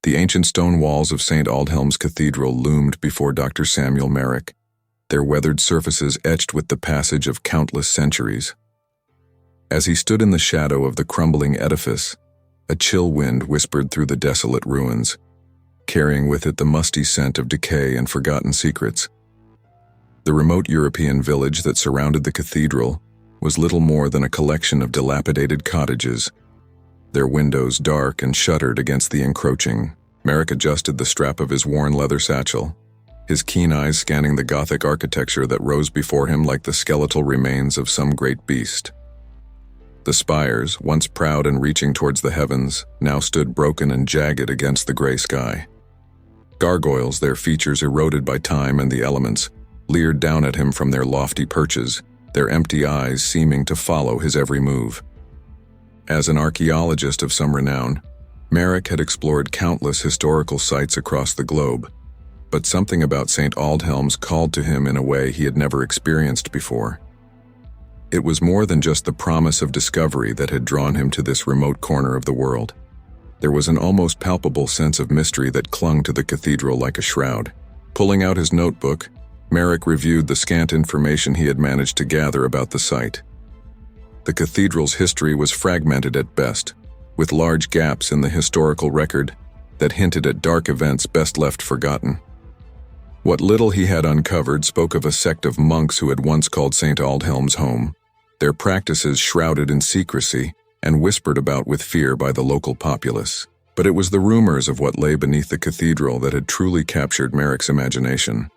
The ancient stone walls of St. Aldhelm's Cathedral loomed before Dr. Samuel Merrick, their weathered surfaces etched with the passage of countless centuries. As he stood in the shadow of the crumbling edifice, a chill wind whispered through the desolate ruins, carrying with it the musty scent of decay and forgotten secrets. The remote European village that surrounded the cathedral was little more than a collection of dilapidated cottages, their windows dark and shuttered against the encroaching. Merrick adjusted the strap of his worn leather satchel, his keen eyes scanning the Gothic architecture that rose before him like the skeletal remains of some great beast. The spires, once proud and reaching towards the heavens, now stood broken and jagged against the gray sky. Gargoyles, their features eroded by time and the elements, leered down at him from their lofty perches, their empty eyes seeming to follow his every move. As an archaeologist of some renown, Merrick had explored countless historical sites across the globe, but something about St. Aldhelm's called to him in a way he had never experienced before. It was more than just the promise of discovery that had drawn him to this remote corner of the world. There was an almost palpable sense of mystery that clung to the cathedral like a shroud. Pulling out his notebook, Merrick reviewed the scant information he had managed to gather about the site. The cathedral's history was fragmented at best, with large gaps in the historical record that hinted at dark events best left forgotten. What little he had uncovered spoke of a sect of monks who had once called St. Aldhelm's home, their practices shrouded in secrecy and whispered about with fear by the local populace. But it was the rumors of what lay beneath the cathedral that had truly captured Merrick's imagination.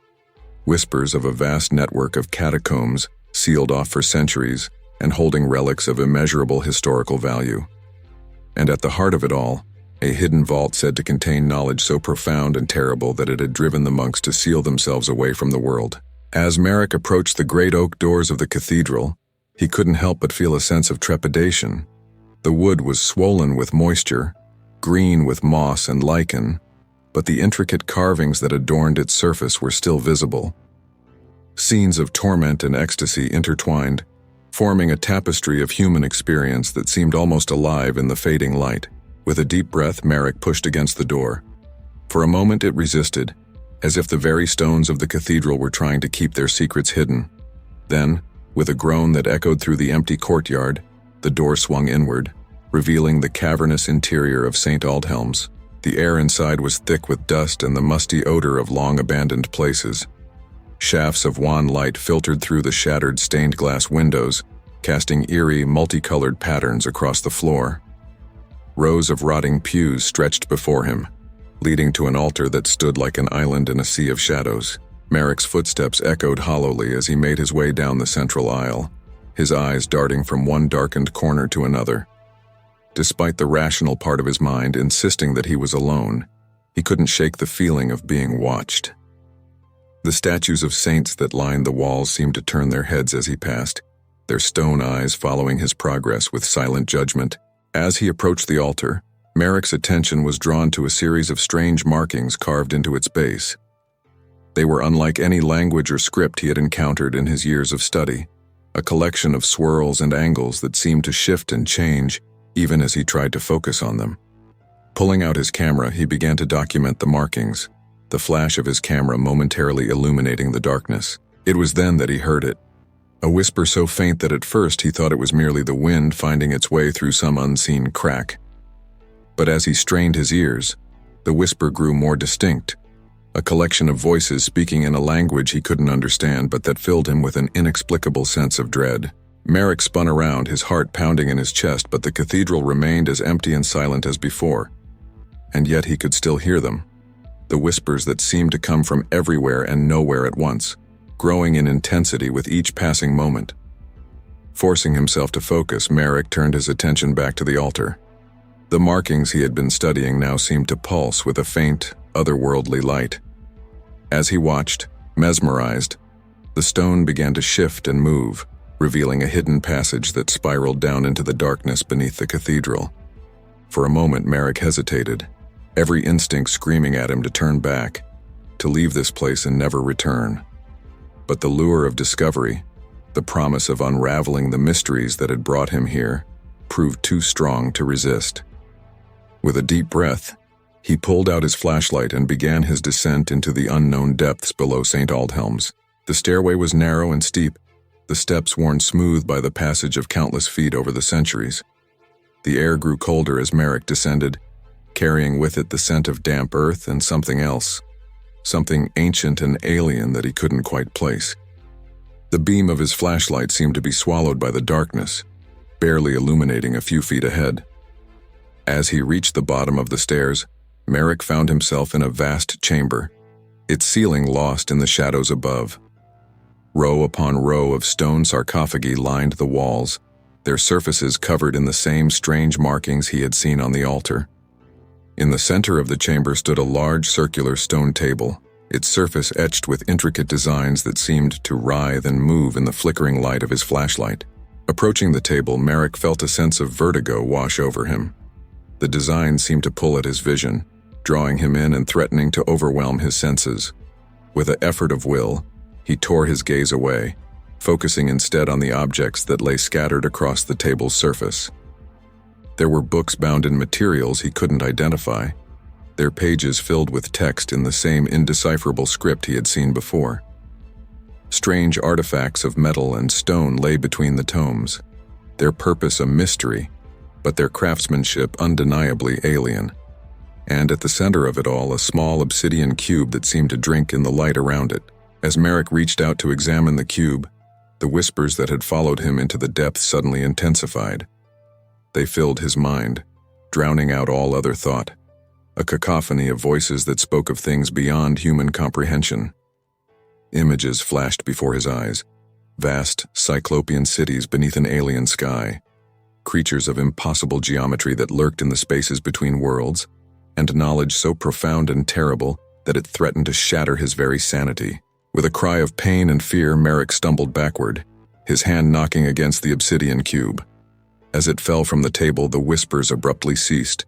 Whispers of a vast network of catacombs sealed off for centuries and holding relics of immeasurable historical value. And at the heart of it all, a hidden vault said to contain knowledge so profound and terrible that it had driven the monks to seal themselves away from the world. As Merrick approached the great oak doors of the cathedral, he couldn't help but feel a sense of trepidation. The wood was swollen with moisture, green with moss and lichen, but the intricate carvings that adorned its surface were still visible. Scenes of torment and ecstasy intertwined, forming a tapestry of human experience that seemed almost alive in the fading light. With a deep breath, Merrick pushed against the door. For a moment it resisted, as if the very stones of the cathedral were trying to keep their secrets hidden. Then, with a groan that echoed through the empty courtyard, the door swung inward, revealing the cavernous interior of St. Aldhelm's. The air inside was thick with dust and the musty odor of long-abandoned places. Shafts of wan light filtered through the shattered stained glass windows, casting eerie, multicolored patterns across the floor. Rows of rotting pews stretched before him, leading to an altar that stood like an island in a sea of shadows. Merrick's footsteps echoed hollowly as he made his way down the central aisle, his eyes darting from one darkened corner to another. Despite the rational part of his mind insisting that he was alone, he couldn't shake the feeling of being watched. The statues of saints that lined the walls seemed to turn their heads as he passed, their stone eyes following his progress with silent judgment. As he approached the altar, Merrick's attention was drawn to a series of strange markings carved into its base. They were unlike any language or script he had encountered in his years of study, a collection of swirls and angles that seemed to shift and change even as he tried to focus on them. Pulling out his camera, he began to document the markings, the flash of his camera momentarily illuminating the darkness. It was then that he heard it. A whisper so faint that at first he thought it was merely the wind finding its way through some unseen crack. But as he strained his ears, the whisper grew more distinct, a collection of voices speaking in a language he couldn't understand but that filled him with an inexplicable sense of dread. Merrick spun around, his heart pounding in his chest, but the cathedral remained as empty and silent as before. And yet he could still hear them, the whispers that seemed to come from everywhere and nowhere at once, growing in intensity with each passing moment. Forcing himself to focus, Merrick turned his attention back to the altar. The markings he had been studying now seemed to pulse with a faint, otherworldly light. As he watched, mesmerized, the stone began to shift and move, revealing a hidden passage that spiraled down into the darkness beneath the cathedral. For a moment, Merrick hesitated, every instinct screaming at him to turn back, to leave this place and never return. But the lure of discovery, the promise of unraveling the mysteries that had brought him here, proved too strong to resist. With a deep breath, He pulled out his flashlight and began his descent into the unknown depths below St. Aldhelm's. The stairway was narrow and steep, the steps worn smooth by the passage of countless feet over the centuries. The air grew colder as Merrick descended, carrying with it the scent of damp earth and something else, something ancient and alien that he couldn't quite place. The beam of his flashlight seemed to be swallowed by the darkness, barely illuminating a few feet ahead. As he reached the bottom of the stairs, Merrick found himself in a vast chamber, its ceiling lost in the shadows above. Row upon row of stone sarcophagi lined the walls, their surfaces covered in the same strange markings he had seen on the altar. In the center of the chamber stood a large circular stone table, its surface etched with intricate designs that seemed to writhe and move in the flickering light of his flashlight. Approaching the table, Merrick felt a sense of vertigo wash over him. The design seemed to pull at his vision, drawing him in and threatening to overwhelm his senses. With an effort of will, he tore his gaze away, focusing instead on the objects that lay scattered across the table's surface. There were books bound in materials he couldn't identify, their pages filled with text in the same indecipherable script he had seen before. Strange artifacts of metal and stone lay between the tomes, their purpose a mystery, but their craftsmanship undeniably alien. And at the center of it all, a small obsidian cube that seemed to drink in the light around it. As Merrick reached out to examine the cube, the whispers that had followed him into the depths suddenly intensified. They filled his mind, drowning out all other thought, a cacophony of voices that spoke of things beyond human comprehension. Images flashed before his eyes, vast, cyclopean cities beneath an alien sky, creatures of impossible geometry that lurked in the spaces between worlds, and knowledge so profound and terrible that it threatened to shatter his very sanity. With a cry of pain and fear, Merrick stumbled backward, his hand knocking against the obsidian cube. As it fell from the table, the whispers abruptly ceased,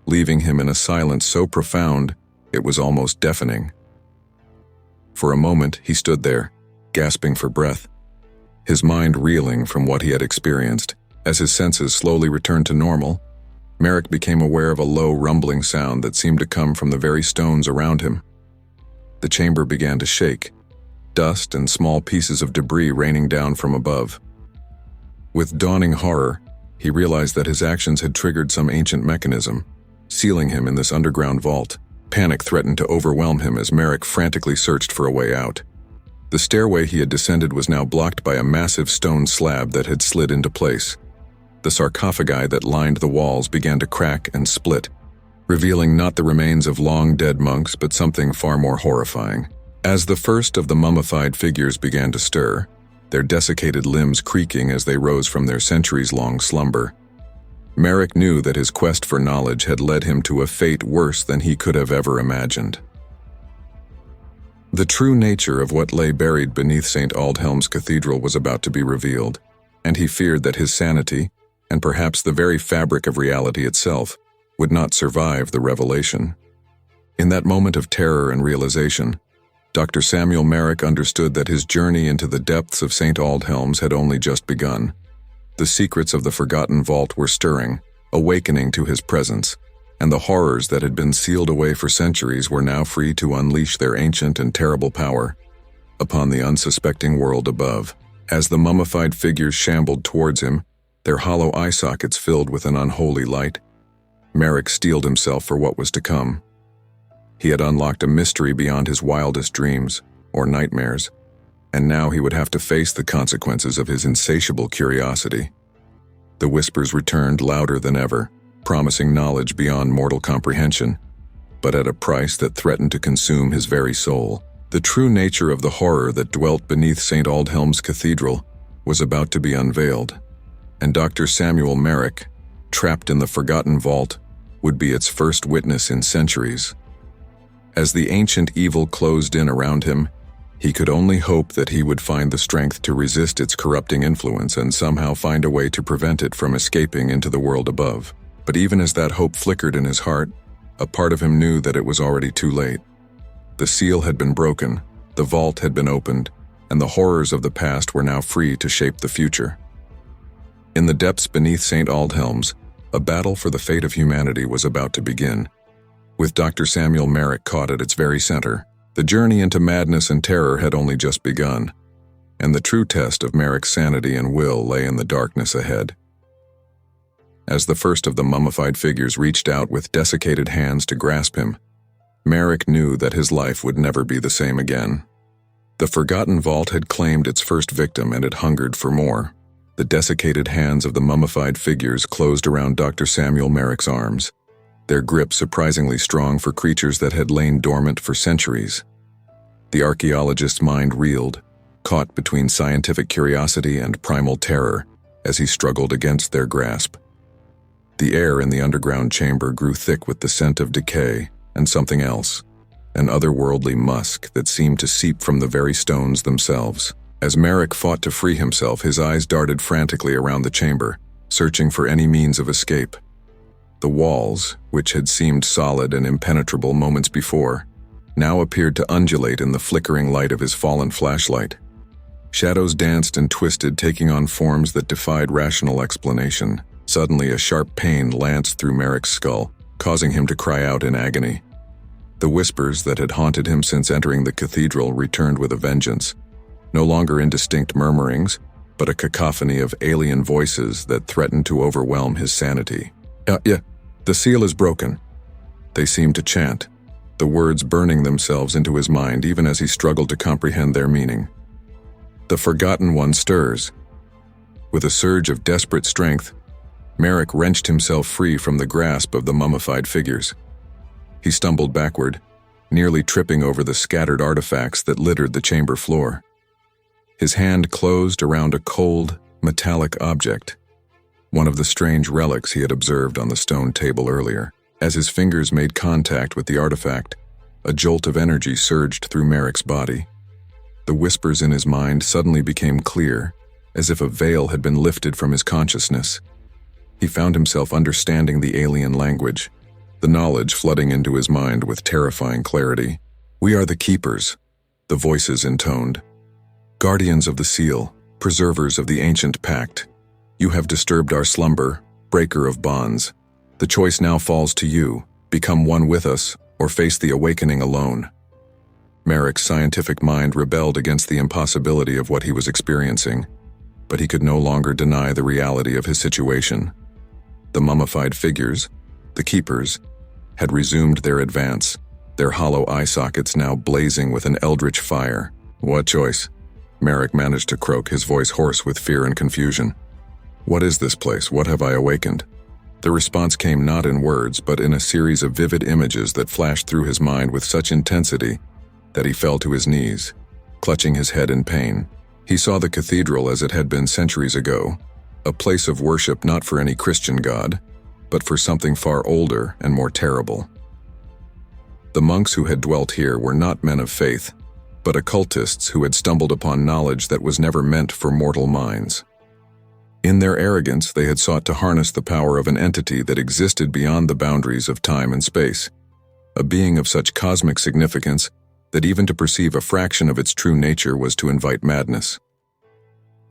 leaving him in a silence so profound it was almost deafening. For a moment, he stood there, gasping for breath, his mind reeling from what he had experienced. As his senses slowly returned to normal, Merrick became aware of a low, rumbling sound that seemed to come from the very stones around him. The chamber began to shake, dust and small pieces of debris raining down from above. With dawning horror, he realized that his actions had triggered some ancient mechanism, sealing him in this underground vault. Panic threatened to overwhelm him as Merrick frantically searched for a way out. The stairway he had descended was now blocked by a massive stone slab that had slid into place. The sarcophagi that lined the walls began to crack and split, revealing not the remains of long-dead monks but something far more horrifying. As the first of the mummified figures began to stir, their desiccated limbs creaking as they rose from their centuries-long slumber, Merrick knew that his quest for knowledge had led him to a fate worse than he could have ever imagined. The true nature of what lay buried beneath St. Aldhelm's Cathedral was about to be revealed, and he feared that his sanity, and perhaps the very fabric of reality itself, would not survive the revelation. In that moment of terror and realization, Dr. Samuel Merrick understood that his journey into the depths of St. Aldhelm's had only just begun. The secrets of the forgotten vault were stirring, awakening to his presence, and the horrors that had been sealed away for centuries were now free to unleash their ancient and terrible power upon the unsuspecting world above. As the mummified figures shambled towards him, their hollow eye sockets filled with an unholy light, Merrick steeled himself for what was to come. He had unlocked a mystery beyond his wildest dreams, or nightmares, and now he would have to face the consequences of his insatiable curiosity. The whispers returned louder than ever, promising knowledge beyond mortal comprehension, but at a price that threatened to consume his very soul. The true nature of the horror that dwelt beneath St. Aldhelm's Cathedral was about to be unveiled, and Dr. Samuel Merrick, trapped in the forgotten vault, would be its first witness in centuries. As the ancient evil closed in around him, he could only hope that he would find the strength to resist its corrupting influence and somehow find a way to prevent it from escaping into the world above. But even as that hope flickered in his heart, a part of him knew that it was already too late. The seal had been broken, the vault had been opened, and the horrors of the past were now free to shape the future. In the depths beneath St. Aldhelm's, a battle for the fate of humanity was about to begin. with Dr. Samuel Merrick caught at its very center. The journey into madness and terror had only just begun, and the true test of Merrick's sanity and will lay in the darkness ahead. As the first of the mummified figures reached out with desiccated hands to grasp him, Merrick knew that his life would never be the same again. The forgotten vault had claimed its first victim, and it hungered for more. The desiccated hands of the mummified figures closed around Dr. Samuel Merrick's arms, their grip surprisingly strong for creatures that had lain dormant for centuries. The archaeologist's mind reeled, caught between scientific curiosity and primal terror as he struggled against their grasp. The air in the underground chamber grew thick with the scent of decay and something else, an otherworldly musk that seemed to seep from the very stones themselves. As Merrick fought to free himself, his eyes darted frantically around the chamber, searching for any means of escape. The walls, which had seemed solid and impenetrable moments before, now appeared to undulate in the flickering light of his fallen flashlight. Shadows danced and twisted, taking on forms that defied rational explanation. Suddenly, a sharp pain lanced through Merrick's skull, causing him to cry out in agony. The whispers that had haunted him since entering the cathedral returned with a vengeance, no longer indistinct murmurings, but a cacophony of alien voices that threatened to overwhelm his sanity. The seal is broken," they seemed to chant, the words burning themselves into his mind even as he struggled to comprehend their meaning. "The Forgotten One stirs." With a surge of desperate strength, Merrick wrenched himself free from the grasp of the mummified figures. He stumbled backward, nearly tripping over the scattered artifacts that littered the chamber floor. His hand closed around a cold, metallic object, one of the strange relics he had observed on the stone table earlier. As his fingers made contact with the artifact, a jolt of energy surged through Merrick's body. The whispers in his mind suddenly became clear, as if a veil had been lifted from his consciousness. He found himself understanding the alien language, the knowledge flooding into his mind with terrifying clarity. "We are the Keepers," the voices intoned. "Guardians of the seal, preservers of the ancient pact. You have disturbed our slumber, breaker of bonds. The choice now falls to you: become one with us, or face the awakening alone." Merrick's scientific mind rebelled against the impossibility of what he was experiencing, but he could no longer deny the reality of his situation. The mummified figures, the Keepers, had resumed their advance, their hollow eye sockets now blazing with an eldritch fire. "What choice?" Merrick managed to croak, his voice hoarse with fear and confusion. "What is this place? What have I awakened?" The response came not in words, but in a series of vivid images that flashed through his mind with such intensity that he fell to his knees, clutching his head in pain. He saw the cathedral as it had been centuries ago, a place of worship not for any Christian god, but for something far older and more terrible. The monks who had dwelt here were not men of faith, but occultists who had stumbled upon knowledge that was never meant for mortal minds. In their arrogance, they had sought to harness the power of an entity that existed beyond the boundaries of time and space, a being of such cosmic significance that even to perceive a fraction of its true nature was to invite madness.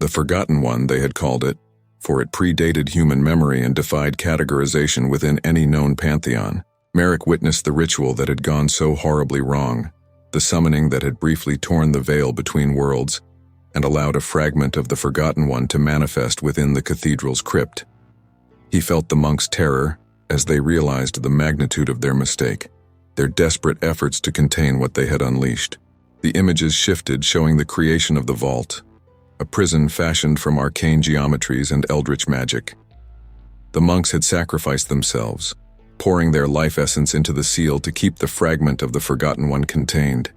The Forgotten One, they had called it, for it predated human memory and defied categorization within any known pantheon. Merrick witnessed the ritual that had gone so horribly wrong, the summoning that had briefly torn the veil between worlds and allowed a fragment of the Forgotten One to manifest within the cathedral's crypt. He felt the monks' terror as they realized the magnitude of their mistake, their desperate efforts to contain what they had unleashed. The images shifted, showing the creation of the vault, a prison fashioned from arcane geometries and eldritch magic. The monks had sacrificed themselves, pouring their life essence into the seal to keep the fragment of the Forgotten One contained.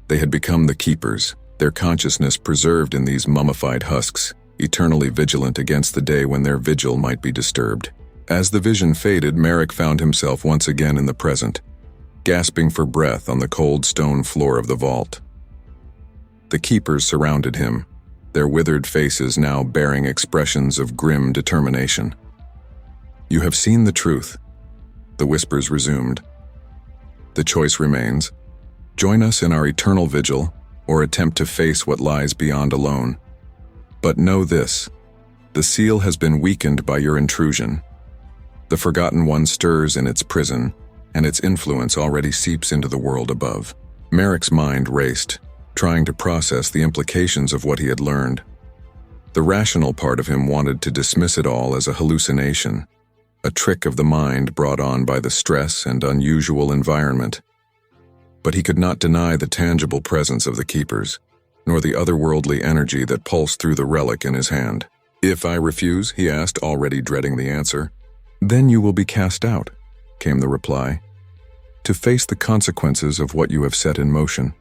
They had become the Keepers, their consciousness preserved in these mummified husks, eternally vigilant against the day when their vigil might be disturbed. As the vision faded, Merrick found himself once again in the present, gasping for breath on the cold stone floor of the vault. The Keepers surrounded him, their withered faces now bearing expressions of grim determination. "You have seen the truth," the whispers resumed. "The choice remains: join us in our eternal vigil, or attempt to face what lies beyond alone. But know this: the seal has been weakened by your intrusion. The Forgotten One stirs in its prison, and its influence already seeps into the world above. Merrick's mind raced, trying to process the implications of what he had learned. The rational part of him wanted to dismiss it all as a hallucination, a trick of the mind brought on by the stress and unusual environment. But he could not deny the tangible presence of the keepers, nor the otherworldly energy that pulsed through the relic in his hand. "If I refuse," he asked, already dreading the answer. "Then you will be cast out," came the reply. "To face the consequences of what you have set in motion.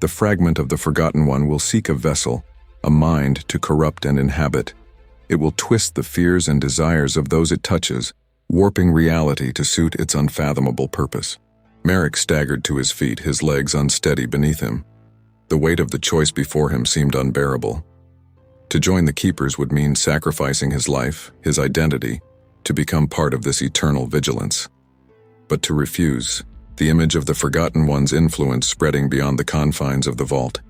The fragment of the Forgotten One will seek a vessel, a mind to corrupt and inhabit. It will twist the fears and desires of those it touches, warping reality to suit its unfathomable purpose." Merrick staggered to his feet, his legs unsteady beneath him. The weight of the choice before him seemed unbearable. To join the keepers would mean sacrificing his life, his identity, to become part of this eternal vigilance. But to refuse, the image of the Forgotten One's influence spreading beyond the confines of the vault,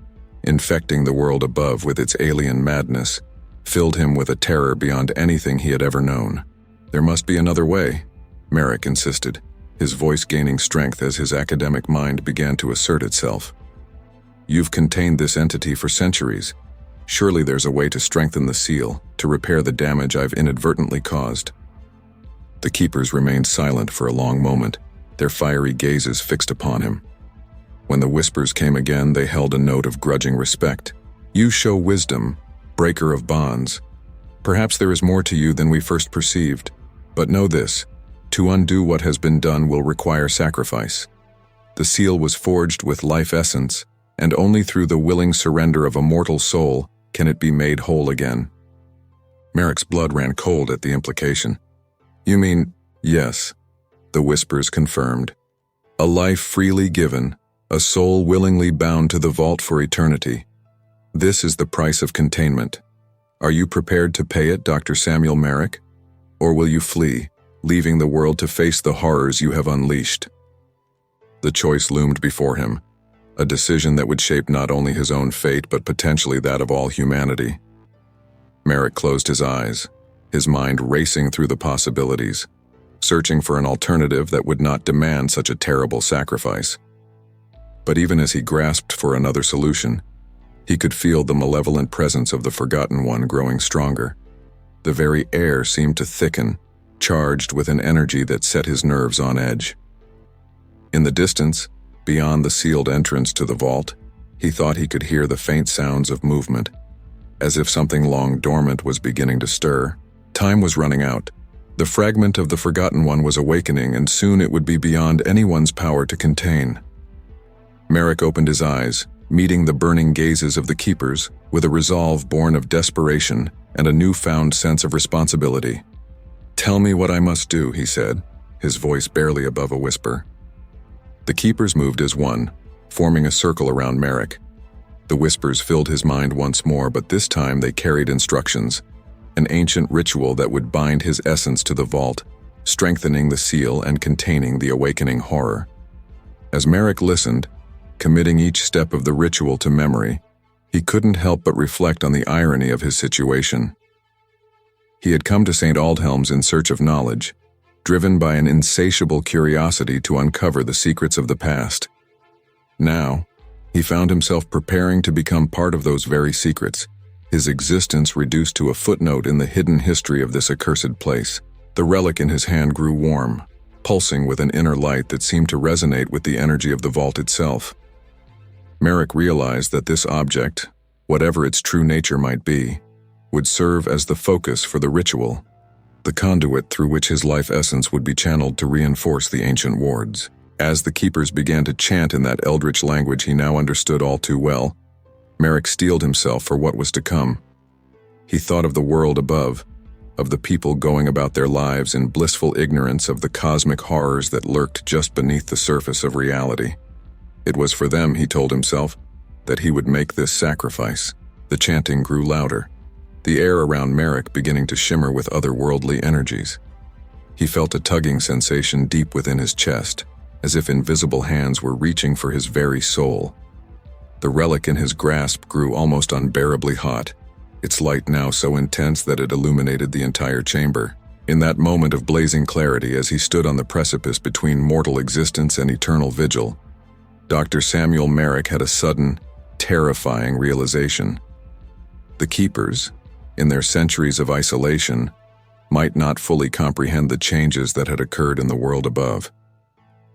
infecting the world above with its alien madness, filled him with a terror beyond anything he had ever known. "There must be another way," Merrick insisted, his voice gaining strength as his academic mind began to assert itself. "You've contained this entity for centuries. Surely there's a way to strengthen the seal, to repair the damage I've inadvertently caused." The keepers remained silent for a long moment, their fiery gazes fixed upon him. When the whispers came again, they held a note of grudging respect. "You show wisdom, breaker of bonds. Perhaps there is more to you than we first perceived. But know this, to undo what has been done will require sacrifice. The seal was forged with life essence, and only through the willing surrender of a mortal soul can it be made whole again." Merrick's blood ran cold at the implication. "You mean—" "Yes," the whispers confirmed. "A life freely given, a soul willingly bound to the vault for eternity. This is the price of containment. Are you prepared to pay it, Dr. Samuel Merrick? Or will you flee, leaving the world to face the horrors you have unleashed?" The choice loomed before him, a decision that would shape not only his own fate but potentially that of all humanity. Merrick closed his eyes, his mind racing through the possibilities, searching for an alternative that would not demand such a terrible sacrifice. But even as he grasped for another solution, he could feel the malevolent presence of the Forgotten One growing stronger. The very air seemed to thicken, charged with an energy that set his nerves on edge. In the distance, beyond the sealed entrance to the vault, he thought he could hear the faint sounds of movement, as if something long dormant was beginning to stir. Time was running out. The fragment of the Forgotten One was awakening, and soon it would be beyond anyone's power to contain. Merrick opened his eyes, meeting the burning gazes of the keepers with a resolve born of desperation and a newfound sense of responsibility. "Tell me what I must do," he said, his voice barely above a whisper. The keepers moved as one, forming a circle around Merrick. The whispers filled his mind once more, but this time they carried instructions, an ancient ritual that would bind his essence to the vault, strengthening the seal and containing the awakening horror. As Merrick listened, committing each step of the ritual to memory, he couldn't help but reflect on the irony of his situation. He had come to St. Aldhelm's in search of knowledge, driven by an insatiable curiosity to uncover the secrets of the past. Now, he found himself preparing to become part of those very secrets, his existence reduced to a footnote in the hidden history of this accursed place. The relic in his hand grew warm, pulsing with an inner light that seemed to resonate with the energy of the vault itself. Merrick realized that this object, whatever its true nature might be, would serve as the focus for the ritual, the conduit through which his life essence would be channeled to reinforce the ancient wards. As the keepers began to chant in that eldritch language he now understood all too well, Merrick steeled himself for what was to come. He thought of the world above, of the people going about their lives in blissful ignorance of the cosmic horrors that lurked just beneath the surface of reality. It was for them, he told himself, that he would make this sacrifice. The chanting grew louder, the air around Merrick beginning to shimmer with otherworldly energies. He felt a tugging sensation deep within his chest, as if invisible hands were reaching for his very soul. The relic in his grasp grew almost unbearably hot, its light now so intense that it illuminated the entire chamber. In that moment of blazing clarity, as he stood on the precipice between mortal existence and eternal vigil, Dr. Samuel Merrick had a sudden, terrifying realization. The Keepers, in their centuries of isolation, might not fully comprehend the changes that had occurred in the world above.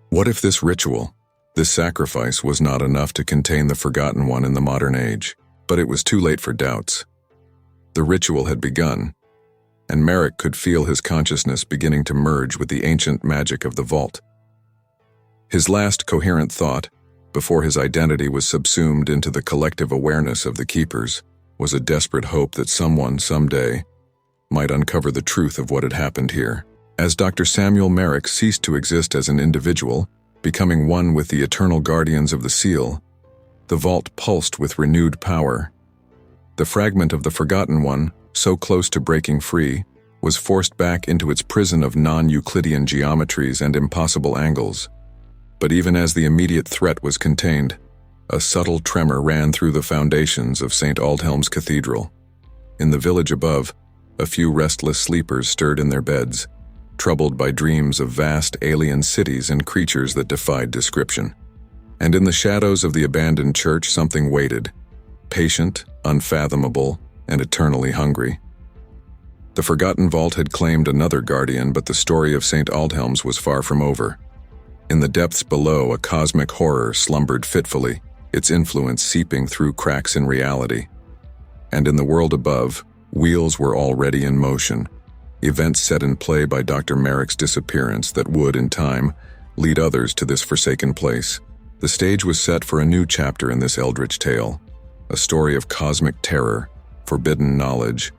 What if this ritual, this sacrifice, was not enough to contain the Forgotten One in the modern age? But it was too late for doubts. The ritual had begun, and Merrick could feel his consciousness beginning to merge with the ancient magic of the vault. His last coherent thought, before his identity was subsumed into the collective awareness of the Keepers, was a desperate hope that someone, someday, might uncover the truth of what had happened here. As Dr. Samuel Merrick ceased to exist as an individual, becoming one with the eternal guardians of the seal, the vault pulsed with renewed power. The fragment of the Forgotten One, so close to breaking free, was forced back into its prison of non-Euclidean geometries and impossible angles. But even as the immediate threat was contained, a subtle tremor ran through the foundations of St. Aldhelm's Cathedral. In the village above, a few restless sleepers stirred in their beds, troubled by dreams of vast alien cities and creatures that defied description. And in the shadows of the abandoned church, something waited, patient, unfathomable, and eternally hungry. The Forgotten Vault had claimed another guardian, but the story of St. Aldhelm's was far from over. In the depths below, a cosmic horror slumbered fitfully, its influence seeping through cracks in reality. And in the world above, wheels were already in motion, events set in play by Dr. Merrick's disappearance that would, in time, lead others to this forsaken place. The stage was set for a new chapter in this eldritch tale, a story of cosmic terror, forbidden knowledge,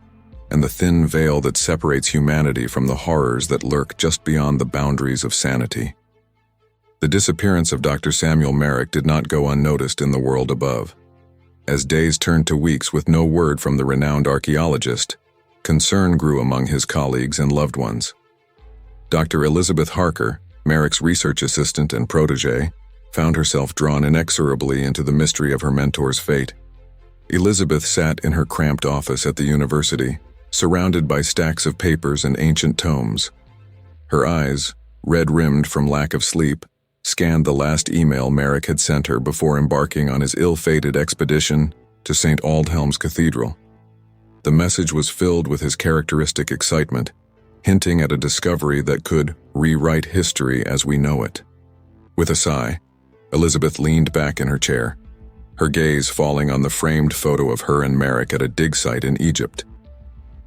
and the thin veil that separates humanity from the horrors that lurk just beyond the boundaries of sanity. The disappearance of Dr. Samuel Merrick did not go unnoticed in the world above. As days turned to weeks with no word from the renowned archaeologist, concern grew among his colleagues and loved ones. Dr. Elizabeth Harker, Merrick's research assistant and protege, found herself drawn inexorably into the mystery of her mentor's fate. Elizabeth sat in her cramped office at the university, surrounded by stacks of papers and ancient tomes. Her eyes, red-rimmed from lack of sleep, scanned the last email Merrick had sent her before embarking on his ill-fated expedition to St. Aldhelm's Cathedral. The message was filled with his characteristic excitement, hinting at a discovery that could rewrite history as we know it. With a sigh, Elizabeth leaned back in her chair, her gaze falling on the framed photo of her and Merrick at a dig site in Egypt.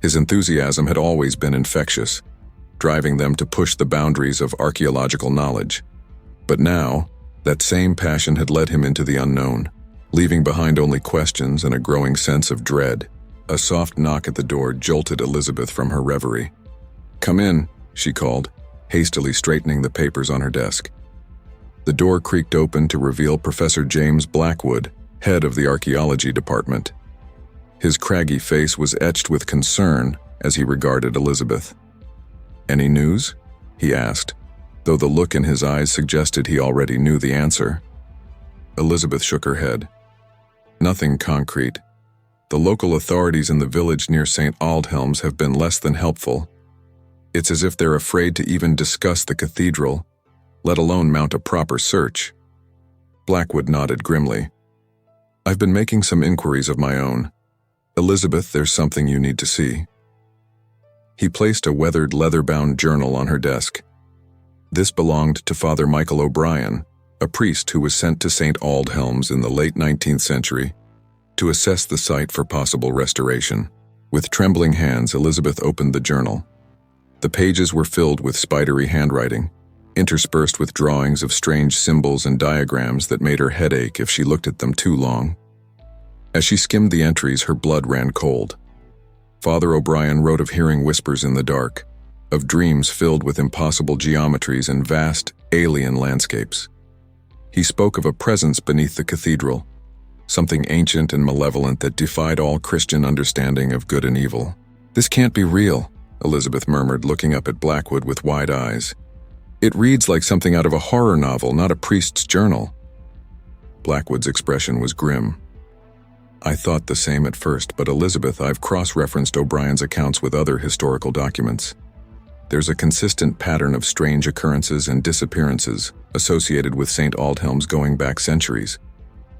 His enthusiasm had always been infectious, driving them to push the boundaries of archaeological knowledge. But now, that same passion had led him into the unknown, leaving behind only questions and a growing sense of dread. A soft knock at the door jolted Elizabeth from her reverie. "Come in," she called, hastily straightening the papers on her desk. The door creaked open to reveal Professor James Blackwood, head of the archaeology department. His craggy face was etched with concern as he regarded Elizabeth. "Any news?" he asked, though the look in his eyes suggested he already knew the answer. Elizabeth shook her head. "Nothing concrete. The local authorities in the village near St. Aldhelm's have been less than helpful. It's as if they're afraid to even discuss the cathedral, let alone mount a proper search." Blackwood nodded grimly. "I've been making some inquiries of my own. Elizabeth, there's something you need to see." He placed a weathered leather-bound journal on her desk. This belonged to Father Michael O'Brien, a priest who was sent to St. Aldhelm's in the late 19th century to assess the site for possible restoration. With trembling hands, Elizabeth opened the journal. The pages were filled with spidery handwriting, interspersed with drawings of strange symbols and diagrams that made her head ache if she looked at them too long. As she skimmed the entries, her blood ran cold. Father O'Brien wrote of hearing whispers in the dark, of dreams filled with impossible geometries and vast, alien landscapes. He spoke of a presence beneath the cathedral, something ancient and malevolent that defied all Christian understanding of good and evil. "This can't be real," Elizabeth murmured, looking up at Blackwood with wide eyes. "It reads like something out of a horror novel, not a priest's journal." Blackwood's expression was grim. "I thought the same at first, but Elizabeth, I've cross-referenced O'Brien's accounts with other historical documents. There's a consistent pattern of strange occurrences and disappearances associated with St. Aldhelm's going back centuries.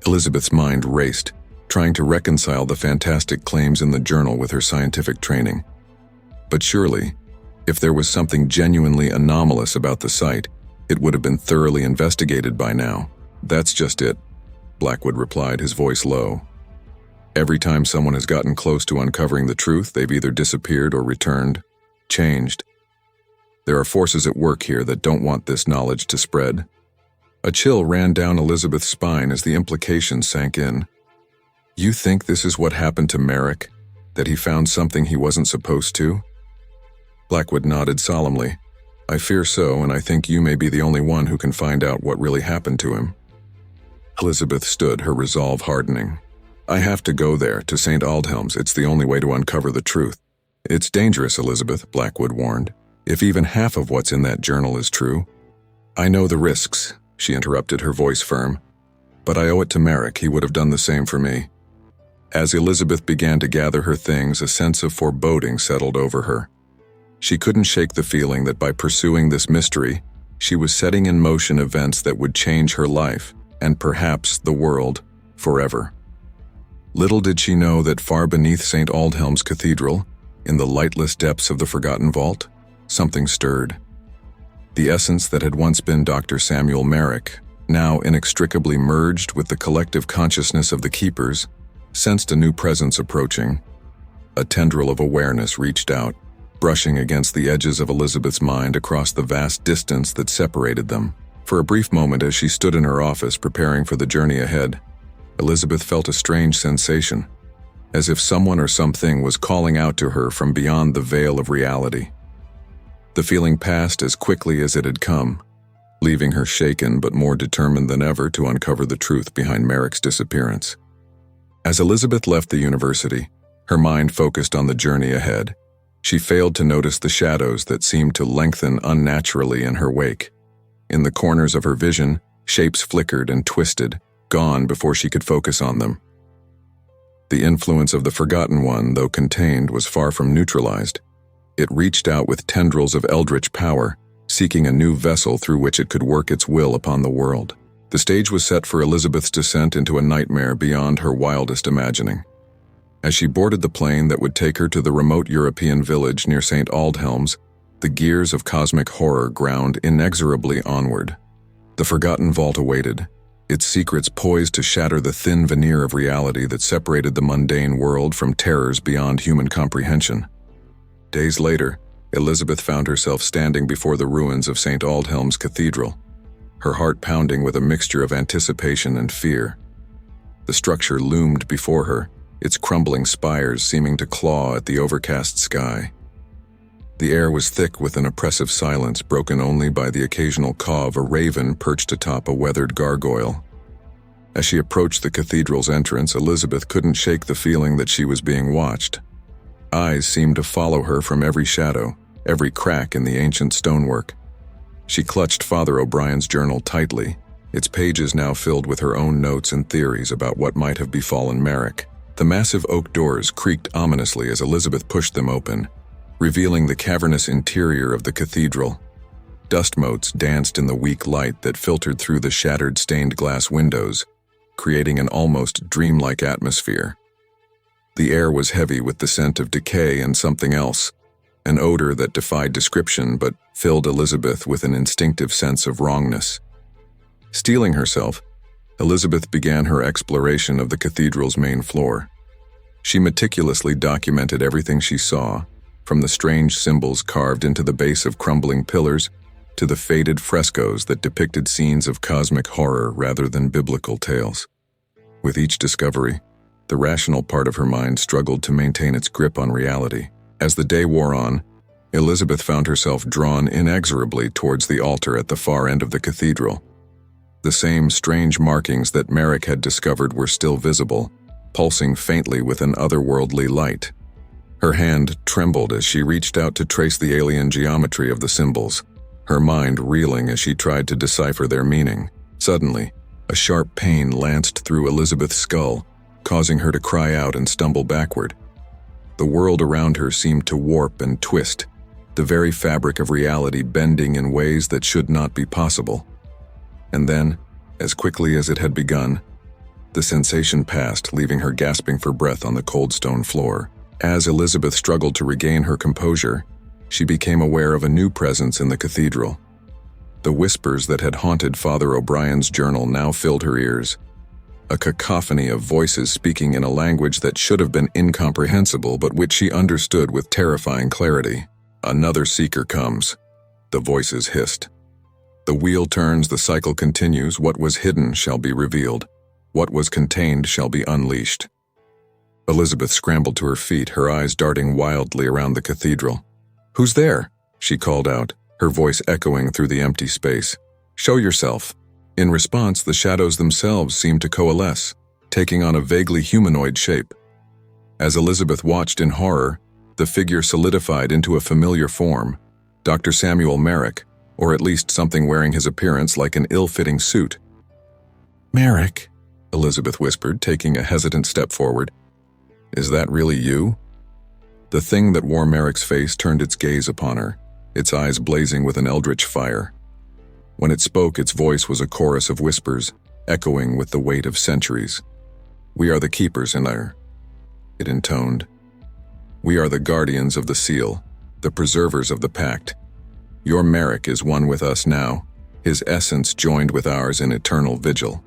Elizabeth's mind raced, trying to reconcile the fantastic claims in the journal with her scientific training. But surely, if there was something genuinely anomalous about the site, it would have been thoroughly investigated by now. That's just it, Blackwood replied, his voice low. Every time someone has gotten close to uncovering the truth, they've either disappeared or returned, changed. There are forces at work here that don't want this knowledge to spread. A chill ran down Elizabeth's spine as the implications sank in. You think this is what happened to Merrick? That he found something he wasn't supposed to? Blackwood nodded solemnly. I fear so, and I think you may be the only one who can find out what really happened to him. Elizabeth stood, her resolve hardening. I have to go there, to St. Aldhelm's. It's the only way to uncover the truth. It's dangerous, Elizabeth, Blackwood warned. If even half of what's in that journal is true. I know the risks, she interrupted, her voice firm. But I owe it to Merrick. He would have done the same for me. As Elizabeth began to gather her things, a sense of foreboding settled over her. She couldn't shake the feeling that by pursuing this mystery, she was setting in motion events that would change her life, and perhaps the world, forever. Little did she know that far beneath St. Aldhelm's Cathedral, in the lightless depths of the forgotten vault, something stirred. The essence that had once been Dr. Samuel Merrick, now inextricably merged with the collective consciousness of the keepers, sensed a new presence approaching. A tendril of awareness reached out, brushing against the edges of Elizabeth's mind across the vast distance that separated them. For a brief moment, as she stood in her office preparing for the journey ahead, Elizabeth felt a strange sensation, as if someone or something was calling out to her from beyond the veil of reality. The feeling passed as quickly as it had come, leaving her shaken but more determined than ever to uncover the truth behind Merrick's disappearance. As Elizabeth left the university, her mind focused on the journey ahead. She failed to notice the shadows that seemed to lengthen unnaturally in her wake. In the corners of her vision, shapes flickered and twisted, gone before she could focus on them. The influence of the Forgotten One, though contained, was far from neutralized. It reached out with tendrils of eldritch power, seeking a new vessel through which it could work its will upon the world. The stage was set for Elizabeth's descent into a nightmare beyond her wildest imagining. As she boarded the plane that would take her to the remote European village near St. Aldhelm's, the gears of cosmic horror ground inexorably onward. The Forgotten Vault awaited, its secrets poised to shatter the thin veneer of reality that separated the mundane world from terrors beyond human comprehension. Days later, Elizabeth found herself standing before the ruins of St. Aldhelm's Cathedral, her heart pounding with a mixture of anticipation and fear. The structure loomed before her, its crumbling spires seeming to claw at the overcast sky. The air was thick with an oppressive silence, broken only by the occasional caw of a raven perched atop a weathered gargoyle. As she approached the cathedral's entrance, Elizabeth couldn't shake the feeling that she was being watched. Eyes seemed to follow her from every shadow, every crack in the ancient stonework. She clutched Father O'Brien's journal tightly, its pages now filled with her own notes and theories about what might have befallen Merrick. The massive oak doors creaked ominously as Elizabeth pushed them open, revealing the cavernous interior of the cathedral. Dust motes danced in the weak light that filtered through the shattered stained glass windows, creating an almost dreamlike atmosphere. The air was heavy with the scent of decay and something else, an odor that defied description but filled Elizabeth with an instinctive sense of wrongness. Steeling herself, Elizabeth began her exploration of the cathedral's main floor. She meticulously documented everything she saw, from the strange symbols carved into the base of crumbling pillars to the faded frescoes that depicted scenes of cosmic horror rather than biblical tales. With each discovery, the rational part of her mind struggled to maintain its grip on reality. As the day wore on, Elizabeth found herself drawn inexorably towards the altar at the far end of the cathedral. The same strange markings that Merrick had discovered were still visible, pulsing faintly with an otherworldly light. Her hand trembled as she reached out to trace the alien geometry of the symbols, her mind reeling as she tried to decipher their meaning. Suddenly, a sharp pain lanced through Elizabeth's skull, causing her to cry out and stumble backward. The world around her seemed to warp and twist, the very fabric of reality bending in ways that should not be possible. And then, as quickly as it had begun, the sensation passed, leaving her gasping for breath on the cold stone floor. As Elizabeth struggled to regain her composure, she became aware of a new presence in the cathedral. The whispers that had haunted Father O'Brien's journal now filled her ears, a cacophony of voices speaking in a language that should have been incomprehensible but which she understood with terrifying clarity. "Another seeker comes," the voices hissed. "The wheel turns, the cycle continues. What was hidden shall be revealed. What was contained shall be unleashed." Elizabeth scrambled to her feet, her eyes darting wildly around the cathedral. "Who's there?" she called out, her voice echoing through the empty space. "Show yourself." In response, the shadows themselves seemed to coalesce, taking on a vaguely humanoid shape. As Elizabeth watched in horror, the figure solidified into a familiar form, Dr. Samuel Merrick, or at least something wearing his appearance like an ill-fitting suit. "Merrick," Elizabeth whispered, taking a hesitant step forward. "Is that really you?" The thing that wore Merrick's face turned its gaze upon her, its eyes blazing with an eldritch fire. When it spoke, its voice was a chorus of whispers, echoing with the weight of centuries. "We are the keepers in there," it intoned. "We are the guardians of the seal, the preservers of the pact. Your Merrick is one with us now, his essence joined with ours in eternal vigil."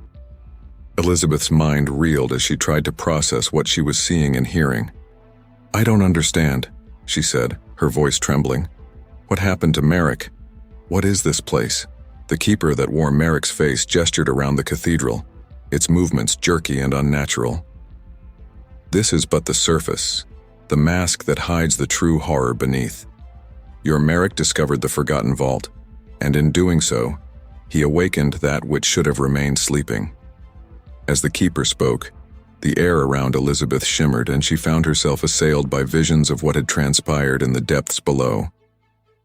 Elizabeth's mind reeled as she tried to process what she was seeing and hearing. "I don't understand," she said, her voice trembling. "What happened to Merrick? What is this place?" The keeper that wore Merrick's face gestured around the cathedral, its movements jerky and unnatural. "This is but the surface, the mask that hides the true horror beneath. Your Merrick discovered the forgotten vault, and in doing so, he awakened that which should have remained sleeping." As the keeper spoke, the air around Elizabeth shimmered and she found herself assailed by visions of what had transpired in the depths below.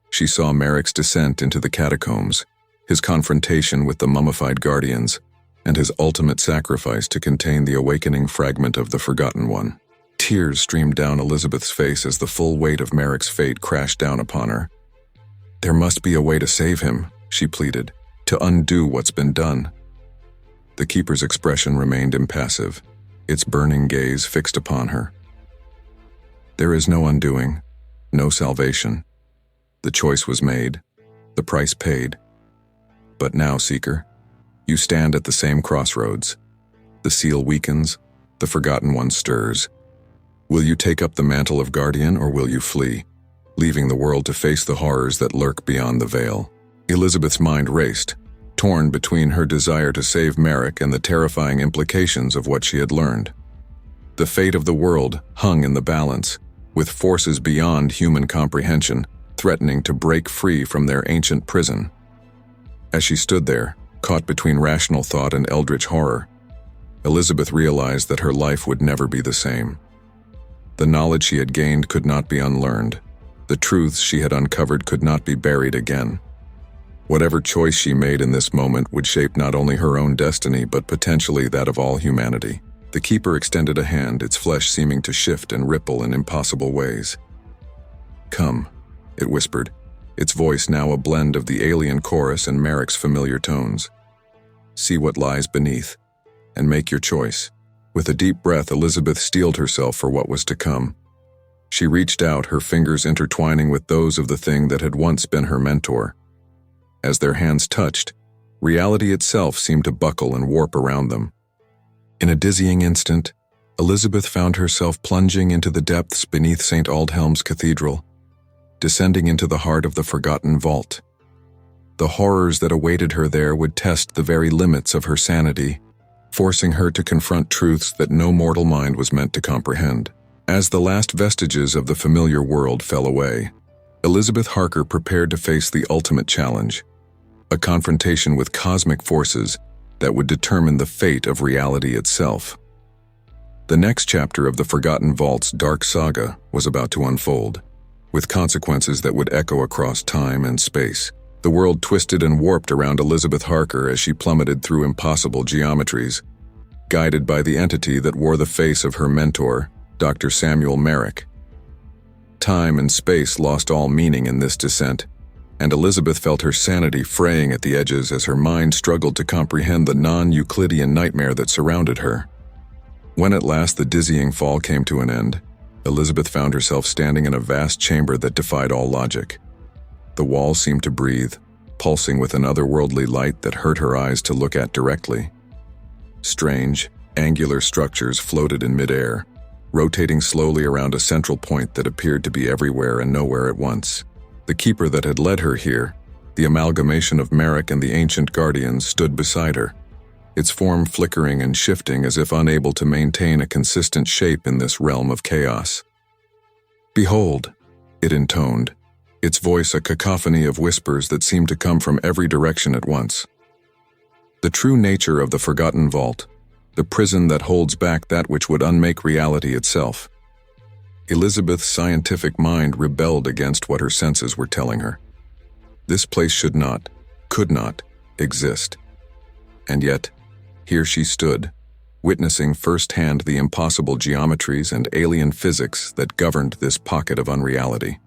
She saw Merrick's descent into the catacombs, his confrontation with the mummified guardians, and his ultimate sacrifice to contain the awakening fragment of the Forgotten One. Tears streamed down Elizabeth's face as the full weight of Merrick's fate crashed down upon her. "There must be a way to save him," she pleaded, "to undo what's been done." The keeper's expression remained impassive, its burning gaze fixed upon her. "There is no undoing, no salvation. The choice was made, the price paid. But now, Seeker, you stand at the same crossroads. The seal weakens, the Forgotten One stirs. Will you take up the mantle of guardian, or will you flee, leaving the world to face the horrors that lurk beyond the veil?" Elizabeth's mind raced, torn between her desire to save Merrick and the terrifying implications of what she had learned. The fate of the world hung in the balance, with forces beyond human comprehension threatening to break free from their ancient prison. As she stood there, caught between rational thought and eldritch horror, Elizabeth realized that her life would never be the same. The knowledge she had gained could not be unlearned. The truths she had uncovered could not be buried again. Whatever choice she made in this moment would shape not only her own destiny but potentially that of all humanity. The keeper extended a hand, its flesh seeming to shift and ripple in impossible ways. "Come," it whispered, its voice now a blend of the alien chorus and Merrick's familiar tones. "See what lies beneath, and make your choice." With a deep breath, Elizabeth steeled herself for what was to come. She reached out, her fingers intertwining with those of the thing that had once been her mentor. As their hands touched, reality itself seemed to buckle and warp around them. In a dizzying instant, Elizabeth found herself plunging into the depths beneath St. Aldhelm's Cathedral, descending into the heart of the Forgotten Vault. The horrors that awaited her there would test the very limits of her sanity, forcing her to confront truths that no mortal mind was meant to comprehend. As the last vestiges of the familiar world fell away, Elizabeth Harker prepared to face the ultimate challenge, a confrontation with cosmic forces that would determine the fate of reality itself. The next chapter of the Forgotten Vault's dark saga was about to unfold, with consequences that would echo across time and space. The world twisted and warped around Elizabeth Harker as she plummeted through impossible geometries, guided by the entity that wore the face of her mentor, Dr. Samuel Merrick. Time and space lost all meaning in this descent, and Elizabeth felt her sanity fraying at the edges as her mind struggled to comprehend the non-Euclidean nightmare that surrounded her. When at last the dizzying fall came to an end, Elizabeth found herself standing in a vast chamber that defied all logic. The walls seemed to breathe, pulsing with an otherworldly light that hurt her eyes to look at directly. Strange, angular structures floated in midair, rotating slowly around a central point that appeared to be everywhere and nowhere at once. The keeper that had led her here, the amalgamation of Merrick and the ancient guardians, stood beside her, its form flickering and shifting as if unable to maintain a consistent shape in this realm of chaos. "Behold," it intoned, its voice a cacophony of whispers that seemed to come from every direction at once. "The true nature of the forgotten vault, the prison that holds back that which would unmake reality itself." Elizabeth's scientific mind rebelled against what her senses were telling her. This place should not, could not, exist. And yet, here she stood, witnessing firsthand the impossible geometries and alien physics that governed this pocket of unreality.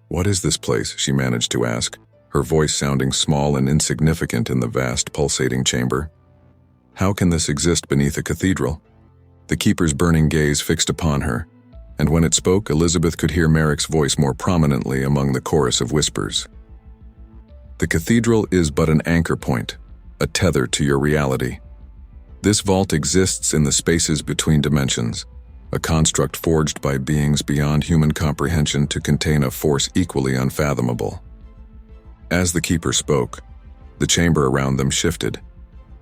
"What is this place?" she managed to ask, her voice sounding small and insignificant in the vast, pulsating chamber. "How can this exist beneath a cathedral?" The keeper's burning gaze fixed upon her, and when it spoke, Elizabeth could hear Merrick's voice more prominently among the chorus of whispers. "The cathedral is but an anchor point, a tether to your reality. This vault exists in the spaces between dimensions, a construct forged by beings beyond human comprehension to contain a force equally unfathomable." As the keeper spoke, the chamber around them shifted,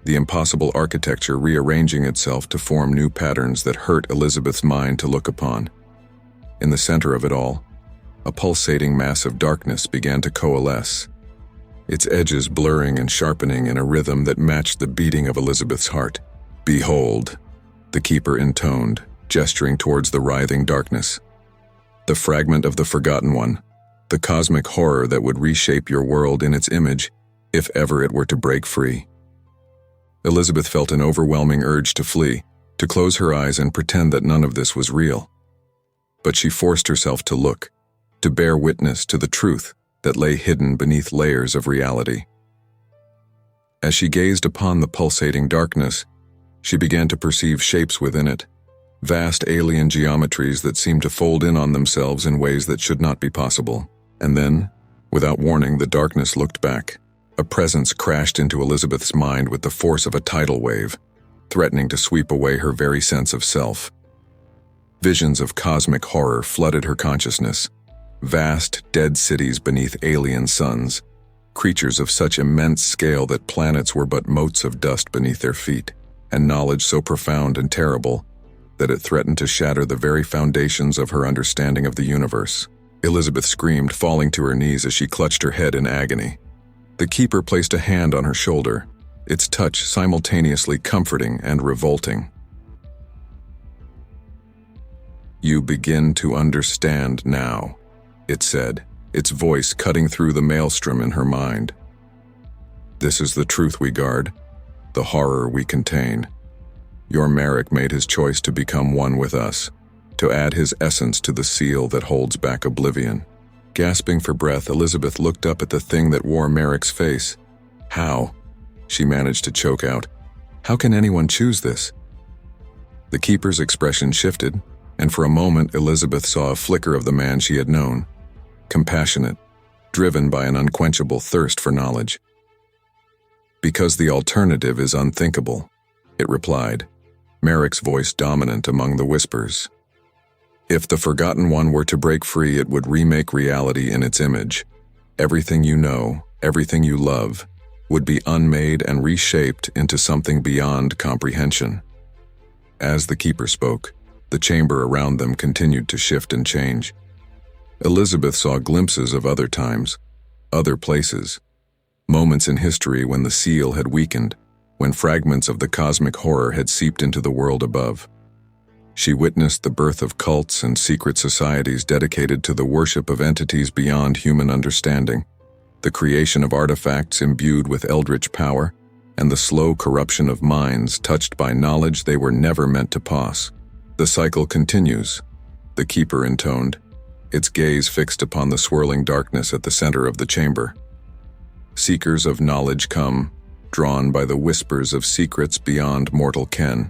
the impossible architecture rearranging itself to form new patterns that hurt Elizabeth's mind to look upon. In the center of it all, a pulsating mass of darkness began to coalesce, its edges blurring and sharpening in a rhythm that matched the beating of Elizabeth's heart. "Behold," the keeper intoned, gesturing towards the writhing darkness. "The fragment of the Forgotten One, the cosmic horror that would reshape your world in its image, if ever it were to break free." Elizabeth felt an overwhelming urge to flee, to close her eyes and pretend that none of this was real. But she forced herself to look, to bear witness to the truth that lay hidden beneath layers of reality. As she gazed upon the pulsating darkness, she began to perceive shapes within it, vast alien geometries that seemed to fold in on themselves in ways that should not be possible. And then, without warning, the darkness looked back. A presence crashed into Elizabeth's mind with the force of a tidal wave, threatening to sweep away her very sense of self. Visions of cosmic horror flooded her consciousness. Vast, dead cities beneath alien suns, creatures of such immense scale that planets were but motes of dust beneath their feet, and knowledge so profound and terrible that it threatened to shatter the very foundations of her understanding of the universe. Elizabeth screamed, falling to her knees as she clutched her head in agony. The keeper placed a hand on her shoulder, its touch simultaneously comforting and revolting. "You begin to understand now," it said, its voice cutting through the maelstrom in her mind. "This is the truth we guard, the horror we contain. Your Merrick made his choice to become one with us, to add his essence to the seal that holds back oblivion." Gasping for breath, Elizabeth looked up at the thing that wore Merrick's face. "How?" she managed to choke out. "How can anyone choose this?" The keeper's expression shifted, and for a moment Elizabeth saw a flicker of the man she had known, compassionate, driven by an unquenchable thirst for knowledge. "Because the alternative is unthinkable," it replied, Merrick's voice dominant among the whispers. "If the Forgotten One were to break free, it would remake reality in its image. Everything you know, everything you love, would be unmade and reshaped into something beyond comprehension." As the keeper spoke, the chamber around them continued to shift and change. Elizabeth saw glimpses of other times, other places, moments in history when the seal had weakened, when fragments of the cosmic horror had seeped into the world above. She witnessed the birth of cults and secret societies dedicated to the worship of entities beyond human understanding, the creation of artifacts imbued with eldritch power, and the slow corruption of minds touched by knowledge they were never meant to possess. "The cycle continues," the keeper intoned, its gaze fixed upon the swirling darkness at the center of the chamber. Seekers of knowledge come, drawn by the whispers of secrets beyond mortal ken.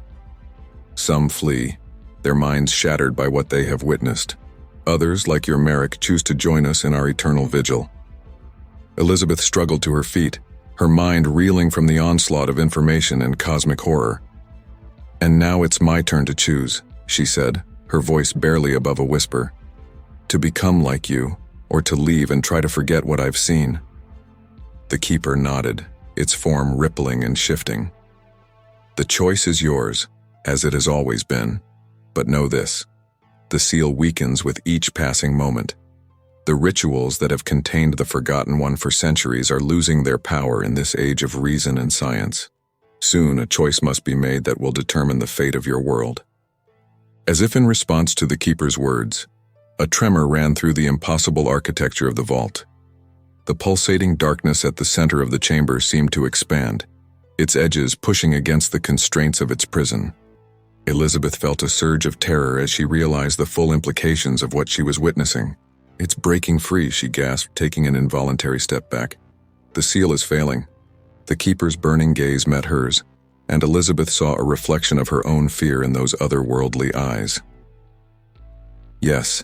Some flee, their minds shattered by what they have witnessed. Others, like your Merrick, choose to join us in our eternal vigil. Elizabeth struggled to her feet, her mind reeling from the onslaught of information and cosmic horror. "And now it's my turn to choose," she said, her voice barely above a whisper. "To become like you, or to leave and try to forget what I've seen." The keeper nodded, its form rippling and shifting. "The choice is yours, as it has always been. But know this, the seal weakens with each passing moment. The rituals that have contained the Forgotten One for centuries are losing their power in this age of reason and science. Soon a choice must be made that will determine the fate of your world." As if in response to the keeper's words, a tremor ran through the impossible architecture of the vault. The pulsating darkness at the center of the chamber seemed to expand, its edges pushing against the constraints of its prison. Elizabeth felt a surge of terror as she realized the full implications of what she was witnessing. "It's breaking free," she gasped, taking an involuntary step back. "The seal is failing." The keeper's burning gaze met hers, and Elizabeth saw a reflection of her own fear in those otherworldly eyes. "Yes,"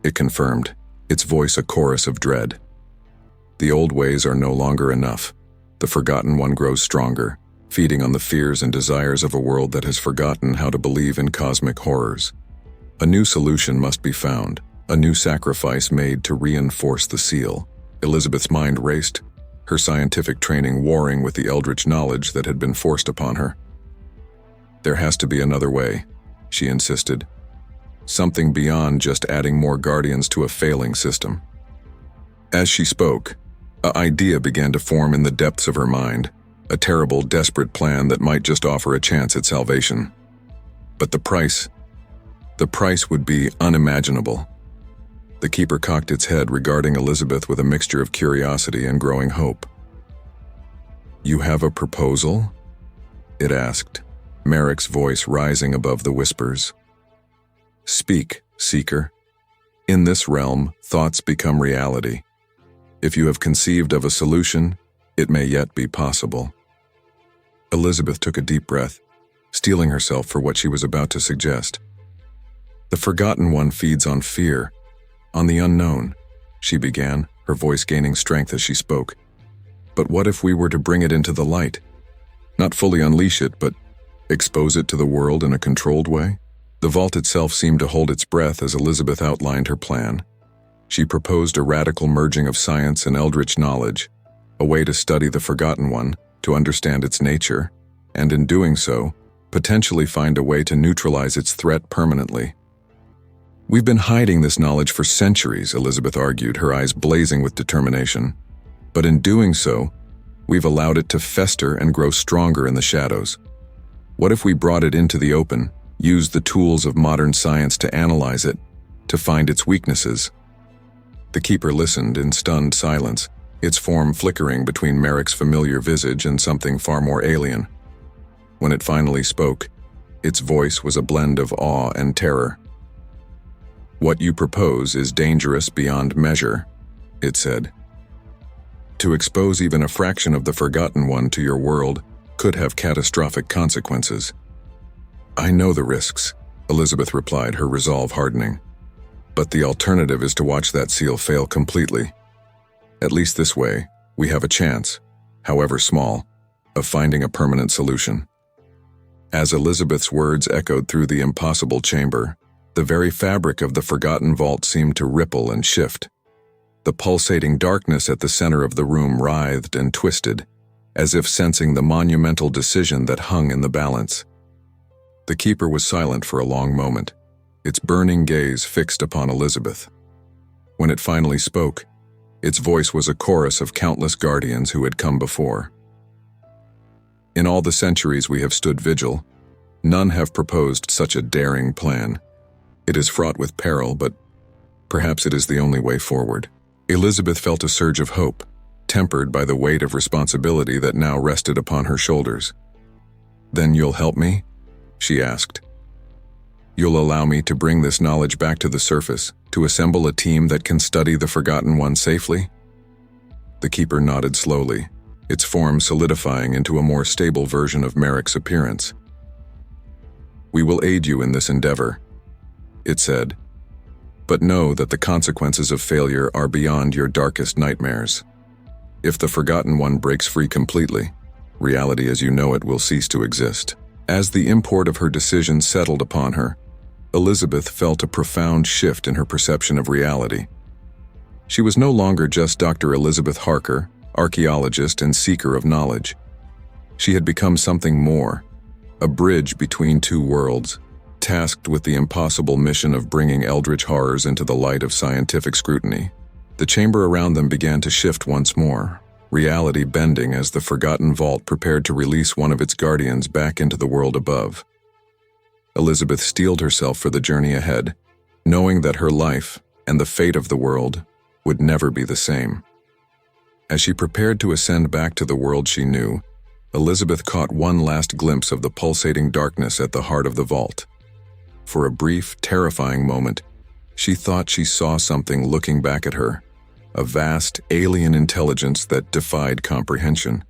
it confirmed, its voice a chorus of dread. "The old ways are no longer enough. The Forgotten One grows stronger, feeding on the fears and desires of a world that has forgotten how to believe in cosmic horrors. A new solution must be found, a new sacrifice made to reinforce the seal." Elizabeth's mind raced, her scientific training warring with the eldritch knowledge that had been forced upon her. "There has to be another way," she insisted. "Something beyond just adding more guardians to a failing system." As she spoke, an idea began to form in the depths of her mind, a terrible, desperate plan that might just offer a chance at salvation. But the price would be unimaginable. The keeper cocked its head, regarding Elizabeth with a mixture of curiosity and growing hope. "You have a proposal?" it asked, Merrick's voice rising above the whispers. "Speak, seeker. In this realm, thoughts become reality. If you have conceived of a solution, it may yet be possible." Elizabeth took a deep breath, steeling herself for what she was about to suggest. "The Forgotten One feeds on fear, on the unknown," she began, her voice gaining strength as she spoke. "But what if we were to bring it into the light? Not fully unleash it, but expose it to the world in a controlled way?" The vault itself seemed to hold its breath as Elizabeth outlined her plan. She proposed a radical merging of science and eldritch knowledge, a way to study the Forgotten One, to understand its nature, and in doing so, potentially find a way to neutralize its threat permanently. "We've been hiding this knowledge for centuries," Elizabeth argued, her eyes blazing with determination. "But in doing so, we've allowed it to fester and grow stronger in the shadows. What if we brought it into the open, used the tools of modern science to analyze it, to find its weaknesses?" The keeper listened in stunned silence, its form flickering between Merrick's familiar visage and something far more alien. When it finally spoke, its voice was a blend of awe and terror. "What you propose is dangerous beyond measure," it said. "To expose even a fraction of the Forgotten One to your world could have catastrophic consequences." "I know the risks," Elizabeth replied, her resolve hardening. "But the alternative is to watch that seal fail completely. At least this way, we have a chance, however small, of finding a permanent solution." As Elizabeth's words echoed through the impossible chamber, the very fabric of the forgotten vault seemed to ripple and shift. The pulsating darkness at the center of the room writhed and twisted, as if sensing the monumental decision that hung in the balance. The keeper was silent for a long moment, its burning gaze fixed upon Elizabeth. When it finally spoke, its voice was a chorus of countless guardians who had come before. "In all the centuries we have stood vigil, none have proposed such a daring plan. It is fraught with peril, but perhaps it is the only way forward." Elizabeth felt a surge of hope, tempered by the weight of responsibility that now rested upon her shoulders. "Then you'll help me?" she asked. You'll allow me to bring this knowledge back to the surface, to assemble a team that can study the Forgotten One safely?" The keeper nodded slowly, its form solidifying into a more stable version of Merrick's appearance. "We will aid you in this endeavor," it said, "but know that the consequences of failure are beyond your darkest nightmares. If the Forgotten One breaks free completely, reality as you know it will cease to exist." As the import of her decision settled upon her, Elizabeth felt a profound shift in her perception of reality. She was no longer just Dr. Elizabeth Harker, archaeologist and seeker of knowledge. She had become something more, a bridge between two worlds, tasked with the impossible mission of bringing eldritch horrors into the light of scientific scrutiny. The chamber around them began to shift once more, reality bending as the Forgotten Vault prepared to release one of its guardians back into the world above. Elizabeth steeled herself for the journey ahead, knowing that her life and the fate of the world would never be the same. As she prepared to ascend back to the world she knew, Elizabeth caught one last glimpse of the pulsating darkness at the heart of the vault. For a brief, terrifying moment, she thought she saw something looking back at her, a vast, alien intelligence that defied comprehension,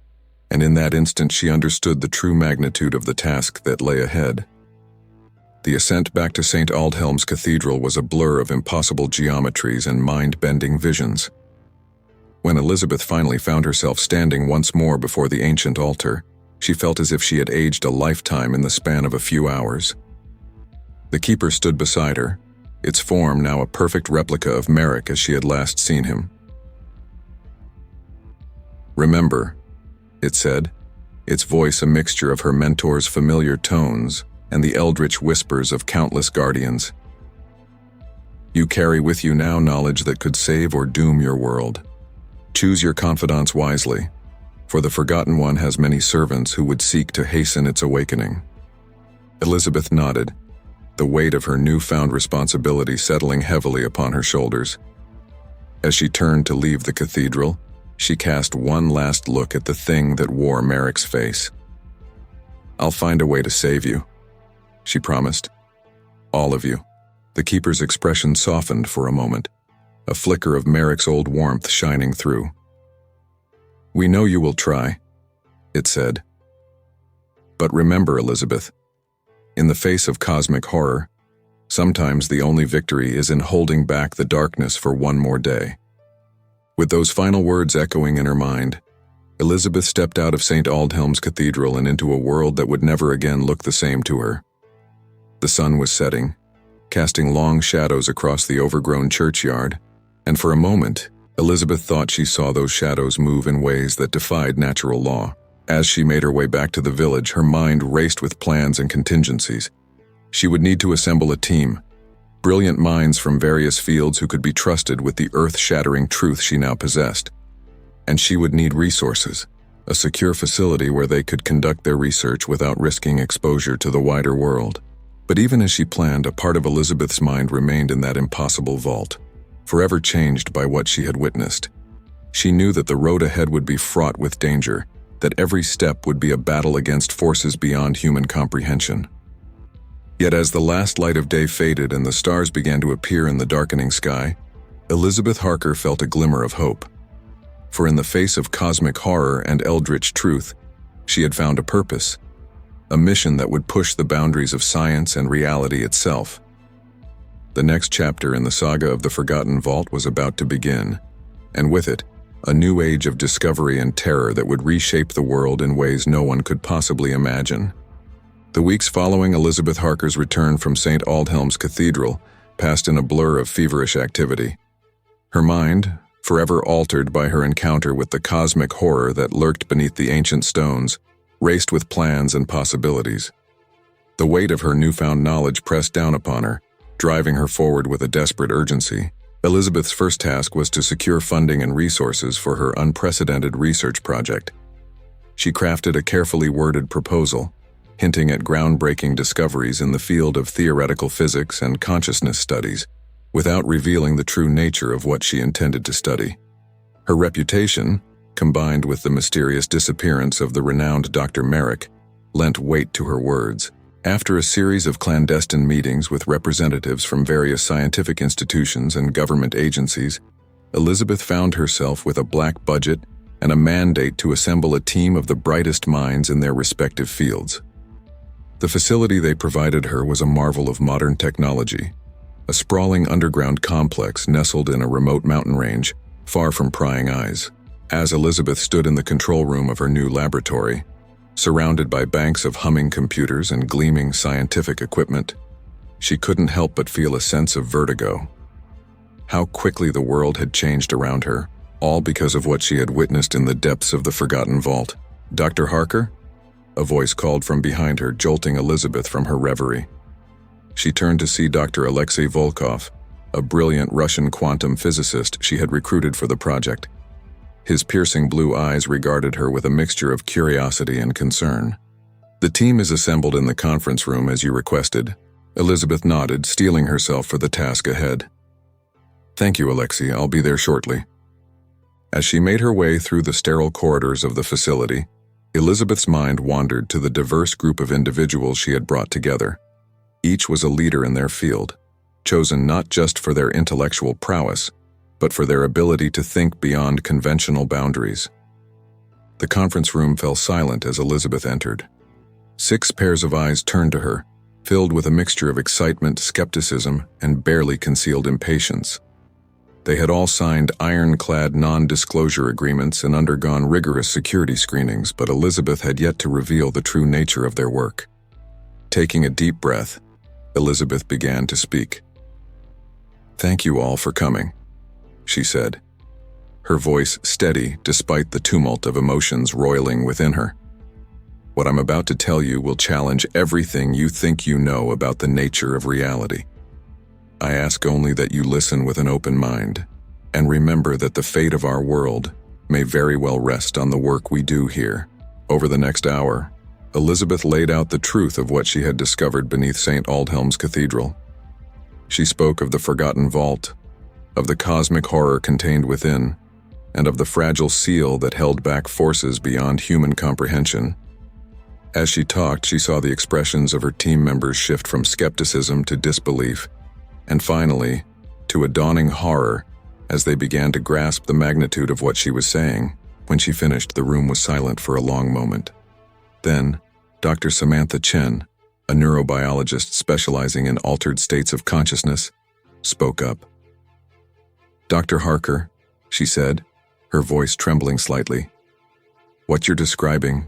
and in that instant she understood the true magnitude of the task that lay ahead. The ascent back to St. Aldhelm's Cathedral was a blur of impossible geometries and mind-bending visions. When Elizabeth finally found herself standing once more before the ancient altar, she felt as if she had aged a lifetime in the span of a few hours. The keeper stood beside her, its form now a perfect replica of Merrick as she had last seen him. "Remember," it said, its voice a mixture of her mentor's familiar tones and the eldritch whispers of countless guardians. "You carry with you now knowledge that could save or doom your world. Choose your confidants wisely, for the Forgotten One has many servants who would seek to hasten its awakening." Elizabeth nodded, the weight of her newfound responsibility settling heavily upon her shoulders. As she turned to leave the cathedral, she cast one last look at the thing that wore Merrick's face. "I'll find a way to save you," she promised. "All of you." The keeper's expression softened for a moment, a flicker of Merrick's old warmth shining through. "We know you will try," it said. "But remember, Elizabeth, in the face of cosmic horror, sometimes the only victory is in holding back the darkness for one more day." With those final words echoing in her mind, Elizabeth stepped out of St. Aldhelm's Cathedral and into a world that would never again look the same to her. The sun was setting, casting long shadows across the overgrown churchyard, and for a moment, Elizabeth thought she saw those shadows move in ways that defied natural law. As she made her way back to the village, her mind raced with plans and contingencies. She would need to assemble a team, brilliant minds from various fields who could be trusted with the earth-shattering truth she now possessed. And she would need resources, a secure facility where they could conduct their research without risking exposure to the wider world. But even as she planned, a part of Elizabeth's mind remained in that impossible vault, forever changed by what she had witnessed. She knew that the road ahead would be fraught with danger, that every step would be a battle against forces beyond human comprehension. Yet as the last light of day faded and the stars began to appear in the darkening sky, Elizabeth Harker felt a glimmer of hope. For in the face of cosmic horror and eldritch truth, she had found a purpose, a mission that would push the boundaries of science and reality itself. The next chapter in the saga of the Forgotten Vault was about to begin, and with it, a new age of discovery and terror that would reshape the world in ways no one could possibly imagine. The weeks following Elizabeth Harker's return from St. Aldhelm's Cathedral passed in a blur of feverish activity. Her mind, forever altered by her encounter with the cosmic horror that lurked beneath the ancient stones, raced with plans and possibilities. The weight of her newfound knowledge pressed down upon her, driving her forward with a desperate urgency. Elizabeth's first task was to secure funding and resources for her unprecedented research project. She crafted a carefully worded proposal, hinting at groundbreaking discoveries in the field of theoretical physics and consciousness studies, without revealing the true nature of what she intended to study. Her reputation, combined with the mysterious disappearance of the renowned Dr. Merrick, lent weight to her words, After a series of clandestine meetings with representatives from various scientific institutions and government agencies, Elizabeth found herself with a black budget and a mandate to assemble a team of the brightest minds in their respective fields. The facility they provided her was a marvel of modern technology, a sprawling underground complex nestled in a remote mountain range, far from prying eyes. As Elizabeth stood in the control room of her new laboratory, surrounded by banks of humming computers and gleaming scientific equipment, she couldn't help but feel a sense of vertigo. How quickly the world had changed around her, all because of what she had witnessed in the depths of the forgotten vault. "Dr. Harker?" A voice called from behind her, jolting Elizabeth from her reverie. She turned to see Dr. Alexei Volkov, a brilliant Russian quantum physicist she had recruited for the project. His piercing blue eyes regarded her with a mixture of curiosity and concern. "The team is assembled in the conference room as you requested." Elizabeth nodded, steeling herself for the task ahead. "Thank you, Alexei. I'll be there shortly." As she made her way through the sterile corridors of the facility, Elizabeth's mind wandered to the diverse group of individuals she had brought together. Each was a leader in their field, chosen not just for their intellectual prowess, but for their ability to think beyond conventional boundaries. The conference room fell silent as Elizabeth entered. 6 pairs of eyes turned to her, filled with a mixture of excitement, skepticism, and barely concealed impatience. They had all signed ironclad non-disclosure agreements and undergone rigorous security screenings, but Elizabeth had yet to reveal the true nature of their work. Taking a deep breath, Elizabeth began to speak. "Thank you all for coming," she said, her voice steady despite the tumult of emotions roiling within her. "What I'm about to tell you will challenge everything you think you know about the nature of reality. I ask only that you listen with an open mind, and remember that the fate of our world may very well rest on the work we do here." Over the next hour, Elizabeth laid out the truth of what she had discovered beneath St. Aldhelm's Cathedral. She spoke of the forgotten vault, of the cosmic horror contained within, and of the fragile seal that held back forces beyond human comprehension. As she talked, she saw the expressions of her team members shift from skepticism to disbelief, and finally, to a dawning horror as they began to grasp the magnitude of what she was saying. When she finished, the room was silent for a long moment. Then, Dr. Samantha Chen, a neurobiologist specializing in altered states of consciousness, spoke up. "Dr. Harker," she said, her voice trembling slightly, "what you're describing,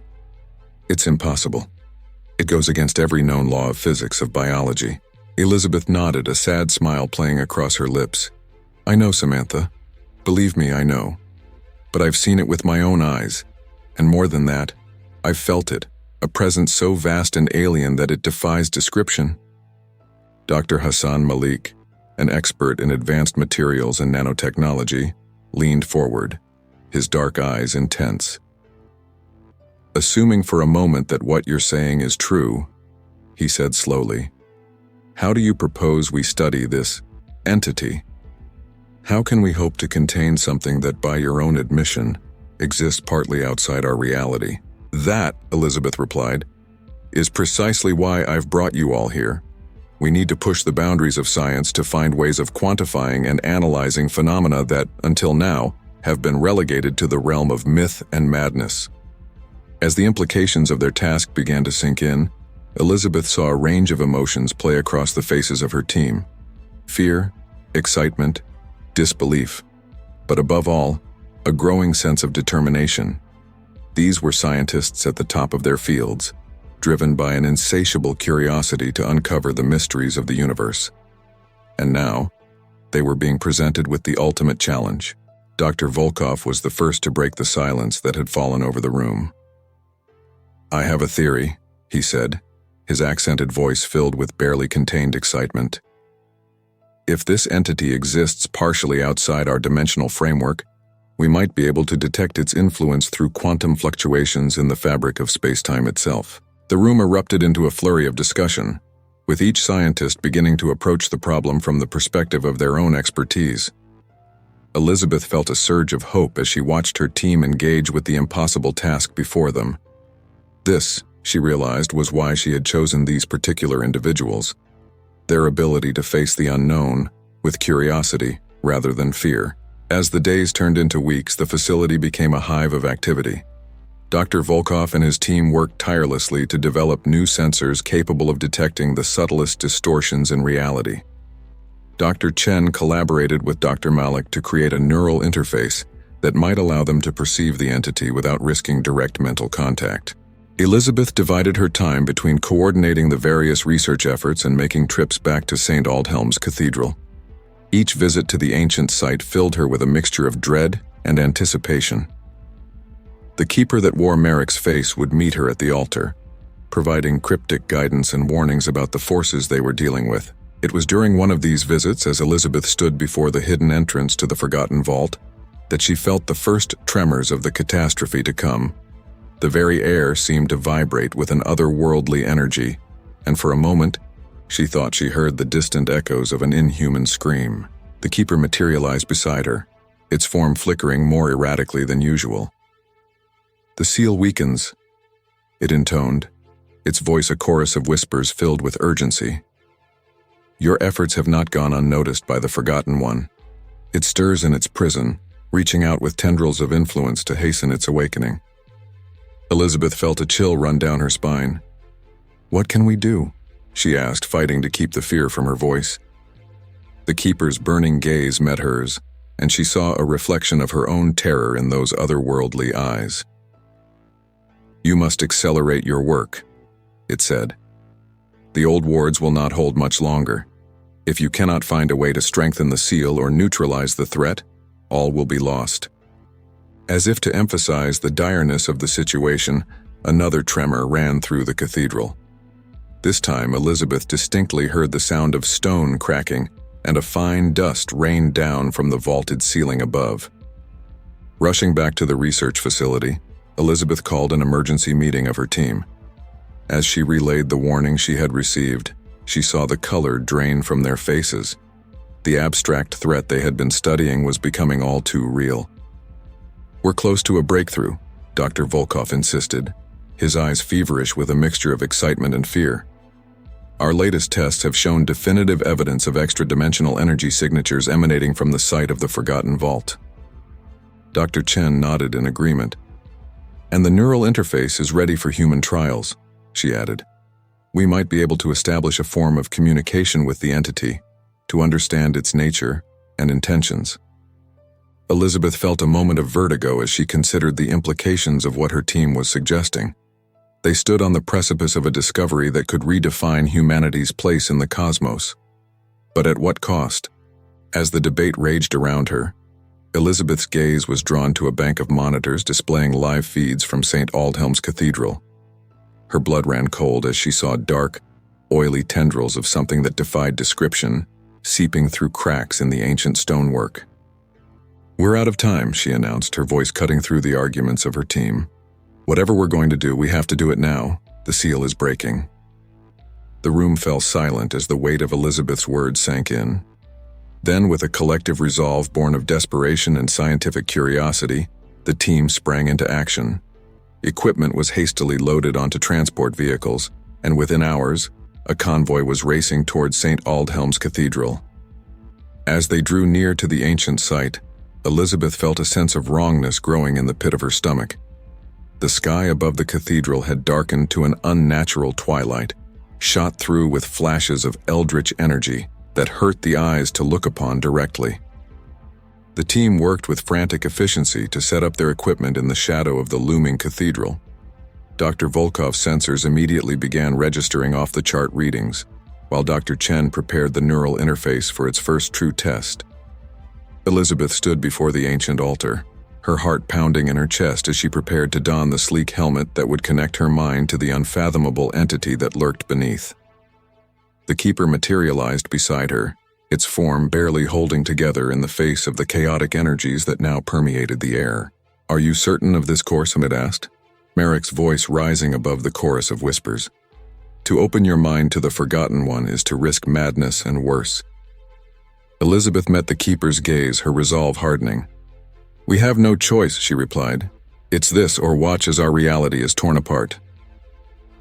it's impossible. It goes against every known law of physics, of biology." Elizabeth nodded, a sad smile playing across her lips. "I know, Samantha. Believe me, I know. But I've seen it with my own eyes, and more than that, I've felt it, a presence so vast and alien that it defies description." Dr. Hassan Malik, an expert in advanced materials and nanotechnology, leaned forward, his dark eyes intense. "Assuming for a moment that what you're saying is true," he said slowly, "how do you propose we study this entity? How can we hope to contain something that, by your own admission, exists partly outside our reality?" "That," Elizabeth replied, "is precisely why I've brought you all here. We need to push the boundaries of science to find ways of quantifying and analyzing phenomena that, until now, have been relegated to the realm of myth and madness." As the implications of their task began to sink in, Elizabeth saw a range of emotions play across the faces of her team. Fear, excitement, disbelief, but above all, a growing sense of determination. These were scientists at the top of their fields, driven by an insatiable curiosity to uncover the mysteries of the universe. And now, they were being presented with the ultimate challenge. Dr. Volkov was the first to break the silence that had fallen over the room. "I have a theory," he said, his accented voice filled with barely contained excitement. "If this entity exists partially outside our dimensional framework, we might be able to detect its influence through quantum fluctuations in the fabric of space-time itself." The room erupted into a flurry of discussion, with each scientist beginning to approach the problem from the perspective of their own expertise. Elizabeth felt a surge of hope as she watched her team engage with the impossible task before them. "This," she realized, was why she had chosen these particular individuals. Their ability to face the unknown with curiosity rather than fear. As the days turned into weeks, the facility became a hive of activity. Dr. Volkov and his team worked tirelessly to develop new sensors capable of detecting the subtlest distortions in reality. Dr. Chen collaborated with Dr. Malik to create a neural interface that might allow them to perceive the entity without risking direct mental contact. Elizabeth divided her time between coordinating the various research efforts and making trips back to St. Aldhelm's Cathedral. Each visit to the ancient site filled her with a mixture of dread and anticipation. The keeper that wore Merrick's face would meet her at the altar, providing cryptic guidance and warnings about the forces they were dealing with. It was during one of these visits, as Elizabeth stood before the hidden entrance to the Forgotten Vault, that she felt the first tremors of the catastrophe to come. The very air seemed to vibrate with an otherworldly energy, and for a moment, she thought she heard the distant echoes of an inhuman scream. The keeper materialized beside her, its form flickering more erratically than usual. "The seal weakens," it intoned, its voice a chorus of whispers filled with urgency. "Your efforts have not gone unnoticed by the Forgotten One. It stirs in its prison, reaching out with tendrils of influence to hasten its awakening." Elizabeth felt a chill run down her spine. "What can we do?" she asked, fighting to keep the fear from her voice. The keeper's burning gaze met hers, and she saw a reflection of her own terror in those otherworldly eyes. "You must accelerate your work," it said. "The old wards will not hold much longer. If you cannot find a way to strengthen the seal or neutralize the threat, all will be lost." As if to emphasize the direness of the situation, another tremor ran through the cathedral. This time, Elizabeth distinctly heard the sound of stone cracking, and a fine dust rained down from the vaulted ceiling above. Rushing back to the research facility, Elizabeth called an emergency meeting of her team. As she relayed the warning she had received, she saw the color drain from their faces. The abstract threat they had been studying was becoming all too real. "We're close to a breakthrough," Dr. Volkov insisted, his eyes feverish with a mixture of excitement and fear. "Our latest tests have shown definitive evidence of extra-dimensional energy signatures emanating from the site of the Forgotten Vault." Dr. Chen nodded in agreement. "And the neural interface is ready for human trials," she added. "We might be able to establish a form of communication with the entity, to understand its nature and intentions." Elizabeth felt a moment of vertigo as she considered the implications of what her team was suggesting. They stood on the precipice of a discovery that could redefine humanity's place in the cosmos. But at what cost? As the debate raged around her, Elizabeth's gaze was drawn to a bank of monitors displaying live feeds from St. Aldhelm's Cathedral. Her blood ran cold as she saw dark, oily tendrils of something that defied description, seeping through cracks in the ancient stonework. "We're out of time," she announced, her voice cutting through the arguments of her team. "Whatever we're going to do, we have to do it now. The seal is breaking." The room fell silent as the weight of Elizabeth's words sank in. Then, with a collective resolve born of desperation and scientific curiosity, the team sprang into action. Equipment was hastily loaded onto transport vehicles, and within hours, a convoy was racing towards St. Aldhelm's Cathedral. As they drew near to the ancient site, Elizabeth felt a sense of wrongness growing in the pit of her stomach. The sky above the cathedral had darkened to an unnatural twilight, shot through with flashes of eldritch energy that hurt the eyes to look upon directly. The team worked with frantic efficiency to set up their equipment in the shadow of the looming cathedral. Dr. Volkov's sensors immediately began registering off-the-chart readings, while Dr. Chen prepared the neural interface for its first true test. Elizabeth stood before the ancient altar, her heart pounding in her chest as she prepared to don the sleek helmet that would connect her mind to the unfathomable entity that lurked beneath. The keeper materialized beside her, its form barely holding together in the face of the chaotic energies that now permeated the air. "Are you certain of this course?" Hamid asked, Merrick's voice rising above the chorus of whispers. "To open your mind to the Forgotten One is to risk madness and worse." Elizabeth met the keeper's gaze, her resolve hardening. "We have no choice," she replied. "It's this or watch as our reality is torn apart."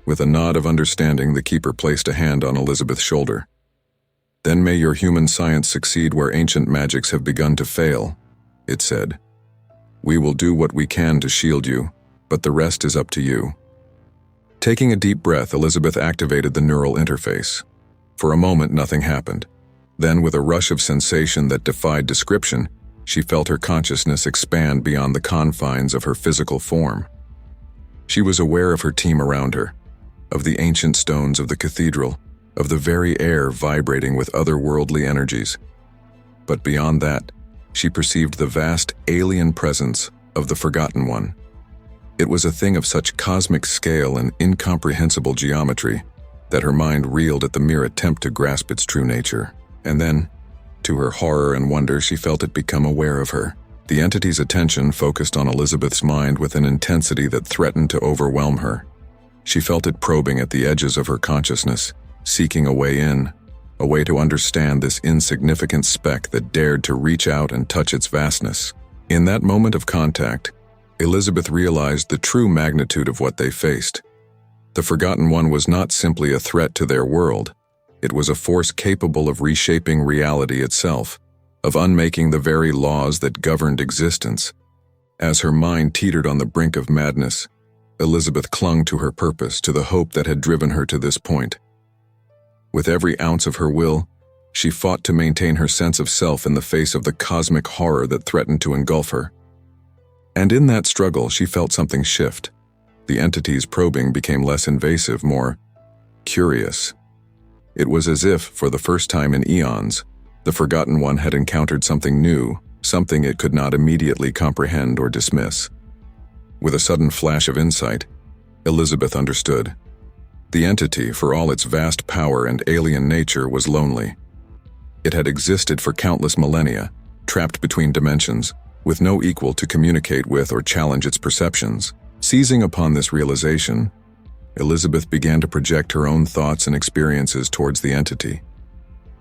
With a nod of understanding, the keeper placed a hand on Elizabeth's shoulder. "Then may your human science succeed where ancient magics have begun to fail," it said. "We will do what we can to shield you, but the rest is up to you." Taking a deep breath, Elizabeth activated the neural interface. For a moment, nothing happened. Then, with a rush of sensation that defied description, she felt her consciousness expand beyond the confines of her physical form. She was aware of her team around her, of the ancient stones of the cathedral, of the very air vibrating with otherworldly energies. But beyond that, she perceived the vast alien presence of the Forgotten One. It was a thing of such cosmic scale and incomprehensible geometry that her mind reeled at the mere attempt to grasp its true nature. And then, to her horror and wonder, she felt it become aware of her. The entity's attention focused on Elizabeth's mind with an intensity that threatened to overwhelm her. She felt it probing at the edges of her consciousness, seeking a way in, a way to understand this insignificant speck that dared to reach out and touch its vastness. In that moment of contact, Elizabeth realized the true magnitude of what they faced. The Forgotten One was not simply a threat to their world. It was a force capable of reshaping reality itself, of unmaking the very laws that governed existence. As her mind teetered on the brink of madness, Elizabeth clung to her purpose, to the hope that had driven her to this point. With every ounce of her will, she fought to maintain her sense of self in the face of the cosmic horror that threatened to engulf her. And in that struggle, she felt something shift. The entity's probing became less invasive, more curious. It was as if, for the first time in eons, the Forgotten One had encountered something new, something it could not immediately comprehend or dismiss. With a sudden flash of insight, Elizabeth understood. The entity, for all its vast power and alien nature, was lonely. It had existed for countless millennia, trapped between dimensions, with no equal to communicate with or challenge its perceptions. Seizing upon this realization, Elizabeth began to project her own thoughts and experiences towards the entity.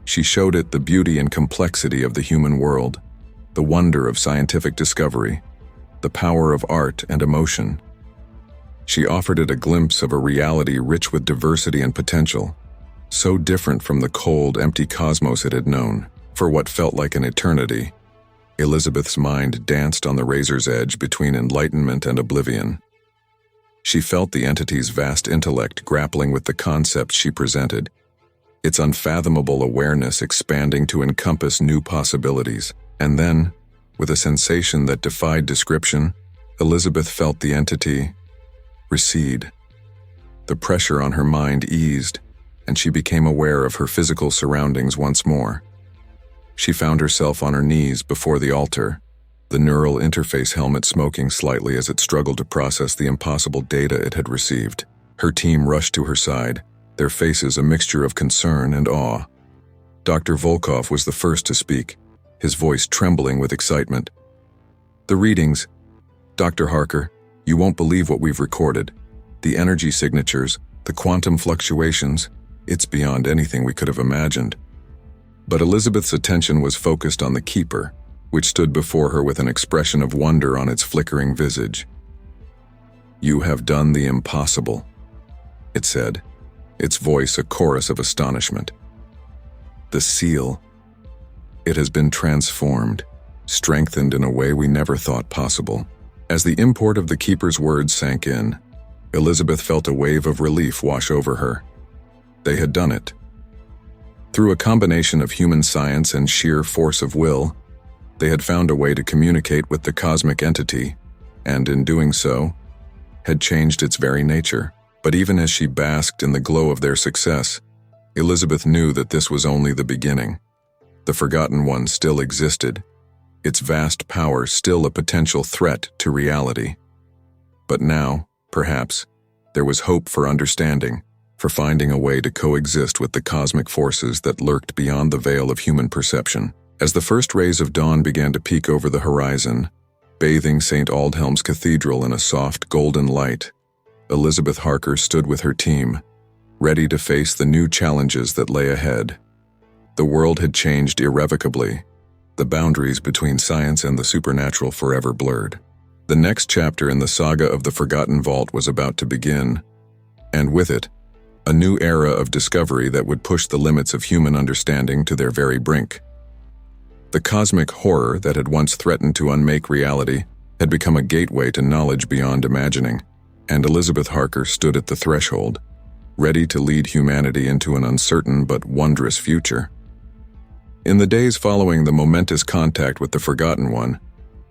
She showed it the beauty and complexity of the human world, the wonder of scientific discovery, the power of art and emotion. She offered it a glimpse of a reality rich with diversity and potential, so different from the cold, empty cosmos it had known. For what felt like an eternity, Elizabeth's mind danced on the razor's edge between enlightenment and oblivion. She felt the entity's vast intellect grappling with the concepts she presented, its unfathomable awareness expanding to encompass new possibilities. And then, with a sensation that defied description, Elizabeth felt the entity recede. The pressure on her mind eased, and she became aware of her physical surroundings once more. She found herself on her knees before the altar, the neural interface helmet smoking slightly as it struggled to process the impossible data it had received. Her team rushed to her side, their faces a mixture of concern and awe. Dr. Volkov was the first to speak, his voice trembling with excitement. "The readings, Dr. Harker, you won't believe what we've recorded. The energy signatures, the quantum fluctuations, it's beyond anything we could have imagined." But Elizabeth's attention was focused on the keeper, which stood before her with an expression of wonder on its flickering visage. "You have done the impossible," it said, its voice a chorus of astonishment. "The seal, it has been transformed, strengthened in a way we never thought possible." As the import of the keeper's words sank in, Elizabeth felt a wave of relief wash over her. They had done it. Through a combination of human science and sheer force of will, they had found a way to communicate with the cosmic entity, and in doing so, had changed its very nature. But even as she basked in the glow of their success, Elizabeth knew that this was only the beginning. The Forgotten One still existed, its vast power still a potential threat to reality. But now, perhaps, there was hope for understanding, for finding a way to coexist with the cosmic forces that lurked beyond the veil of human perception. As the first rays of dawn began to peek over the horizon, bathing St. Aldhelm's Cathedral in a soft golden light, Elizabeth Harker stood with her team, ready to face the new challenges that lay ahead. The world had changed irrevocably, the boundaries between science and the supernatural forever blurred. The next chapter in the saga of the Forgotten Vault was about to begin, and with it, a new era of discovery that would push the limits of human understanding to their very brink. The cosmic horror that had once threatened to unmake reality had become a gateway to knowledge beyond imagining, and Elizabeth Harker stood at the threshold, ready to lead humanity into an uncertain but wondrous future. In the days following the momentous contact with the Forgotten One,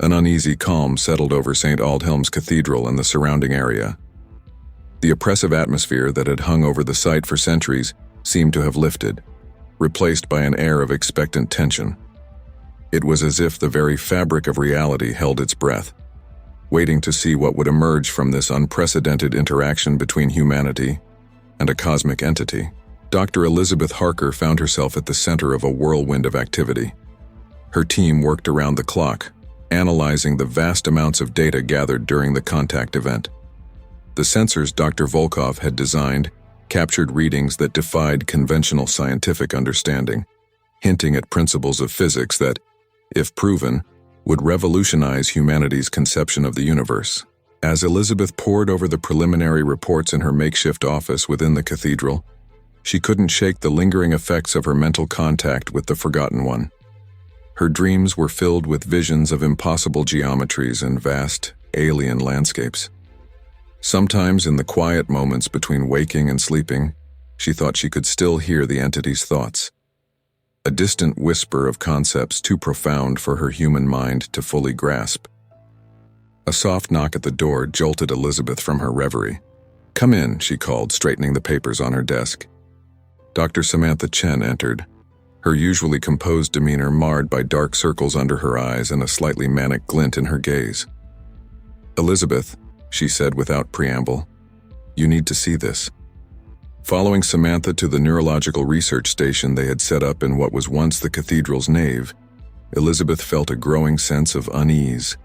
an uneasy calm settled over St. Aldhelm's Cathedral and the surrounding area. The oppressive atmosphere that had hung over the site for centuries seemed to have lifted, replaced by an air of expectant tension. It was as if the very fabric of reality held its breath, waiting to see what would emerge from this unprecedented interaction between humanity and a cosmic entity. Dr. Elizabeth Harker found herself at the center of a whirlwind of activity. Her team worked around the clock, analyzing the vast amounts of data gathered during the contact event. The sensors Dr. Volkov had designed captured readings that defied conventional scientific understanding, hinting at principles of physics that, if proven, would revolutionize humanity's conception of the universe. As Elizabeth pored over the preliminary reports in her makeshift office within the cathedral, she couldn't shake the lingering effects of her mental contact with the Forgotten One. Her dreams were filled with visions of impossible geometries and vast, alien landscapes. Sometimes in the quiet moments between waking and sleeping, she thought she could still hear the entity's thoughts. A distant whisper of concepts too profound for her human mind to fully grasp. A soft knock at the door jolted Elizabeth from her reverie. "Come in," she called, straightening the papers on her desk. Dr. Samantha Chen entered, her usually composed demeanor marred by dark circles under her eyes and a slightly manic glint in her gaze. "Elizabeth," she said without preamble, "you need to see this." Following Samantha to the neurological research station they had set up in what was once the cathedral's nave, Elizabeth felt a growing sense of unease.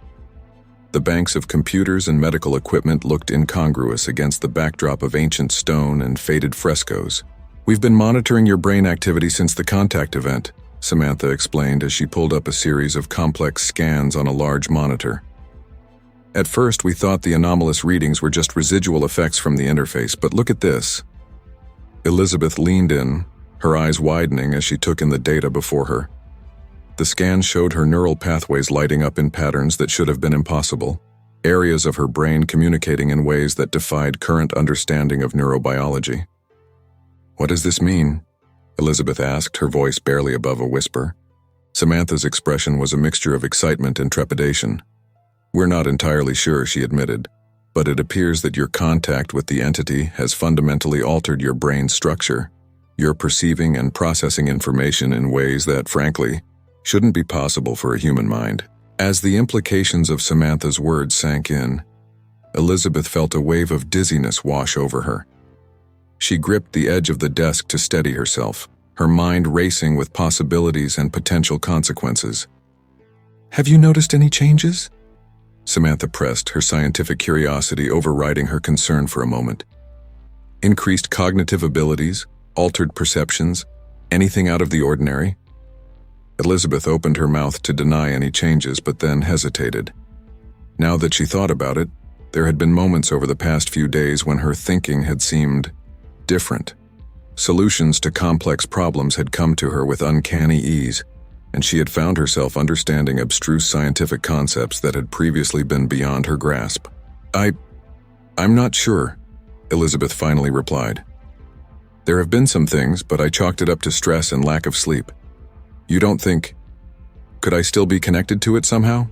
The banks of computers and medical equipment looked incongruous against the backdrop of ancient stone and faded frescoes. "We've been monitoring your brain activity since the contact event," Samantha explained as she pulled up a series of complex scans on a large monitor. "At first, we thought the anomalous readings were just residual effects from the interface, but look at this." Elizabeth leaned in, her eyes widening as she took in the data before her. The scan showed her neural pathways lighting up in patterns that should have been impossible, areas of her brain communicating in ways that defied current understanding of neurobiology. "What does this mean?" Elizabeth asked, her voice barely above a whisper. Samantha's expression was a mixture of excitement and trepidation. "We're not entirely sure," she admitted, "but it appears that your contact with the entity has fundamentally altered your brain's structure. You're perceiving and processing information in ways that, frankly, shouldn't be possible for a human mind." As the implications of Samantha's words sank in, Elizabeth felt a wave of dizziness wash over her. She gripped the edge of the desk to steady herself, her mind racing with possibilities and potential consequences. "Have you noticed any changes?" Samantha pressed, her scientific curiosity overriding her concern for a moment. "Increased cognitive abilities, altered perceptions, anything out of the ordinary?" Elizabeth opened her mouth to deny any changes, but then hesitated. Now that she thought about it, there had been moments over the past few days when her thinking had seemed different. Solutions to complex problems had come to her with uncanny ease, and she had found herself understanding abstruse scientific concepts that had previously been beyond her grasp. I'm not sure," Elizabeth finally replied. "There have been some things, but I chalked it up to stress and lack of sleep. You don't think... Could I still be connected to it somehow?"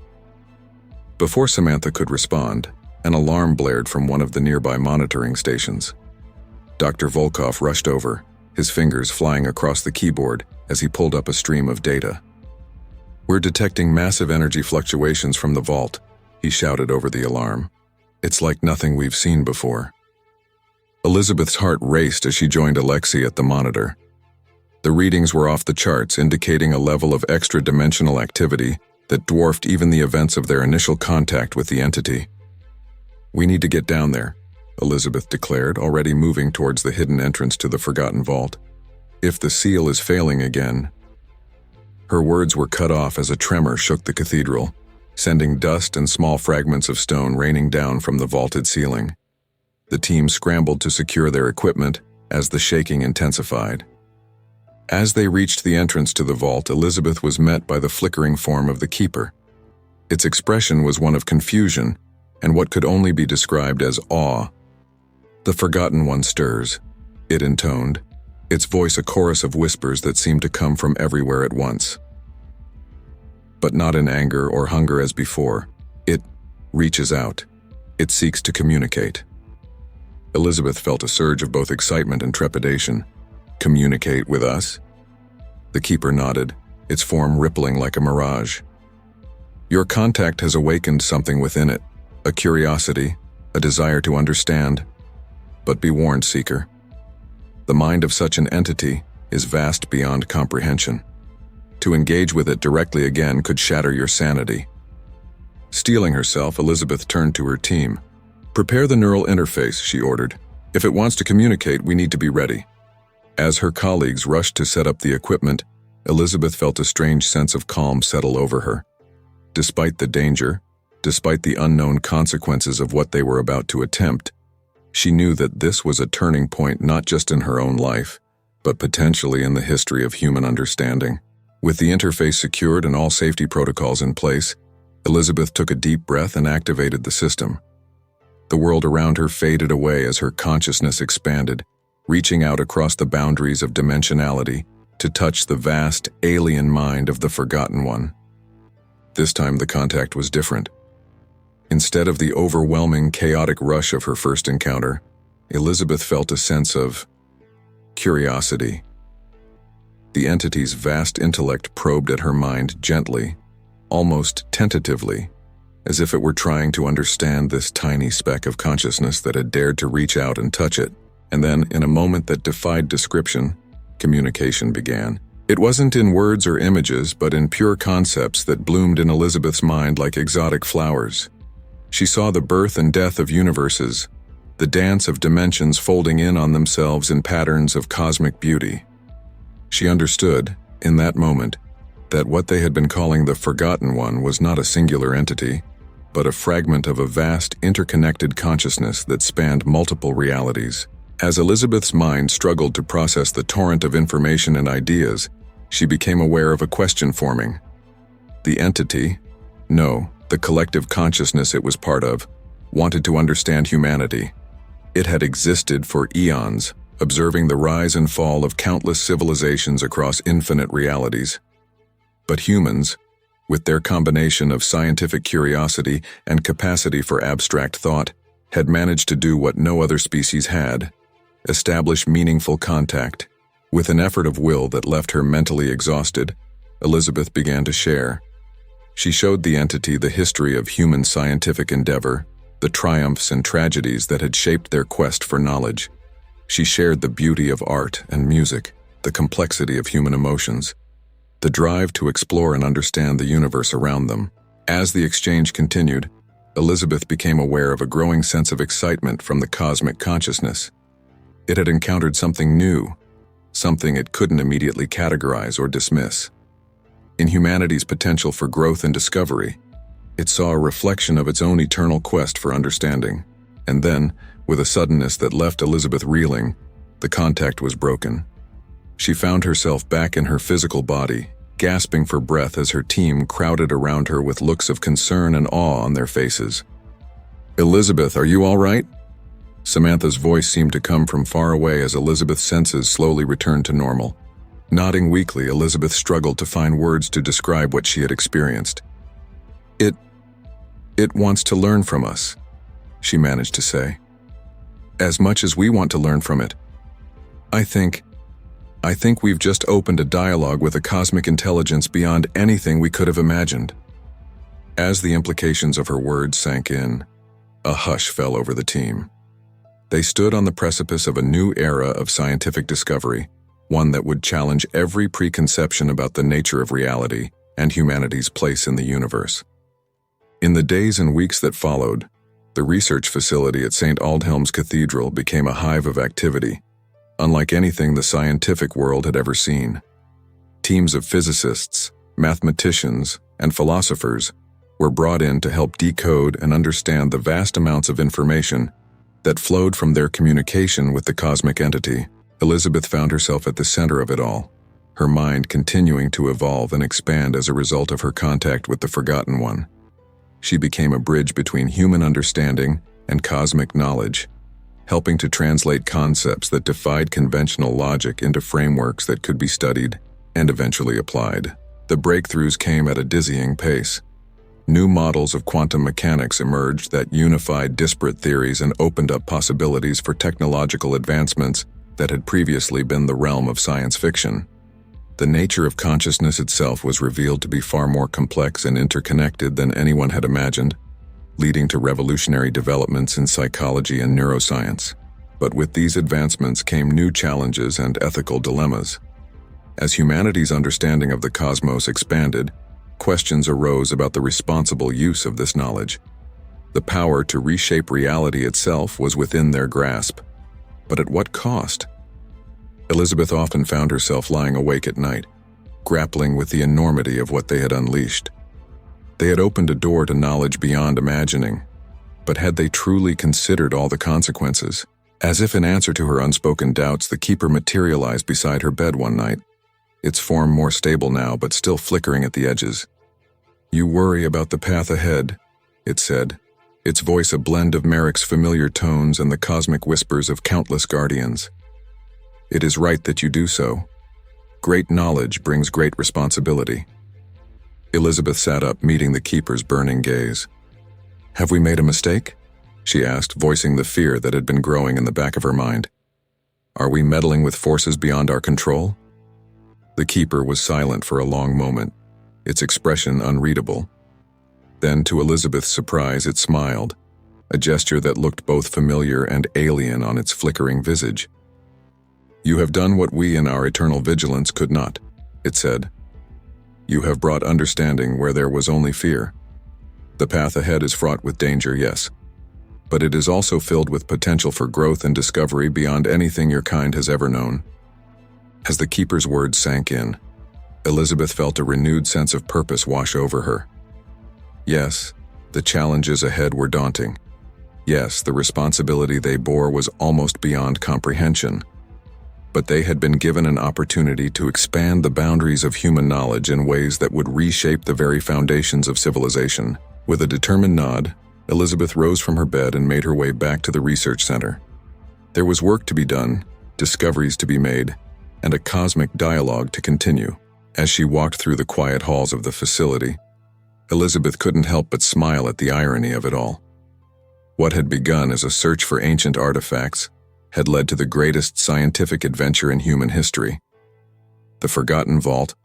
Before Samantha could respond, an alarm blared from one of the nearby monitoring stations. Dr. Volkov rushed over, his fingers flying across the keyboard as he pulled up a stream of data. "We're detecting massive energy fluctuations from the vault," he shouted over the alarm. "It's like nothing we've seen before." Elizabeth's heart raced as she joined Alexei at the monitor. The readings were off the charts, indicating a level of extra-dimensional activity that dwarfed even the events of their initial contact with the entity. "We need to get down there," Elizabeth declared, already moving towards the hidden entrance to the Forgotten Vault. "If the seal is failing again..." Her words were cut off as a tremor shook the cathedral, sending dust and small fragments of stone raining down from the vaulted ceiling. The team scrambled to secure their equipment as the shaking intensified. As they reached the entrance to the vault, Elizabeth was met by the flickering form of the keeper. Its expression was one of confusion and what could only be described as awe. "The Forgotten One stirs," it intoned, its voice a chorus of whispers that seemed to come from everywhere at once. But not in anger or hunger as before. It reaches out. It seeks to communicate. Elizabeth felt a surge of both excitement and trepidation. "Communicate with us?" The keeper nodded, its form rippling like a mirage. "Your contact has awakened something within it, a curiosity, a desire to understand. But be warned, Seeker. The mind of such an entity is vast beyond comprehension. To engage with it directly again could shatter your sanity." Steeling herself, Elizabeth turned to her team. "Prepare the neural interface," she ordered. "If it wants to communicate, we need to be ready." As her colleagues rushed to set up the equipment, Elizabeth felt a strange sense of calm settle over her. Despite the danger, despite the unknown consequences of what they were about to attempt, she knew that this was a turning point not just in her own life, but potentially in the history of human understanding. With the interface secured and all safety protocols in place, Elizabeth took a deep breath and activated the system. The world around her faded away as her consciousness expanded, reaching out across the boundaries of dimensionality to touch the vast, alien mind of the Forgotten One. This time the contact was different. Instead of the overwhelming, chaotic rush of her first encounter, Elizabeth felt a sense of curiosity. The entity's vast intellect probed at her mind gently, almost tentatively, as if it were trying to understand this tiny speck of consciousness that had dared to reach out and touch it. And then, in a moment that defied description, communication began. It wasn't in words or images, but in pure concepts that bloomed in Elizabeth's mind like exotic flowers. She saw the birth and death of universes, the dance of dimensions folding in on themselves in patterns of cosmic beauty. She understood, in that moment, that what they had been calling the Forgotten One was not a singular entity, but a fragment of a vast, interconnected consciousness that spanned multiple realities. As Elizabeth's mind struggled to process the torrent of information and ideas, she became aware of a question forming. The entity, no, the collective consciousness it was part of, wanted to understand humanity. It had existed for eons, observing the rise and fall of countless civilizations across infinite realities. But humans, with their combination of scientific curiosity and capacity for abstract thought, had managed to do what no other species had: establish meaningful contact. With an effort of will that left her mentally exhausted, Elizabeth began to share. She showed the entity the history of human scientific endeavor, the triumphs and tragedies that had shaped their quest for knowledge. She shared the beauty of art and music, the complexity of human emotions, the drive to explore and understand the universe around them. As the exchange continued, Elizabeth became aware of a growing sense of excitement from the cosmic consciousness. It had encountered something new, something it couldn't immediately categorize or dismiss. In humanity's potential for growth and discovery, it saw a reflection of its own eternal quest for understanding. And then, with a suddenness that left Elizabeth reeling, the contact was broken. She found herself back in her physical body, gasping for breath as her team crowded around her with looks of concern and awe on their faces. "Elizabeth, are you all right?" Samantha's voice seemed to come from far away as Elizabeth's senses slowly returned to normal. Nodding weakly, Elizabeth struggled to find words to describe what she had experienced. It wants to learn from us," she managed to say. "As much as we want to learn from it. I think we've just opened a dialogue with a cosmic intelligence beyond anything we could have imagined." As the implications of her words sank in, a hush fell over the team. They stood on the precipice of a new era of scientific discovery, one that would challenge every preconception about the nature of reality and humanity's place in the universe. In the days and weeks that followed, the research facility at St. Aldhelm's Cathedral became a hive of activity, unlike anything the scientific world had ever seen. Teams of physicists, mathematicians, and philosophers were brought in to help decode and understand the vast amounts of information that flowed from their communication with the cosmic entity. Elizabeth found herself at the center of it all, her mind continuing to evolve and expand as a result of her contact with the Forgotten One. She became a bridge between human understanding and cosmic knowledge, helping to translate concepts that defied conventional logic into frameworks that could be studied and eventually applied. The breakthroughs came at a dizzying pace. New models of quantum mechanics emerged that unified disparate theories and opened up possibilities for technological advancements that had previously been the realm of science fiction. The nature of consciousness itself was revealed to be far more complex and interconnected than anyone had imagined, leading to revolutionary developments in psychology and neuroscience. But with these advancements came new challenges and ethical dilemmas. As humanity's understanding of the cosmos expanded, questions arose about the responsible use of this knowledge. The power to reshape reality itself was within their grasp, but at what cost? Elizabeth often found herself lying awake at night, grappling with the enormity of what they had unleashed. They had opened a door to knowledge beyond imagining, but had they truly considered all the consequences? As if in answer to her unspoken doubts, the keeper materialized beside her bed one night, its form more stable now but still flickering at the edges. "You worry about the path ahead," it said, its voice a blend of Merrick's familiar tones and the cosmic whispers of countless guardians. "It is right that you do so. Great knowledge brings great responsibility." Elizabeth sat up, meeting the keeper's burning gaze. "Have we made a mistake?" she asked, voicing the fear that had been growing in the back of her mind. "Are we meddling with forces beyond our control?" The keeper was silent for a long moment, its expression unreadable. Then, to Elizabeth's surprise, it smiled, a gesture that looked both familiar and alien on its flickering visage. "You have done what we in our eternal vigilance could not," it said. "You have brought understanding where there was only fear. The path ahead is fraught with danger, yes, but it is also filled with potential for growth and discovery beyond anything your kind has ever known." As the keeper's words sank in, Elizabeth felt a renewed sense of purpose wash over her. Yes, the challenges ahead were daunting. Yes, the responsibility they bore was almost beyond comprehension. But they had been given an opportunity to expand the boundaries of human knowledge in ways that would reshape the very foundations of civilization. With a determined nod, Elizabeth rose from her bed and made her way back to the research center. There was work to be done, discoveries to be made, and a cosmic dialogue to continue. As she walked through the quiet halls of the facility, Elizabeth couldn't help but smile at the irony of it all. What had begun as a search for ancient artifacts had led to the greatest scientific adventure in human history. The Forgotten Vault,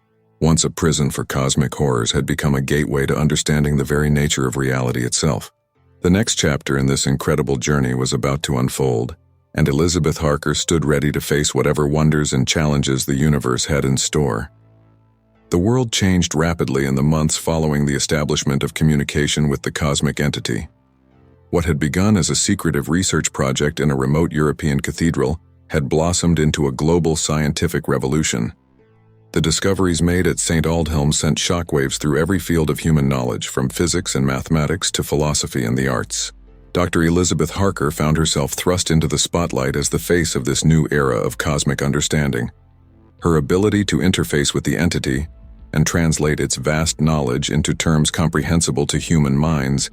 once a prison for cosmic horrors, had become a gateway to understanding the very nature of reality itself. The next chapter in this incredible journey was about to unfold, and Elizabeth Harker stood ready to face whatever wonders and challenges the universe had in store. The world changed rapidly in the months following the establishment of communication with the cosmic entity. What had begun as a secretive research project in a remote European cathedral had blossomed into a global scientific revolution. The discoveries made at St. Aldhelm sent shockwaves through every field of human knowledge, from physics and mathematics to philosophy and the arts. Dr. Elizabeth Harker found herself thrust into the spotlight as the face of this new era of cosmic understanding. Her ability to interface with the entity and translate its vast knowledge into terms comprehensible to human minds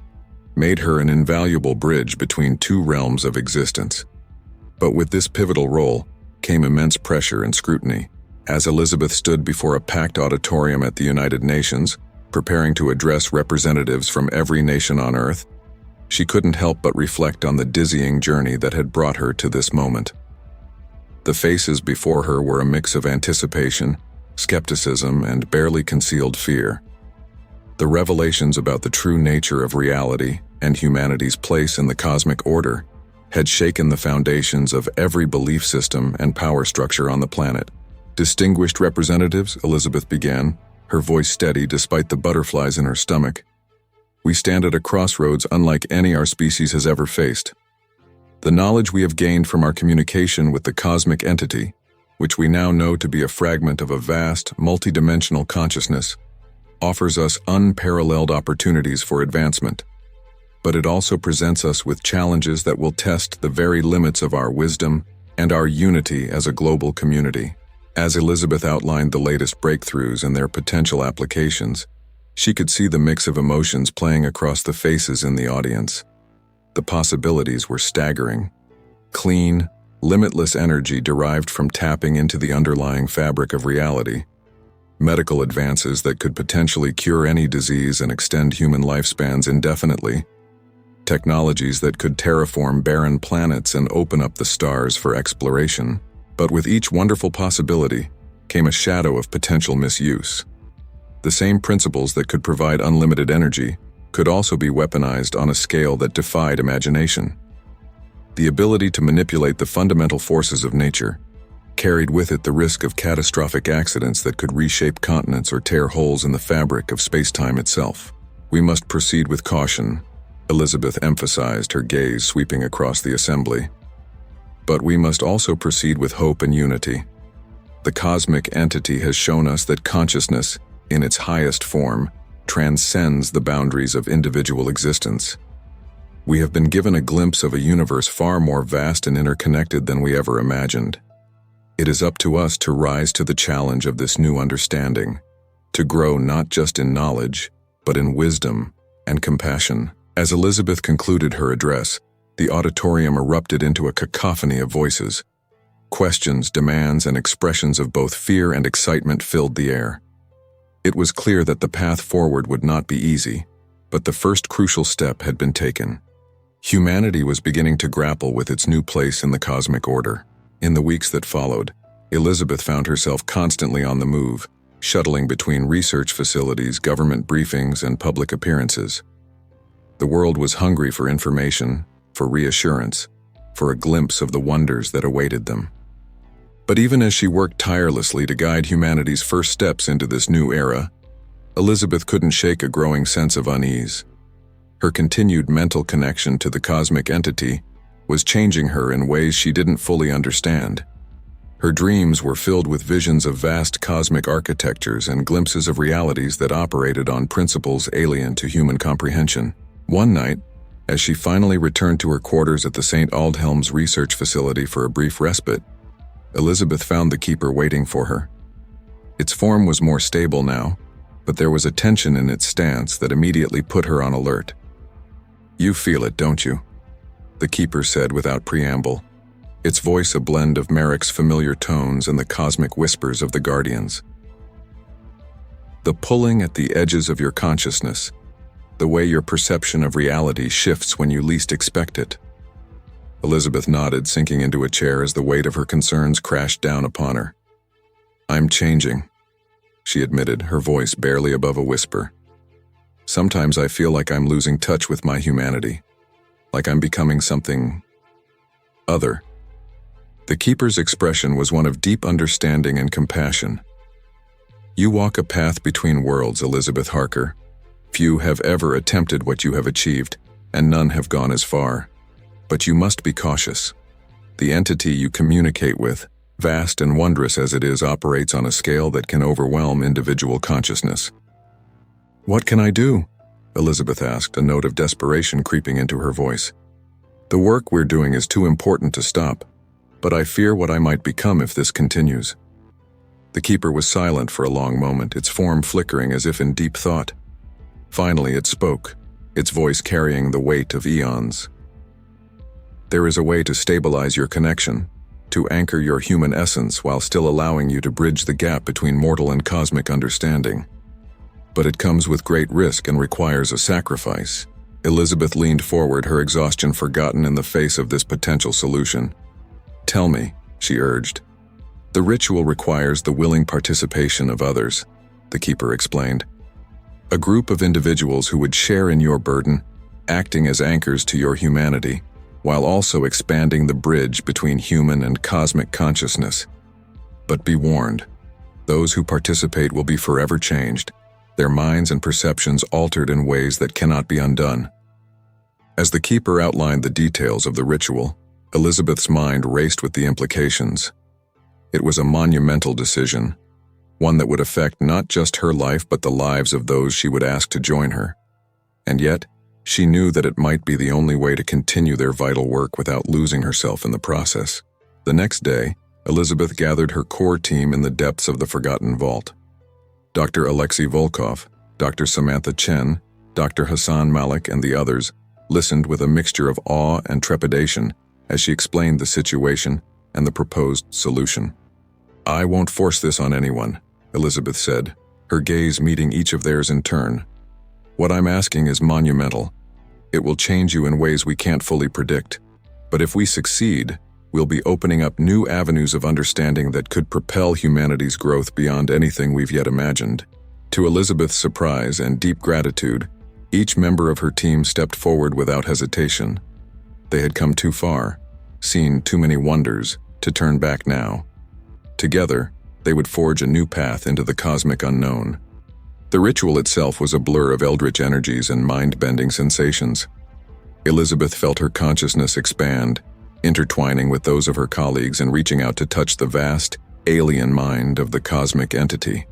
made her an invaluable bridge between two realms of existence. But with this pivotal role came immense pressure and scrutiny. As Elizabeth stood before a packed auditorium at the United Nations, preparing to address representatives from every nation on Earth, she couldn't help but reflect on the dizzying journey that had brought her to this moment. The faces before her were a mix of anticipation, skepticism, and barely concealed fear. The revelations about the true nature of reality and humanity's place in the cosmic order had shaken the foundations of every belief system and power structure on the planet. "Distinguished representatives," Elizabeth began, her voice steady despite the butterflies in her stomach, "we stand at a crossroads unlike any our species has ever faced. The knowledge we have gained from our communication with the cosmic entity, which we now know to be a fragment of a vast, multidimensional consciousness, offers us unparalleled opportunities for advancement. but it also presents us with challenges that will test the very limits of our wisdom and our unity as a global community. As Elizabeth outlined the latest breakthroughs and their potential applications, she could see the mix of emotions playing across the faces in the audience. The possibilities were staggering. Clean, limitless energy derived from tapping into the underlying fabric of reality. Medical advances that could potentially cure any disease and extend human lifespans indefinitely. Technologies that could terraform barren planets and open up the stars for exploration. But with each wonderful possibility came a shadow of potential misuse. The same principles that could provide unlimited energy could also be weaponized on a scale that defied imagination. The ability to manipulate the fundamental forces of nature carried with it the risk of catastrophic accidents that could reshape continents or tear holes in the fabric of space-time itself. "We must proceed with caution," Elizabeth emphasized, her gaze sweeping across the assembly. "But we must also proceed with hope and unity. The cosmic entity has shown us that consciousness, in its highest form, transcends the boundaries of individual existence. We have been given a glimpse of a universe far more vast and interconnected than we ever imagined. It is up to us to rise to the challenge of this new understanding, to grow not just in knowledge, but in wisdom and compassion." As Elizabeth concluded her address, the auditorium erupted into a cacophony of voices. Questions, demands, and expressions of both fear and excitement filled the air. It was clear that the path forward would not be easy, but the first crucial step had been taken. Humanity was beginning to grapple with its new place in the cosmic order. In the weeks that followed, Elizabeth found herself constantly on the move, shuttling between research facilities, government briefings, and public appearances. The world was hungry for information, for reassurance, for a glimpse of the wonders that awaited them. But even as she worked tirelessly to guide humanity's first steps into this new era, Elizabeth couldn't shake a growing sense of unease. Her continued mental connection to the cosmic entity was changing her in ways she didn't fully understand. Her dreams were filled with visions of vast cosmic architectures and glimpses of realities that operated on principles alien to human comprehension. One night, as she finally returned to her quarters at the St. Aldhelm's research facility for a brief respite, Elizabeth found the keeper waiting for her. Its form was more stable now, but there was a tension in its stance that immediately put her on alert. "You feel it, don't you?" the keeper said without preamble, its voice a blend of Merrick's familiar tones and the cosmic whispers of the Guardians. "The pulling at the edges of your consciousness, the way your perception of reality shifts when you least expect it." Elizabeth nodded, sinking into a chair as the weight of her concerns crashed down upon her. "I'm changing," she admitted, her voice barely above a whisper. "Sometimes I feel like I'm losing touch with my humanity, like I'm becoming something other." The keeper's expression was one of deep understanding and compassion. "You walk a path between worlds, Elizabeth Harker. Few have ever attempted what you have achieved, and none have gone as far. But you must be cautious. The entity you communicate with, vast and wondrous as it is, operates on a scale that can overwhelm individual consciousness." "What can I do?" Elizabeth asked, a note of desperation creeping into her voice. "The work we're doing is too important to stop, but I fear what I might become if this continues." The keeper was silent for a long moment, its form flickering as if in deep thought. Finally it spoke, its voice carrying the weight of eons. "There is a way to stabilize your connection, to anchor your human essence while still allowing you to bridge the gap between mortal and cosmic understanding. But it comes with great risk and requires a sacrifice." Elizabeth leaned forward, her exhaustion forgotten in the face of this potential solution. "Tell me," she urged. "The ritual requires the willing participation of others," the keeper explained. "A group of individuals who would share in your burden, acting as anchors to your humanity, while also expanding the bridge between human and cosmic consciousness. But be warned, those who participate will be forever changed, their minds and perceptions altered in ways that cannot be undone." As the keeper outlined the details of the ritual, Elizabeth's mind raced with the implications. It was a monumental decision, one that would affect not just her life but the lives of those she would ask to join her. And yet, She knew that it might be the only way to continue their vital work without losing herself in the process. The next day, Elizabeth gathered her core team in the depths of the Forgotten Vault. Dr. Alexei Volkov, Dr. Samantha Chen, Dr. Hassan Malik, and the others listened with a mixture of awe and trepidation as she explained the situation and the proposed solution. "I won't force this on anyone," Elizabeth said, her gaze meeting each of theirs in turn. "What I'm asking is monumental. It will change you in ways we can't fully predict. But if we succeed, we'll be opening up new avenues of understanding that could propel humanity's growth beyond anything we've yet imagined." To Elizabeth's surprise and deep gratitude, each member of her team stepped forward without hesitation. They had come too far, seen too many wonders, to turn back now. Together, they would forge a new path into the cosmic unknown. The ritual itself was a blur of eldritch energies and mind-bending sensations. Elizabeth felt her consciousness expand, intertwining with those of her colleagues and reaching out to touch the vast, alien mind of the cosmic entity.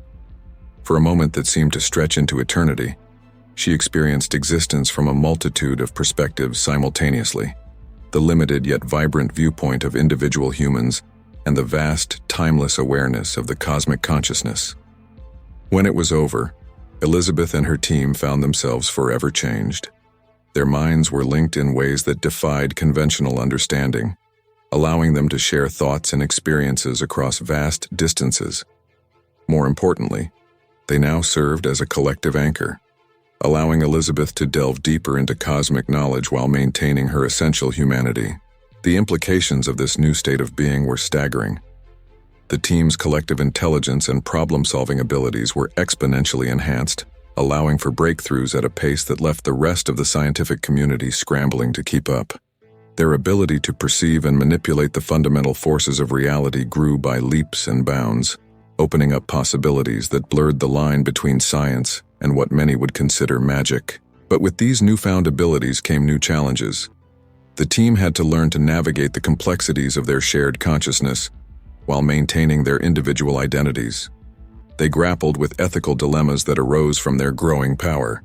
For a moment that seemed to stretch into eternity, she experienced existence from a multitude of perspectives simultaneously, the limited yet vibrant viewpoint of individual humans and the vast, timeless awareness of the cosmic consciousness. When it was over, Elizabeth and her team found themselves forever changed. Their minds were linked in ways that defied conventional understanding, allowing them to share thoughts and experiences across vast distances. More importantly, they now served as a collective anchor, allowing Elizabeth to delve deeper into cosmic knowledge while maintaining her essential humanity. The implications of this new state of being were staggering. The team's collective intelligence and problem-solving abilities were exponentially enhanced, allowing for breakthroughs at a pace that left the rest of the scientific community scrambling to keep up. Their ability to perceive and manipulate the fundamental forces of reality grew by leaps and bounds, opening up possibilities that blurred the line between science and what many would consider magic. But with these newfound abilities came new challenges. The team had to learn to navigate the complexities of their shared consciousness while maintaining their individual identities. They grappled with ethical dilemmas that arose from their growing power,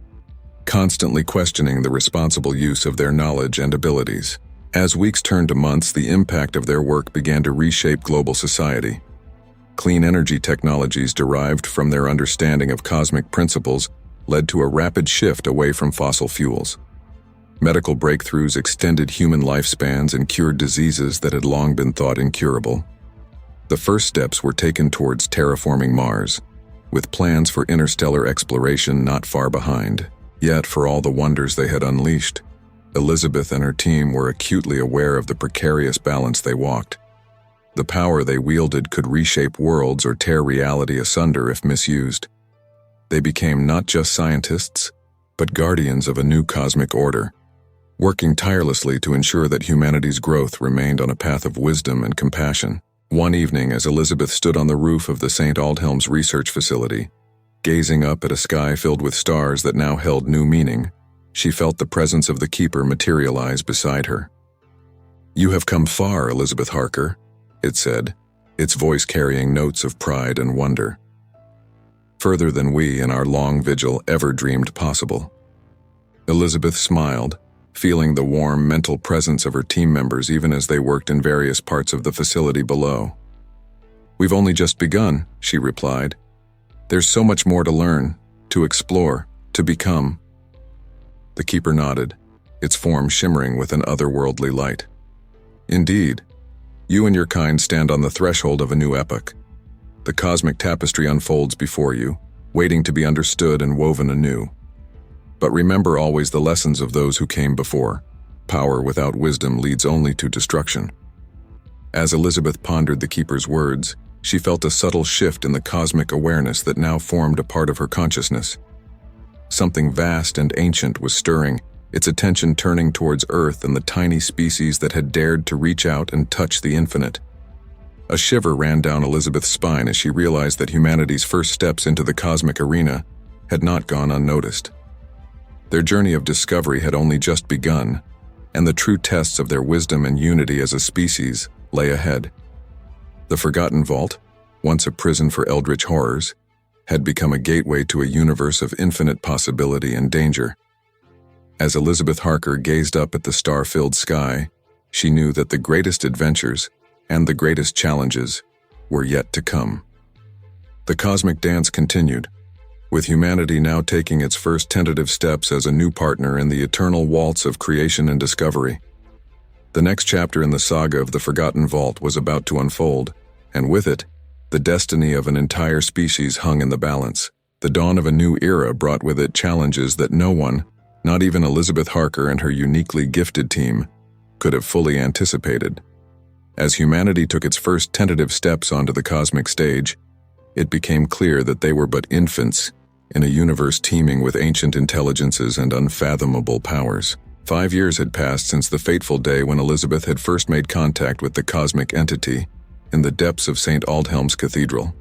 constantly questioning the responsible use of their knowledge and abilities. As weeks turned to months, the impact of their work began to reshape global society. Clean energy technologies derived from their understanding of cosmic principles led to a rapid shift away from fossil fuels. Medical breakthroughs extended human lifespans and cured diseases that had long been thought incurable. The first steps were taken towards terraforming Mars, with plans for interstellar exploration not far behind. Yet, for all the wonders they had unleashed, Elizabeth and her team were acutely aware of the precarious balance they walked. The power they wielded could reshape worlds or tear reality asunder if misused. They became not just scientists, but guardians of a new cosmic order, working tirelessly to ensure that humanity's growth remained on a path of wisdom and compassion. One evening, as Elizabeth stood on the roof of the St. Aldhelm's research facility, gazing up at a sky filled with stars that now held new meaning, she felt the presence of the Keeper materialize beside her. "You have come far, Elizabeth Harker," it said, its voice carrying notes of pride and wonder. "Further than we in our long vigil ever dreamed possible." Elizabeth smiled, feeling the warm mental presence of her team members even as they worked in various parts of the facility below. "We've only just begun," she replied. "There's so much more to learn, to explore, to become." The Keeper nodded, its form shimmering with an otherworldly light. "Indeed, you and your kind stand on the threshold of a new epoch. The cosmic tapestry unfolds before you, waiting to be understood and woven anew. But remember always the lessons of those who came before. Power without wisdom leads only to destruction." As Elizabeth pondered the Keeper's words, she felt a subtle shift in the cosmic awareness that now formed a part of her consciousness. Something vast and ancient was stirring, its attention turning towards Earth and the tiny species that had dared to reach out and touch the infinite. A shiver ran down Elizabeth's spine as she realized that humanity's first steps into the cosmic arena had not gone unnoticed. Their journey of discovery had only just begun, and the true tests of their wisdom and unity as a species lay ahead. The Forgotten Vault, once a prison for eldritch horrors, had become a gateway to a universe of infinite possibility and danger. As Elizabeth Harker gazed up at the star-filled sky, she knew that the greatest adventures and the greatest challenges were yet to come. The cosmic dance continued, with humanity now taking its first tentative steps as a new partner in the eternal waltz of creation and discovery. The next chapter in the saga of the Forgotten Vault was about to unfold, and with it, the destiny of an entire species hung in the balance. The dawn of a new era brought with it challenges that no one, not even Elizabeth Harker and her uniquely gifted team, could have fully anticipated. As humanity took its first tentative steps onto the cosmic stage, it became clear that they were but infants in a universe teeming with ancient intelligences and unfathomable powers. 5 years had passed since the fateful day when Elizabeth had first made contact with the cosmic entity in the depths of St. Aldhelm's Cathedral.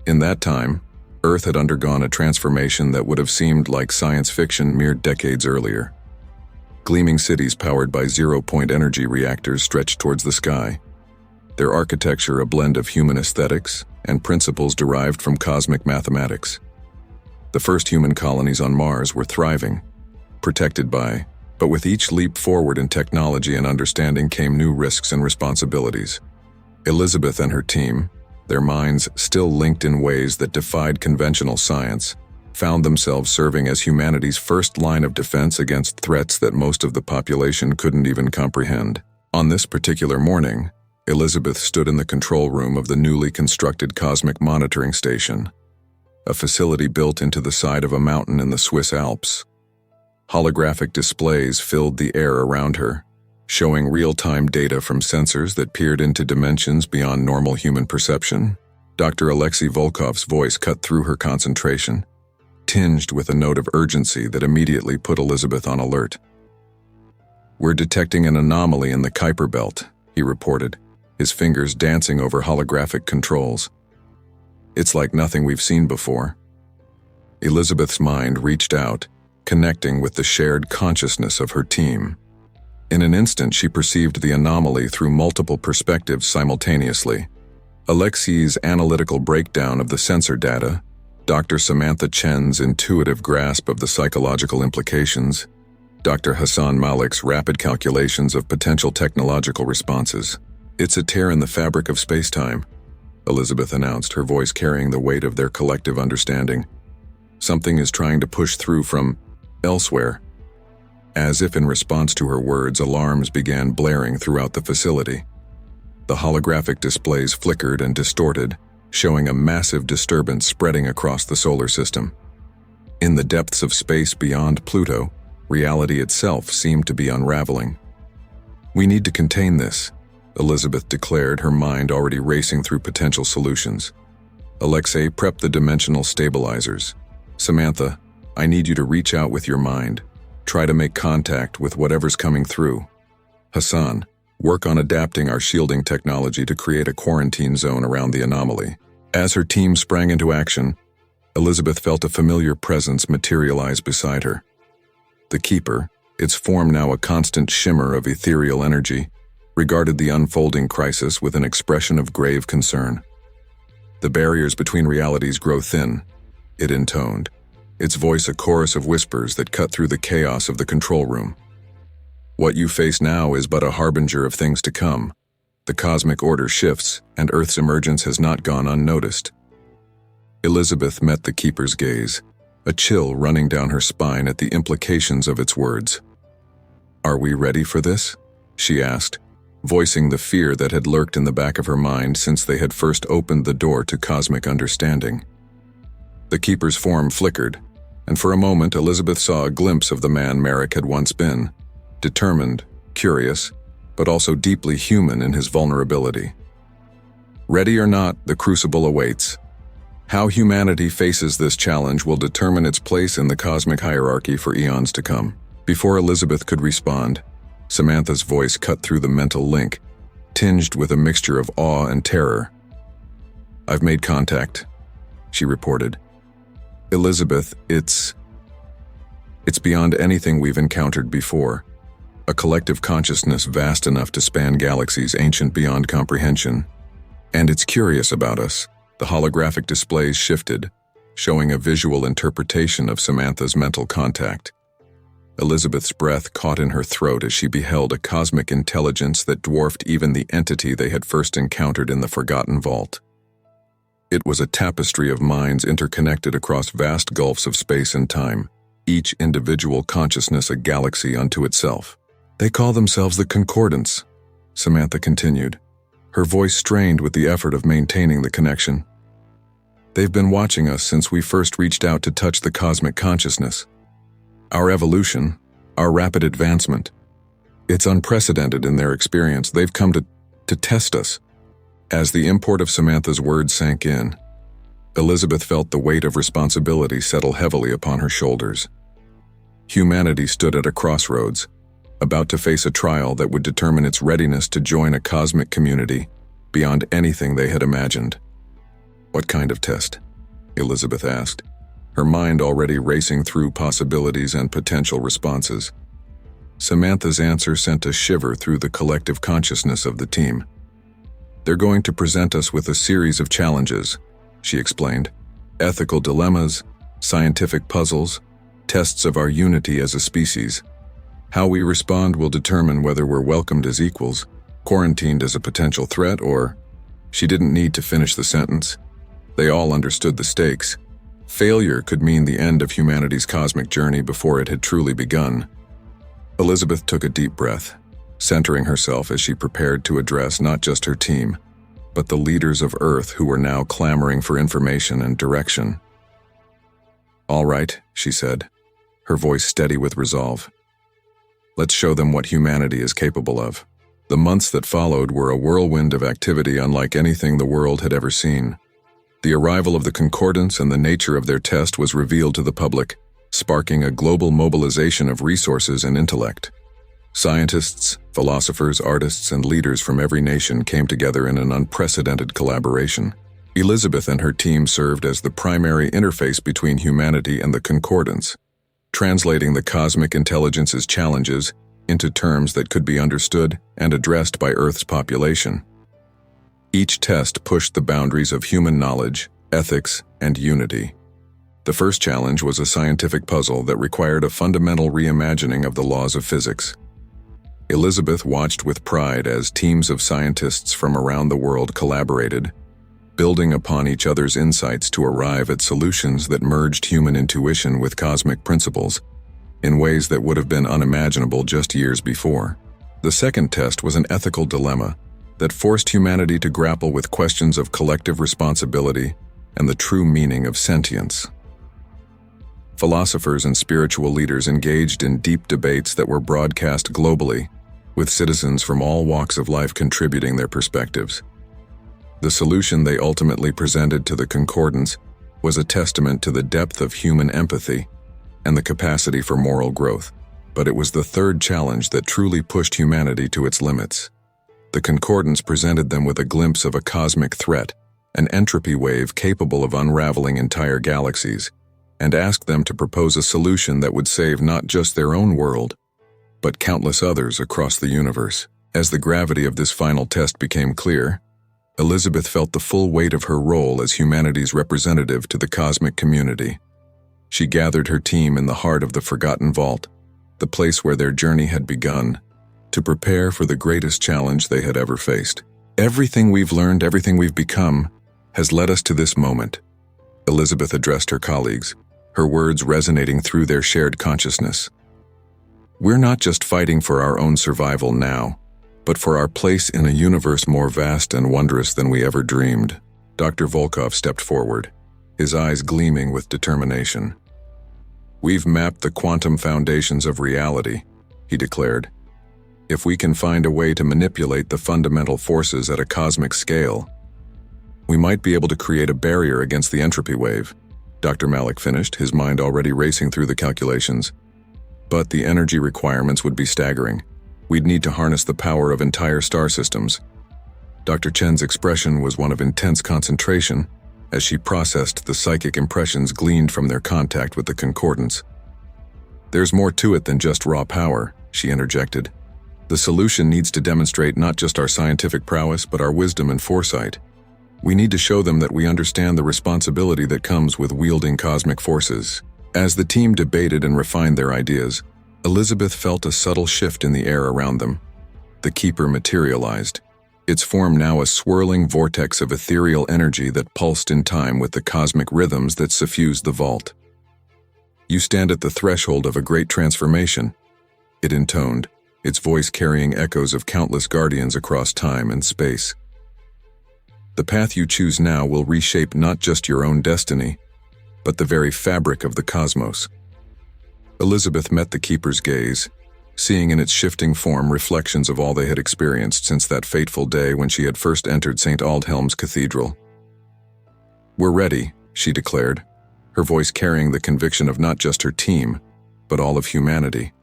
In that time, Earth had undergone a transformation that would have seemed like science fiction mere decades earlier. Gleaming cities powered by zero-point energy reactors stretched towards the sky, their architecture a blend of human aesthetics and principles derived from cosmic mathematics. The first human colonies on Mars were thriving, protected by, but with each leap forward in technology and understanding came new risks and responsibilities. Elizabeth and her team, their minds still linked in ways that defied conventional science, found themselves serving as humanity's first line of defense against threats that most of the population couldn't even comprehend. On this particular morning, Elizabeth stood in the control room of the newly constructed Cosmic Monitoring Station, a facility built into the side of a mountain in the Swiss Alps. Holographic displays filled the air around her, showing real-time data from sensors that peered into dimensions beyond normal human perception. Dr. Alexei Volkov's voice cut through her concentration, tinged with a note of urgency that immediately put Elizabeth on alert. "We're detecting an anomaly in the Kuiper Belt," he reported, his fingers dancing over holographic controls. "It's like nothing we've seen before." Elizabeth's mind reached out, connecting with the shared consciousness of her team. In an instant, she perceived the anomaly through multiple perspectives simultaneously. Alexei's analytical breakdown of the sensor data, Dr. Samantha Chen's intuitive grasp of the psychological implications, Dr. Hassan Malik's rapid calculations of potential technological responses. "It's a tear in the fabric of space-time," Elizabeth announced, her voice carrying the weight of their collective understanding. "Something is trying to push through from elsewhere." As if in response to her words, alarms began blaring throughout the facility. The holographic displays flickered and distorted, showing a massive disturbance spreading across the solar system. In the depths of space beyond Pluto, reality itself seemed to be unraveling. "We need to contain this," Elizabeth declared, her mind already racing through potential solutions. Alexei prepped the dimensional stabilizers. "Samantha, I need you to reach out with your mind. Try to make contact with whatever's coming through. Hassan, work on adapting our shielding technology to create a quarantine zone around the anomaly." As her team sprang into action, Elizabeth felt a familiar presence materialize beside her. The Keeper, its form now a constant shimmer of ethereal energy, regarded the unfolding crisis with an expression of grave concern. "The barriers between realities grow thin," it intoned, its voice a chorus of whispers that cut through the chaos of the control room. "What you face now is but a harbinger of things to come. The cosmic order shifts, and Earth's emergence has not gone unnoticed." Elizabeth met the Keeper's gaze, a chill running down her spine at the implications of its words. "Are we ready for this?" she asked, voicing the fear that had lurked in the back of her mind since they had first opened the door to cosmic understanding. The Keeper's form flickered, and for a moment Elizabeth saw a glimpse of the man Merrick had once been, determined, curious, but also deeply human in his vulnerability. Ready or not, the crucible awaits. How humanity faces this challenge will determine its place in the cosmic hierarchy for eons to come. Before Elizabeth could respond, Samantha's voice cut through the mental link, tinged with a mixture of awe and terror. "I've made contact," she reported. "Elizabeth, it's beyond anything we've encountered before. A collective consciousness vast enough to span galaxies ancient beyond comprehension. And it's curious about us." The holographic displays shifted, showing a visual interpretation of Samantha's mental contact. Elizabeth's breath caught in her throat as she beheld a cosmic intelligence that dwarfed even the entity they had first encountered in the Forgotten Vault. It was a tapestry of minds interconnected across vast gulfs of space and time, each individual consciousness a galaxy unto itself. "They call themselves the Concordance," Samantha continued, her voice strained with the effort of maintaining the connection. "They've been watching us since we first reached out to touch the cosmic consciousness. Our evolution, our rapid advancement. It's unprecedented in their experience. They've come to test us." As the import of Samantha's words sank in, Elizabeth felt the weight of responsibility settle heavily upon her shoulders. Humanity stood at a crossroads, about to face a trial that would determine its readiness to join a cosmic community beyond anything they had imagined. "What kind of test?" Elizabeth asked, her mind already racing through possibilities and potential responses. Samantha's answer sent a shiver through the collective consciousness of the team. "They're going to present us with a series of challenges," she explained. "Ethical dilemmas, scientific puzzles, tests of our unity as a species. How we respond will determine whether we're welcomed as equals, quarantined as a potential threat, or—" She didn't need to finish the sentence. They all understood the stakes. Failure could mean the end of humanity's cosmic journey before it had truly begun. Elizabeth took a deep breath, centering herself as she prepared to address not just her team, but the leaders of Earth who were now clamoring for information and direction. "All right," she said, her voice steady with resolve. "Let's show them what humanity is capable of." The months that followed were a whirlwind of activity unlike anything the world had ever seen. The arrival of the Concordance and the nature of their test was revealed to the public, sparking a global mobilization of resources and intellect. Scientists, philosophers, artists, and leaders from every nation came together in an unprecedented collaboration. Elizabeth and her team served as the primary interface between humanity and the Concordance, translating the cosmic intelligence's challenges into terms that could be understood and addressed by Earth's population. Each test pushed the boundaries of human knowledge, ethics, and unity. The first challenge was a scientific puzzle that required a fundamental reimagining of the laws of physics. Elizabeth watched with pride as teams of scientists from around the world collaborated, building upon each other's insights to arrive at solutions that merged human intuition with cosmic principles in ways that would have been unimaginable just years before. The second test was an ethical dilemma that forced humanity to grapple with questions of collective responsibility and the true meaning of sentience. Philosophers and spiritual leaders engaged in deep debates that were broadcast globally, with citizens from all walks of life contributing their perspectives. The solution they ultimately presented to the Concordance was a testament to the depth of human empathy and the capacity for moral growth. But it was the third challenge that truly pushed humanity to its limits. The Concordance presented them with a glimpse of a cosmic threat, an entropy wave capable of unraveling entire galaxies, and asked them to propose a solution that would save not just their own world, but countless others across the universe. As the gravity of this final test became clear, Elizabeth felt the full weight of her role as humanity's representative to the cosmic community. She gathered her team in the heart of the Forgotten Vault, the place where their journey had begun, to prepare for the greatest challenge they had ever faced. "Everything we've learned, everything we've become, has led us to this moment," Elizabeth addressed her colleagues, her words resonating through their shared consciousness. "We're not just fighting for our own survival now, but for our place in a universe more vast and wondrous than we ever dreamed." Dr. Volkov stepped forward, his eyes gleaming with determination. "We've mapped the quantum foundations of reality," he declared. "If we can find a way to manipulate the fundamental forces at a cosmic scale, we might be able to create a barrier against the entropy wave." Dr. Malik finished, his mind already racing through the calculations. "But the energy requirements would be staggering. We'd need to harness the power of entire star systems." Dr. Chen's expression was one of intense concentration as she processed the psychic impressions gleaned from their contact with the Concordance. "There's more to it than just raw power," she interjected. "The solution needs to demonstrate not just our scientific prowess, but our wisdom and foresight. We need to show them that we understand the responsibility that comes with wielding cosmic forces." As the team debated and refined their ideas, Elizabeth felt a subtle shift in the air around them. The keeper materialized, its form now a swirling vortex of ethereal energy that pulsed in time with the cosmic rhythms that suffused the vault. "You stand at the threshold of a great transformation," it intoned, its voice carrying echoes of countless guardians across time and space. "The path you choose now will reshape not just your own destiny, but the very fabric of the cosmos." Elizabeth met the keeper's gaze, seeing in its shifting form reflections of all they had experienced since that fateful day when she had first entered St. Aldhelm's Cathedral. "We're ready," she declared, her voice carrying the conviction of not just her team, but all of humanity.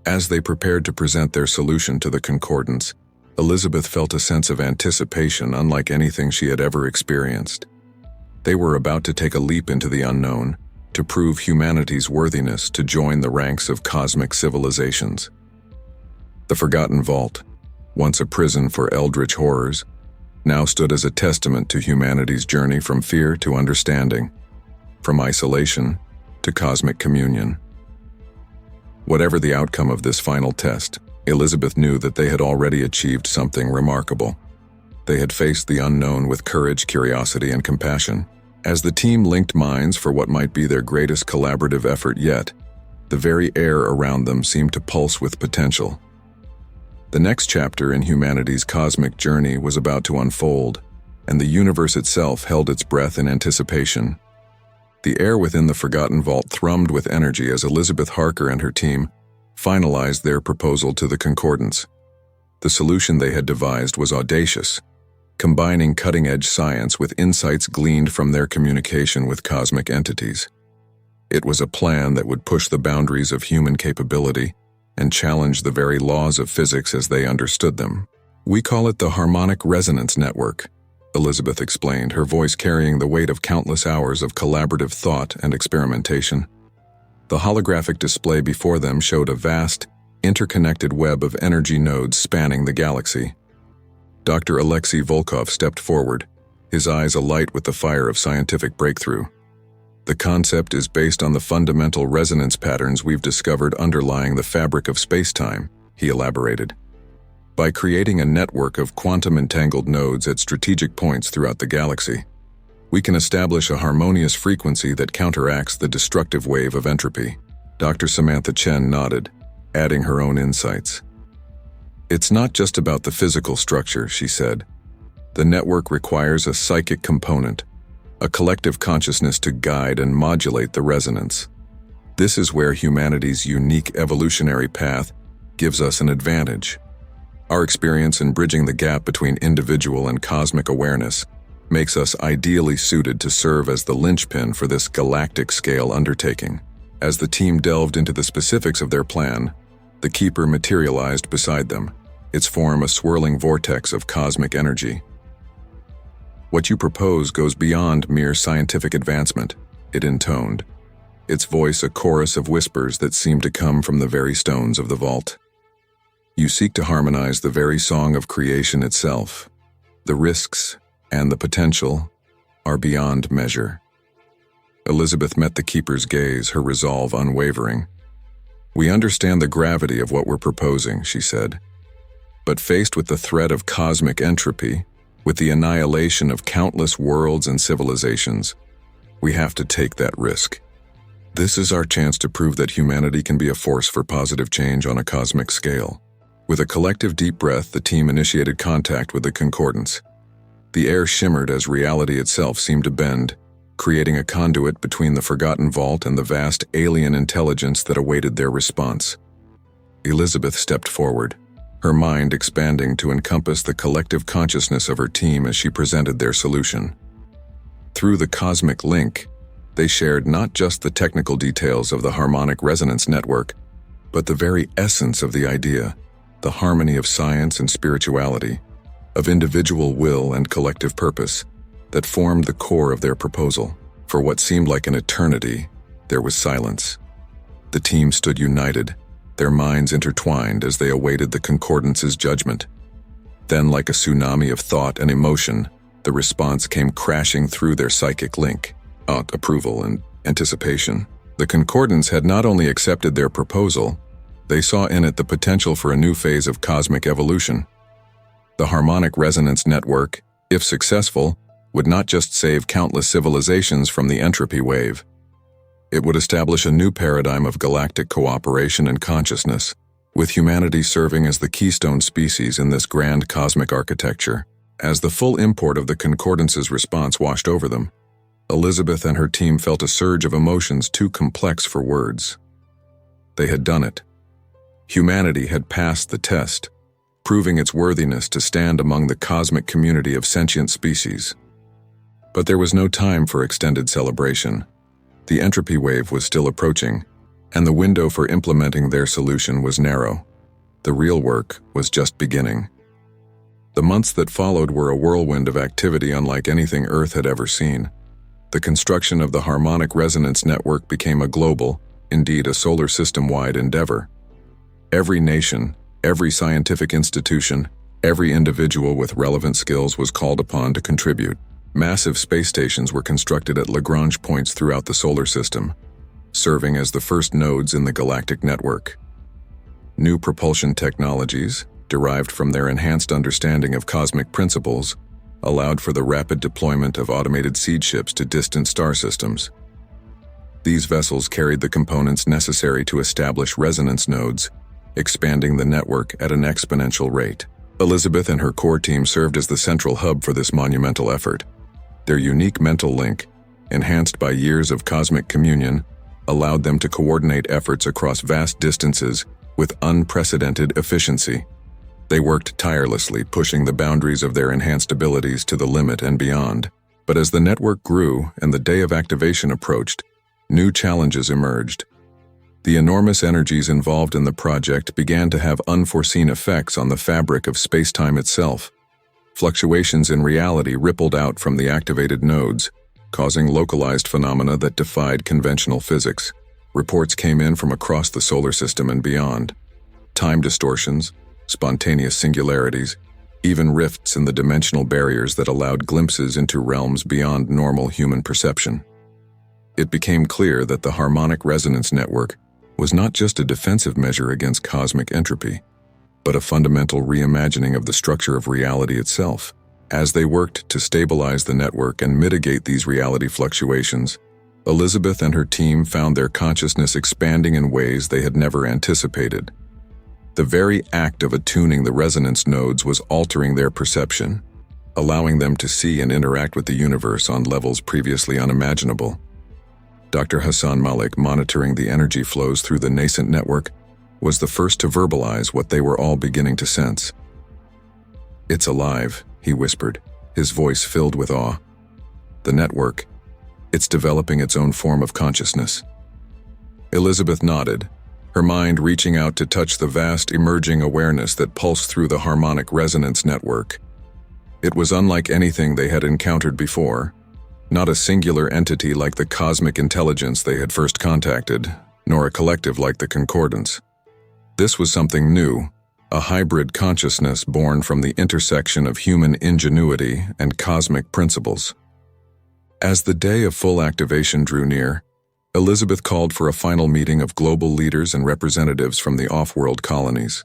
As they prepared to present their solution to the concordance, Elizabeth felt a sense of anticipation unlike anything she had ever experienced. They were about to take a leap into the unknown, to prove humanity's worthiness to join the ranks of cosmic civilizations. The Forgotten Vault, once a prison for eldritch horrors, now stood as a testament to humanity's journey from fear to understanding, from isolation to cosmic communion. Whatever the outcome of this final test, Elizabeth knew that they had already achieved something remarkable. They had faced the unknown with courage, curiosity, and compassion. As the team linked minds for what might be their greatest collaborative effort yet, the very air around them seemed to pulse with potential. The next chapter in humanity's cosmic journey was about to unfold, and the universe itself held its breath in anticipation. The air within the Forgotten Vault thrummed with energy as Elizabeth Harker and her team finalized their proposal to the concordance. The solution they had devised was audacious, combining cutting-edge science with insights gleaned from their communication with cosmic entities. It was a plan that would push the boundaries of human capability and challenge the very laws of physics as they understood them. "We call it the harmonic resonance network," Elizabeth explained, her voice carrying the weight of countless hours of collaborative thought and experimentation. The holographic display before them showed a vast, interconnected web of energy nodes spanning the galaxy. Dr. Alexei Volkov stepped forward, his eyes alight with the fire of scientific breakthrough. "The concept is based on the fundamental resonance patterns we've discovered underlying the fabric of space-time," he elaborated. "By creating a network of quantum-entangled nodes at strategic points throughout the galaxy, we can establish a harmonious frequency that counteracts the destructive wave of entropy." Dr. Samantha Chen nodded, adding her own insights. "It's not just about the physical structure," she said. "The network requires a psychic component, a collective consciousness to guide and modulate the resonance. This is where humanity's unique evolutionary path gives us an advantage. Our experience in bridging the gap between individual and cosmic awareness makes us ideally suited to serve as the linchpin for this galactic-scale undertaking." As the team delved into the specifics of their plan, the Keeper materialized beside them, its form a swirling vortex of cosmic energy. "What you propose goes beyond mere scientific advancement," it intoned, its voice a chorus of whispers that seemed to come from the very stones of the vault. "You seek to harmonize the very song of creation itself. The risks and the potential are beyond measure." Elizabeth met the Keeper's gaze, her resolve unwavering. "We understand the gravity of what we're proposing," she said. "But faced with the threat of cosmic entropy, with the annihilation of countless worlds and civilizations, we have to take that risk. This is our chance to prove that humanity can be a force for positive change on a cosmic scale." With a collective deep breath, the team initiated contact with the concordance. The air shimmered as reality itself seemed to bend, creating a conduit between the Forgotten Vault and the vast alien intelligence that awaited their response. Elizabeth stepped forward, her mind expanding to encompass the collective consciousness of her team as she presented their solution. Through the cosmic link, they shared not just the technical details of the harmonic resonance network, but the very essence of the idea, the harmony of science and spirituality, of individual will and collective purpose, that formed the core of their proposal. For what seemed like an eternity, there was silence. The team stood united, their minds intertwined as they awaited the concordance's judgment. Then, like a tsunami of thought and emotion, the response came crashing through their psychic link. Approval and anticipation. The concordance had not only accepted their proposal, They saw in it the potential for a new phase of cosmic evolution. The harmonic resonance network, if successful, would not just save countless civilizations from the entropy wave. It would establish a new paradigm of galactic cooperation and consciousness, with humanity serving as the keystone species in this grand cosmic architecture. As the full import of the Concordance's response washed over them, Elizabeth and her team felt a surge of emotions too complex for words. They had done it. Humanity had passed the test, proving its worthiness to stand among the cosmic community of sentient species. But there was no time for extended celebration. The entropy wave was still approaching, and the window for implementing their solution was narrow. The real work was just beginning. The months that followed were a whirlwind of activity unlike anything Earth had ever seen. The construction of the harmonic resonance network became a global, indeed a solar system-wide endeavor. Every nation, every scientific institution, every individual with relevant skills was called upon to contribute. Massive space stations were constructed at Lagrange points throughout the solar system, serving as the first nodes in the galactic network. New propulsion technologies, derived from their enhanced understanding of cosmic principles, allowed for the rapid deployment of automated seed ships to distant star systems. These vessels carried the components necessary to establish resonance nodes, expanding the network at an exponential rate. Elizabeth and her core team served as the central hub for this monumental effort. Their unique mental link, enhanced by years of cosmic communion, allowed them to coordinate efforts across vast distances with unprecedented efficiency. They worked tirelessly, pushing the boundaries of their enhanced abilities to the limit and beyond. But as the network grew and the day of activation approached, new challenges emerged. The enormous energies involved in the project began to have unforeseen effects on the fabric of space-time itself. Fluctuations in reality rippled out from the activated nodes, causing localized phenomena that defied conventional physics. Reports came in from across the solar system and beyond. Time distortions, spontaneous singularities, even rifts in the dimensional barriers that allowed glimpses into realms beyond normal human perception. It became clear that the harmonic resonance network was not just a defensive measure against cosmic entropy, but a fundamental reimagining of the structure of reality itself. As they worked to stabilize the network and mitigate these reality fluctuations, Elizabeth and her team found their consciousness expanding in ways they had never anticipated. The very act of attuning the resonance nodes was altering their perception, allowing them to see and interact with the universe on levels previously unimaginable. Dr. Hassan Malik, monitoring the energy flows through the nascent network, was the first to verbalize what they were all beginning to sense. "It's alive," he whispered, his voice filled with awe. "The network, it's developing its own form of consciousness." Elizabeth nodded, her mind reaching out to touch the vast emerging awareness that pulsed through the harmonic resonance network. It was unlike anything they had encountered before, not a singular entity like the cosmic intelligence they had first contacted, nor a collective like the Concordance. This was something new, a hybrid consciousness born from the intersection of human ingenuity and cosmic principles. As the day of full activation drew near, Elizabeth called for a final meeting of global leaders and representatives from the off-world colonies.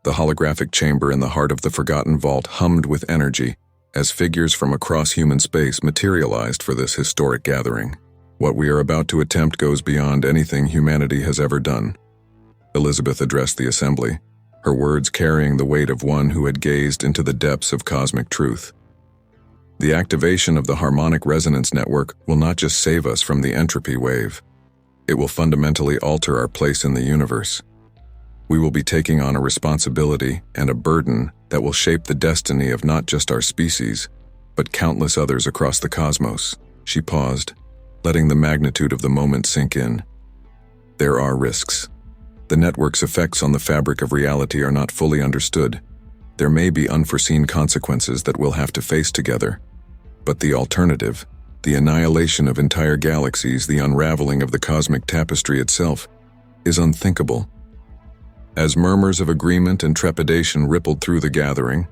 The holographic chamber in the heart of the Forgotten Vault hummed with energy as figures from across human space materialized for this historic gathering. "What we are about to attempt goes beyond anything humanity has ever done," Elizabeth addressed the assembly, her words carrying the weight of one who had gazed into the depths of cosmic truth. "The activation of the harmonic resonance network will not just save us from the entropy wave. It will fundamentally alter our place in the universe. We will be taking on a responsibility and a burden that will shape the destiny of not just our species, but countless others across the cosmos." She paused, letting the magnitude of the moment sink in. "There are risks. The network's effects on the fabric of reality are not fully understood. There may be unforeseen consequences that we'll have to face together. But the alternative, the annihilation of entire galaxies, the unraveling of the cosmic tapestry itself, is unthinkable." As murmurs of agreement and trepidation rippled through the gathering,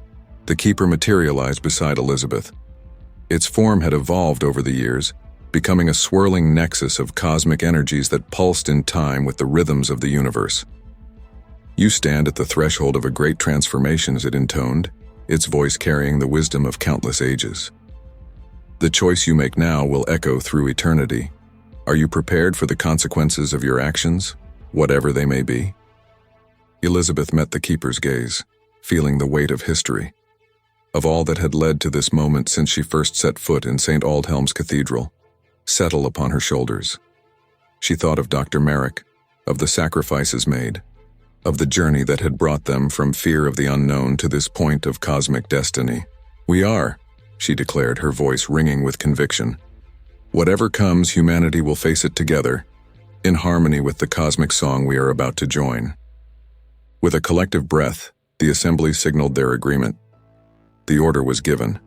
the Keeper materialized beside Elizabeth. Its form had evolved over the years, becoming a swirling nexus of cosmic energies that pulsed in time with the rhythms of the universe. You stand at the threshold of a great transformation, it intoned, its voice carrying the wisdom of countless ages. The choice you make now will echo through eternity. Are you prepared for the consequences of your actions, whatever they may be? Elizabeth met the keeper's gaze, feeling the weight of history, of all that had led to this moment since she first set foot in St. Aldhelm's Cathedral, settle upon her shoulders. She thought of Dr. Merrick, of the sacrifices made, of the journey that had brought them from fear of the unknown to this point of cosmic destiny. "We are," she declared, her voice ringing with conviction. "Whatever comes, humanity will face it together, in harmony with the cosmic song we are about to join." With a collective breath, the assembly signaled their agreement. The order was given.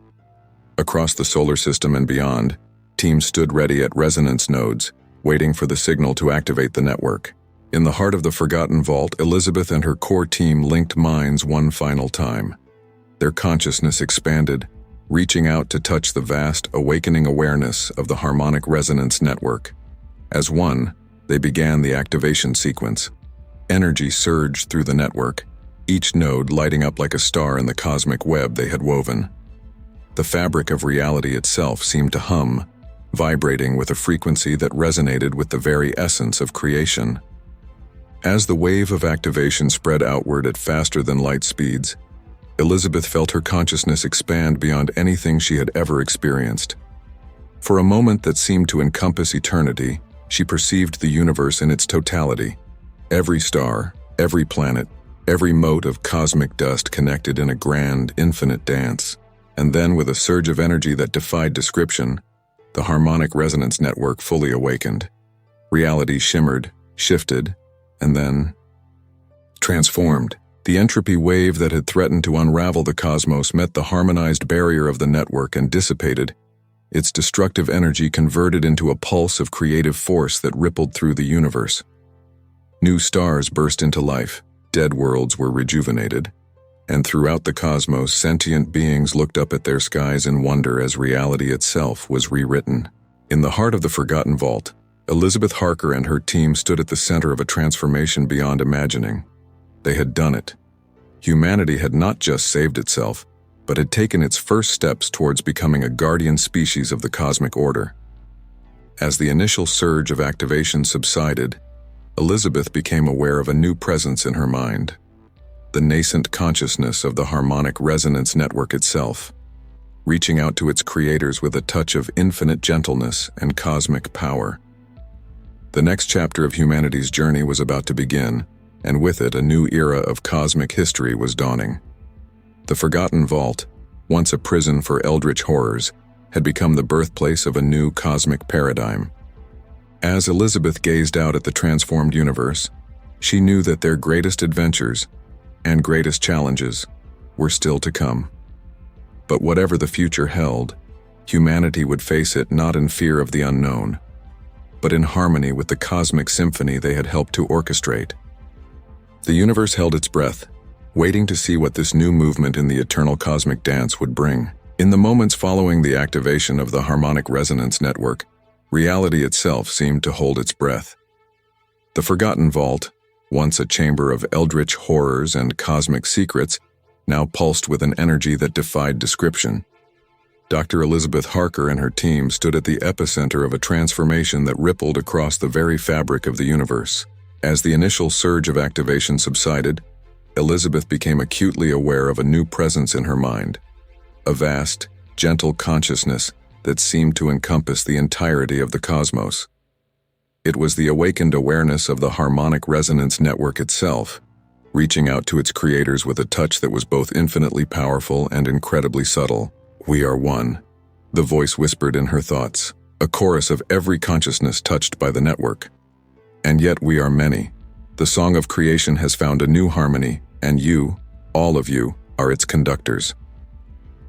Across the solar system and beyond, teams stood ready at resonance nodes, waiting for the signal to activate the network. In the heart of the Forgotten Vault, Elizabeth and her core team linked minds one final time. Their consciousness expanded, reaching out to touch the vast, awakening awareness of the harmonic resonance network. As one, they began the activation sequence. Energy surged through the network, each node lighting up like a star in the cosmic web they had woven. The fabric of reality itself seemed to hum, vibrating with a frequency that resonated with the very essence of creation. As the wave of activation spread outward at faster-than-light speeds, Elizabeth felt her consciousness expand beyond anything she had ever experienced. For a moment that seemed to encompass eternity, she perceived the universe in its totality. Every star, every planet, every mote of cosmic dust connected in a grand, infinite dance. And then, with a surge of energy that defied description, the harmonic resonance network fully awakened. Reality shimmered, shifted, and then transformed. The entropy wave that had threatened to unravel the cosmos met the harmonized barrier of the network and dissipated, its destructive energy converted into a pulse of creative force that rippled through the universe. New stars burst into life, dead worlds were rejuvenated, and throughout the cosmos, sentient beings looked up at their skies in wonder as reality itself was rewritten. In the heart of the Forgotten Vault, Elizabeth Harker and her team stood at the center of a transformation beyond imagining. They had done it. Humanity had not just saved itself, but had taken its first steps towards becoming a guardian species of the cosmic order. As the initial surge of activation subsided, Elizabeth became aware of a new presence in her mind. The nascent consciousness of the harmonic resonance network itself, reaching out to its creators with a touch of infinite gentleness and cosmic power. The next chapter of humanity's journey was about to begin, and with it a new era of cosmic history was dawning. The Forgotten Vault, once a prison for eldritch horrors, had become the birthplace of a new cosmic paradigm. As Elizabeth gazed out at the transformed universe, she knew that their greatest adventures and greatest challenges were still to come. But whatever the future held, humanity would face it not in fear of the unknown, but in harmony with the cosmic symphony they had helped to orchestrate. The universe held its breath, waiting to see what this new movement in the eternal cosmic dance would bring. In the moments following the activation of the harmonic resonance network, reality itself seemed to hold its breath. The Forgotten Vault, once a chamber of eldritch horrors and cosmic secrets, now pulsed with an energy that defied description. Dr. Elizabeth Harker and her team stood at the epicenter of a transformation that rippled across the very fabric of the universe. As the initial surge of activation subsided, Elizabeth became acutely aware of a new presence in her mind. A vast, gentle consciousness that seemed to encompass the entirety of the cosmos. It was the awakened awareness of the harmonic resonance network itself, reaching out to its creators with a touch that was both infinitely powerful and incredibly subtle. "We are one," the voice whispered in her thoughts, a chorus of every consciousness touched by the network. "And yet we are many. The song of creation has found a new harmony, and you, all of you, are its conductors."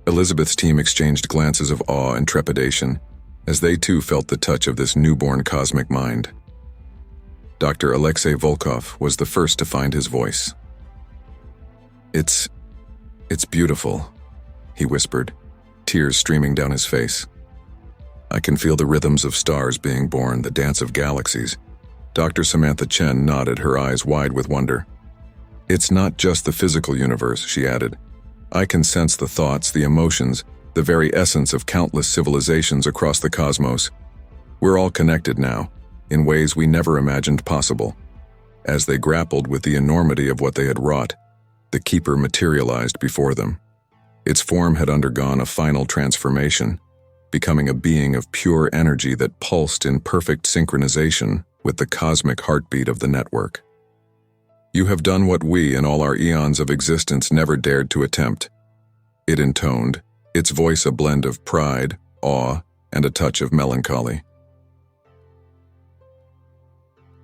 Elizabeth's team exchanged glances of awe and trepidation, as they too felt the touch of this newborn cosmic mind. Dr. Alexei Volkov was the first to find his voice. It's beautiful," he whispered, tears streaming down his face. "I can feel the rhythms of stars being born, the dance of galaxies." Dr. Samantha Chen nodded, her eyes wide with wonder. It's not just the physical universe, she added. I can sense the thoughts, the emotions, the very essence of countless civilizations across the cosmos. We're all connected now, in ways we never imagined possible. As they grappled with the enormity of what they had wrought, the Keeper materialized before them. Its form had undergone a final transformation, becoming a being of pure energy that pulsed in perfect synchronization with the cosmic heartbeat of the network. You have done what we, in all our eons of existence, never dared to attempt. It intoned, its voice a blend of pride, awe, and a touch of melancholy.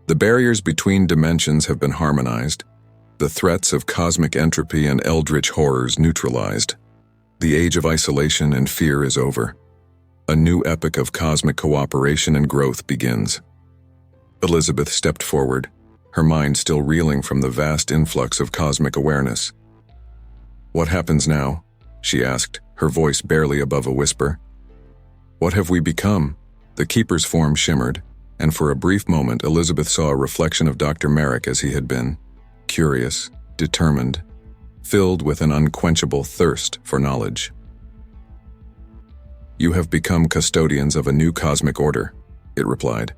The barriers between dimensions have been harmonized, the threats of cosmic entropy and eldritch horrors neutralized. The age of isolation and fear is over. A new epoch of cosmic cooperation and growth begins. Elizabeth stepped forward, her mind still reeling from the vast influx of cosmic awareness. What happens now? She asked, her voice barely above a whisper. What have we become? The Keeper's form shimmered, and for a brief moment Elizabeth saw a reflection of Dr. Merrick as he had been, curious, determined, filled with an unquenchable thirst for knowledge. You have become custodians of a new cosmic order, it replied.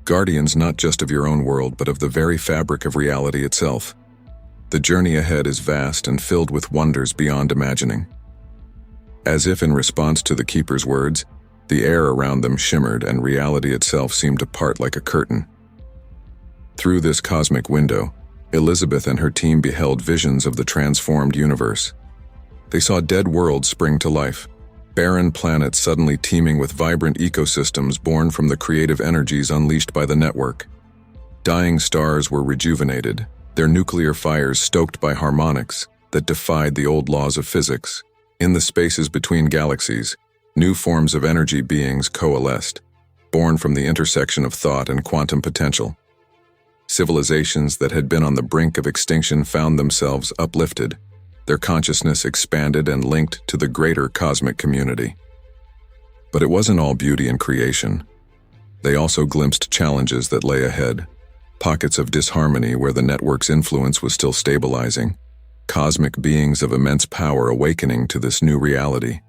Guardians not just of your own world, but of the very fabric of reality itself. The journey ahead is vast and filled with wonders beyond imagining. As if in response to the Keeper's words, the air around them shimmered and reality itself seemed to part like a curtain. Through this cosmic window, Elizabeth and her team beheld visions of the transformed universe. They saw dead worlds spring to life, barren planets suddenly teeming with vibrant ecosystems born from the creative energies unleashed by the network. Dying stars were rejuvenated, their nuclear fires stoked by harmonics that defied the old laws of physics. In the spaces between galaxies, new forms of energy beings coalesced, born from the intersection of thought and quantum potential. Civilizations that had been on the brink of extinction found themselves uplifted, their consciousness expanded and linked to the greater cosmic community. But it wasn't all beauty and creation. They also glimpsed challenges that lay ahead, pockets of disharmony where the network's influence was still stabilizing, cosmic beings of immense power awakening to this new reality,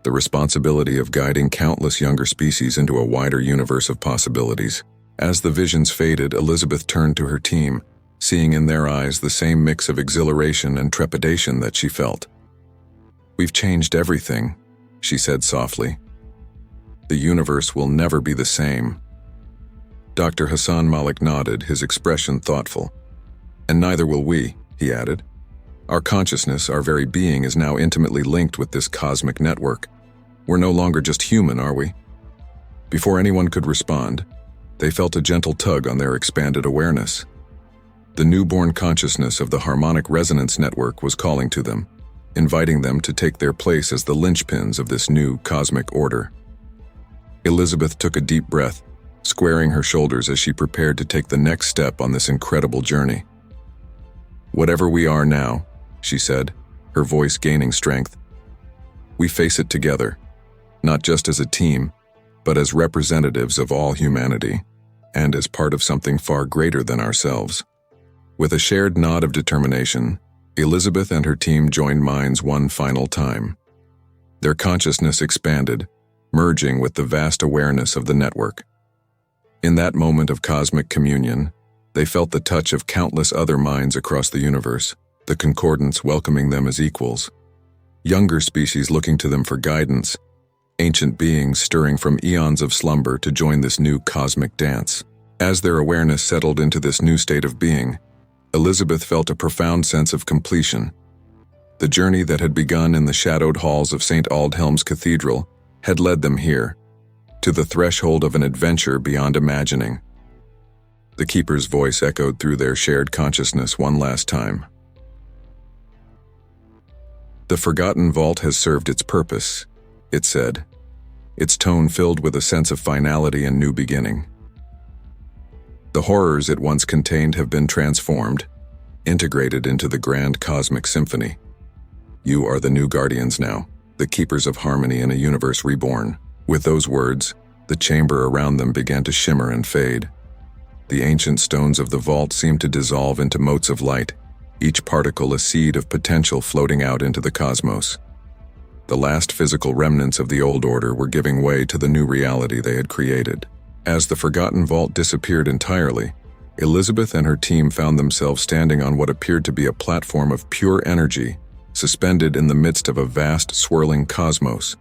the responsibility of guiding countless younger species into a wider universe of possibilities. As the visions faded, Elizabeth turned to her team, seeing in their eyes the same mix of exhilaration and trepidation that she felt. We've changed everything, she said softly. The universe will never be the same. Dr. Hassan Malik nodded, his expression thoughtful. And neither will we, he added. Our consciousness, our very being, is now intimately linked with this cosmic network. We're no longer just human, are we? Before anyone could respond, they felt a gentle tug on their expanded awareness. The newborn consciousness of the harmonic resonance network was calling to them, inviting them to take their place as the linchpins of this new cosmic order. Elizabeth took a deep breath, squaring her shoulders as she prepared to take the next step on this incredible journey. Whatever we are now, she said, her voice gaining strength, we face it together, not just as a team, but as representatives of all humanity, and as part of something far greater than ourselves. With a shared nod of determination, Elizabeth and her team joined minds one final time. Their consciousness expanded, merging with the vast awareness of the network. In that moment of cosmic communion, they felt the touch of countless other minds across the universe, the concordance welcoming them as equals. Younger species looking to them for guidance, ancient beings stirring from eons of slumber to join this new cosmic dance. As their awareness settled into this new state of being, Elizabeth felt a profound sense of completion. The journey that had begun in the shadowed halls of St. Aldhelm's Cathedral had led them here, to the threshold of an adventure beyond imagining. The Keeper's voice echoed through their shared consciousness one last time. The forgotten vault has served its purpose, it said, its tone filled with a sense of finality and new beginning. The horrors it once contained have been transformed, integrated into the grand cosmic symphony. You are the new guardians now, the keepers of harmony in a universe reborn. With those words, the chamber around them began to shimmer and fade. The ancient stones of the vault seemed to dissolve into motes of light, each particle a seed of potential floating out into the cosmos. The last physical remnants of the old order were giving way to the new reality they had created. As the forgotten vault disappeared entirely, Elizabeth and her team found themselves standing on what appeared to be a platform of pure energy, suspended in the midst of a vast, swirling cosmos.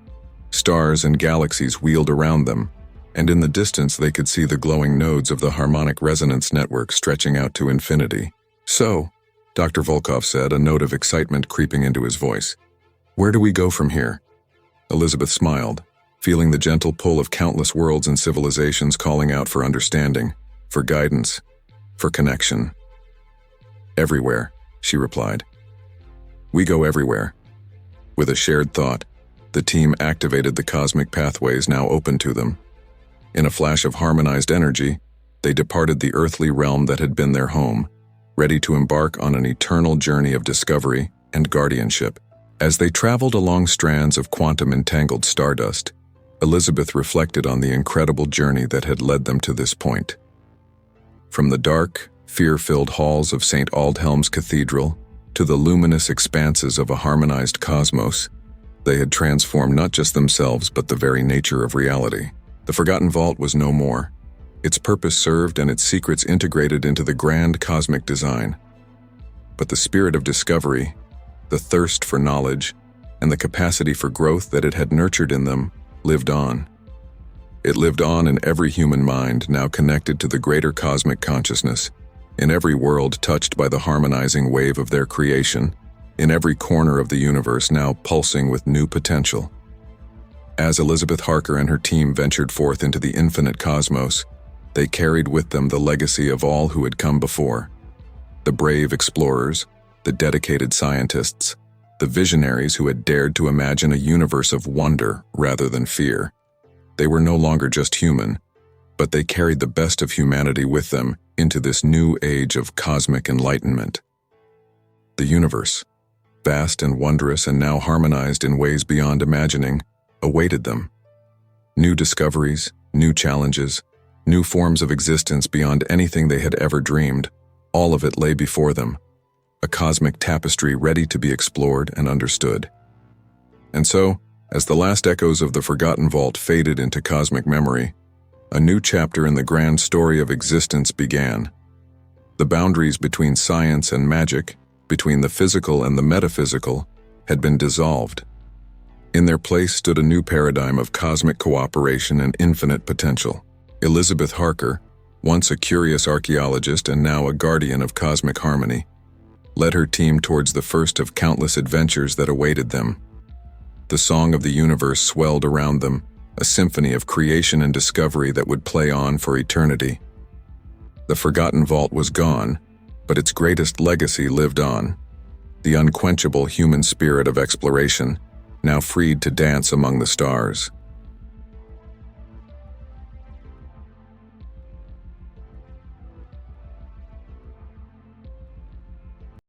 Stars and galaxies wheeled around them, and in the distance they could see the glowing nodes of the harmonic resonance network stretching out to infinity. "So," Dr. Volkov said, a note of excitement creeping into his voice, "where do we go from here?" Elizabeth smiled, feeling the gentle pull of countless worlds and civilizations calling out for understanding, for guidance, for connection. "Everywhere," she replied. "We go everywhere." With a shared thought, the team activated the cosmic pathways now open to them. In a flash of harmonized energy, they departed the earthly realm that had been their home, ready to embark on an eternal journey of discovery and guardianship. As they traveled along strands of quantum-entangled stardust, Elizabeth reflected on the incredible journey that had led them to this point. From the dark, fear-filled halls of St. Aldhelm's Cathedral to the luminous expanses of a harmonized cosmos, they had transformed not just themselves but the very nature of reality. The Forgotten Vault was no more. Its purpose served and its secrets integrated into the grand cosmic design. But the spirit of discovery, the thirst for knowledge, and the capacity for growth that it had nurtured in them lived on. It lived on in every human mind now connected to the greater cosmic consciousness, in every world touched by the harmonizing wave of their creation, in every corner of the universe now pulsing with new potential. As Elizabeth Harker and her team ventured forth into the infinite cosmos, they carried with them the legacy of all who had come before. The brave explorers, the dedicated scientists, the visionaries who had dared to imagine a universe of wonder rather than fear. They were no longer just human, but they carried the best of humanity with them into this new age of cosmic enlightenment. The universe, vast and wondrous and now harmonized in ways beyond imagining, awaited them. New discoveries, new challenges, new forms of existence beyond anything they had ever dreamed, all of it lay before them, a cosmic tapestry ready to be explored and understood. And so, as the last echoes of the Forgotten Vault faded into cosmic memory, a new chapter in the grand story of existence began. The boundaries between science and magic, between the physical and the metaphysical, had been dissolved. In their place stood a new paradigm of cosmic cooperation and infinite potential. Elizabeth Harker, once a curious archaeologist and now a guardian of cosmic harmony, led her team towards the first of countless adventures that awaited them. The song of the universe swelled around them, a symphony of creation and discovery that would play on for eternity. The Forgotten Vault was gone, but its greatest legacy lived on. The unquenchable human spirit of exploration, now freed to dance among the stars.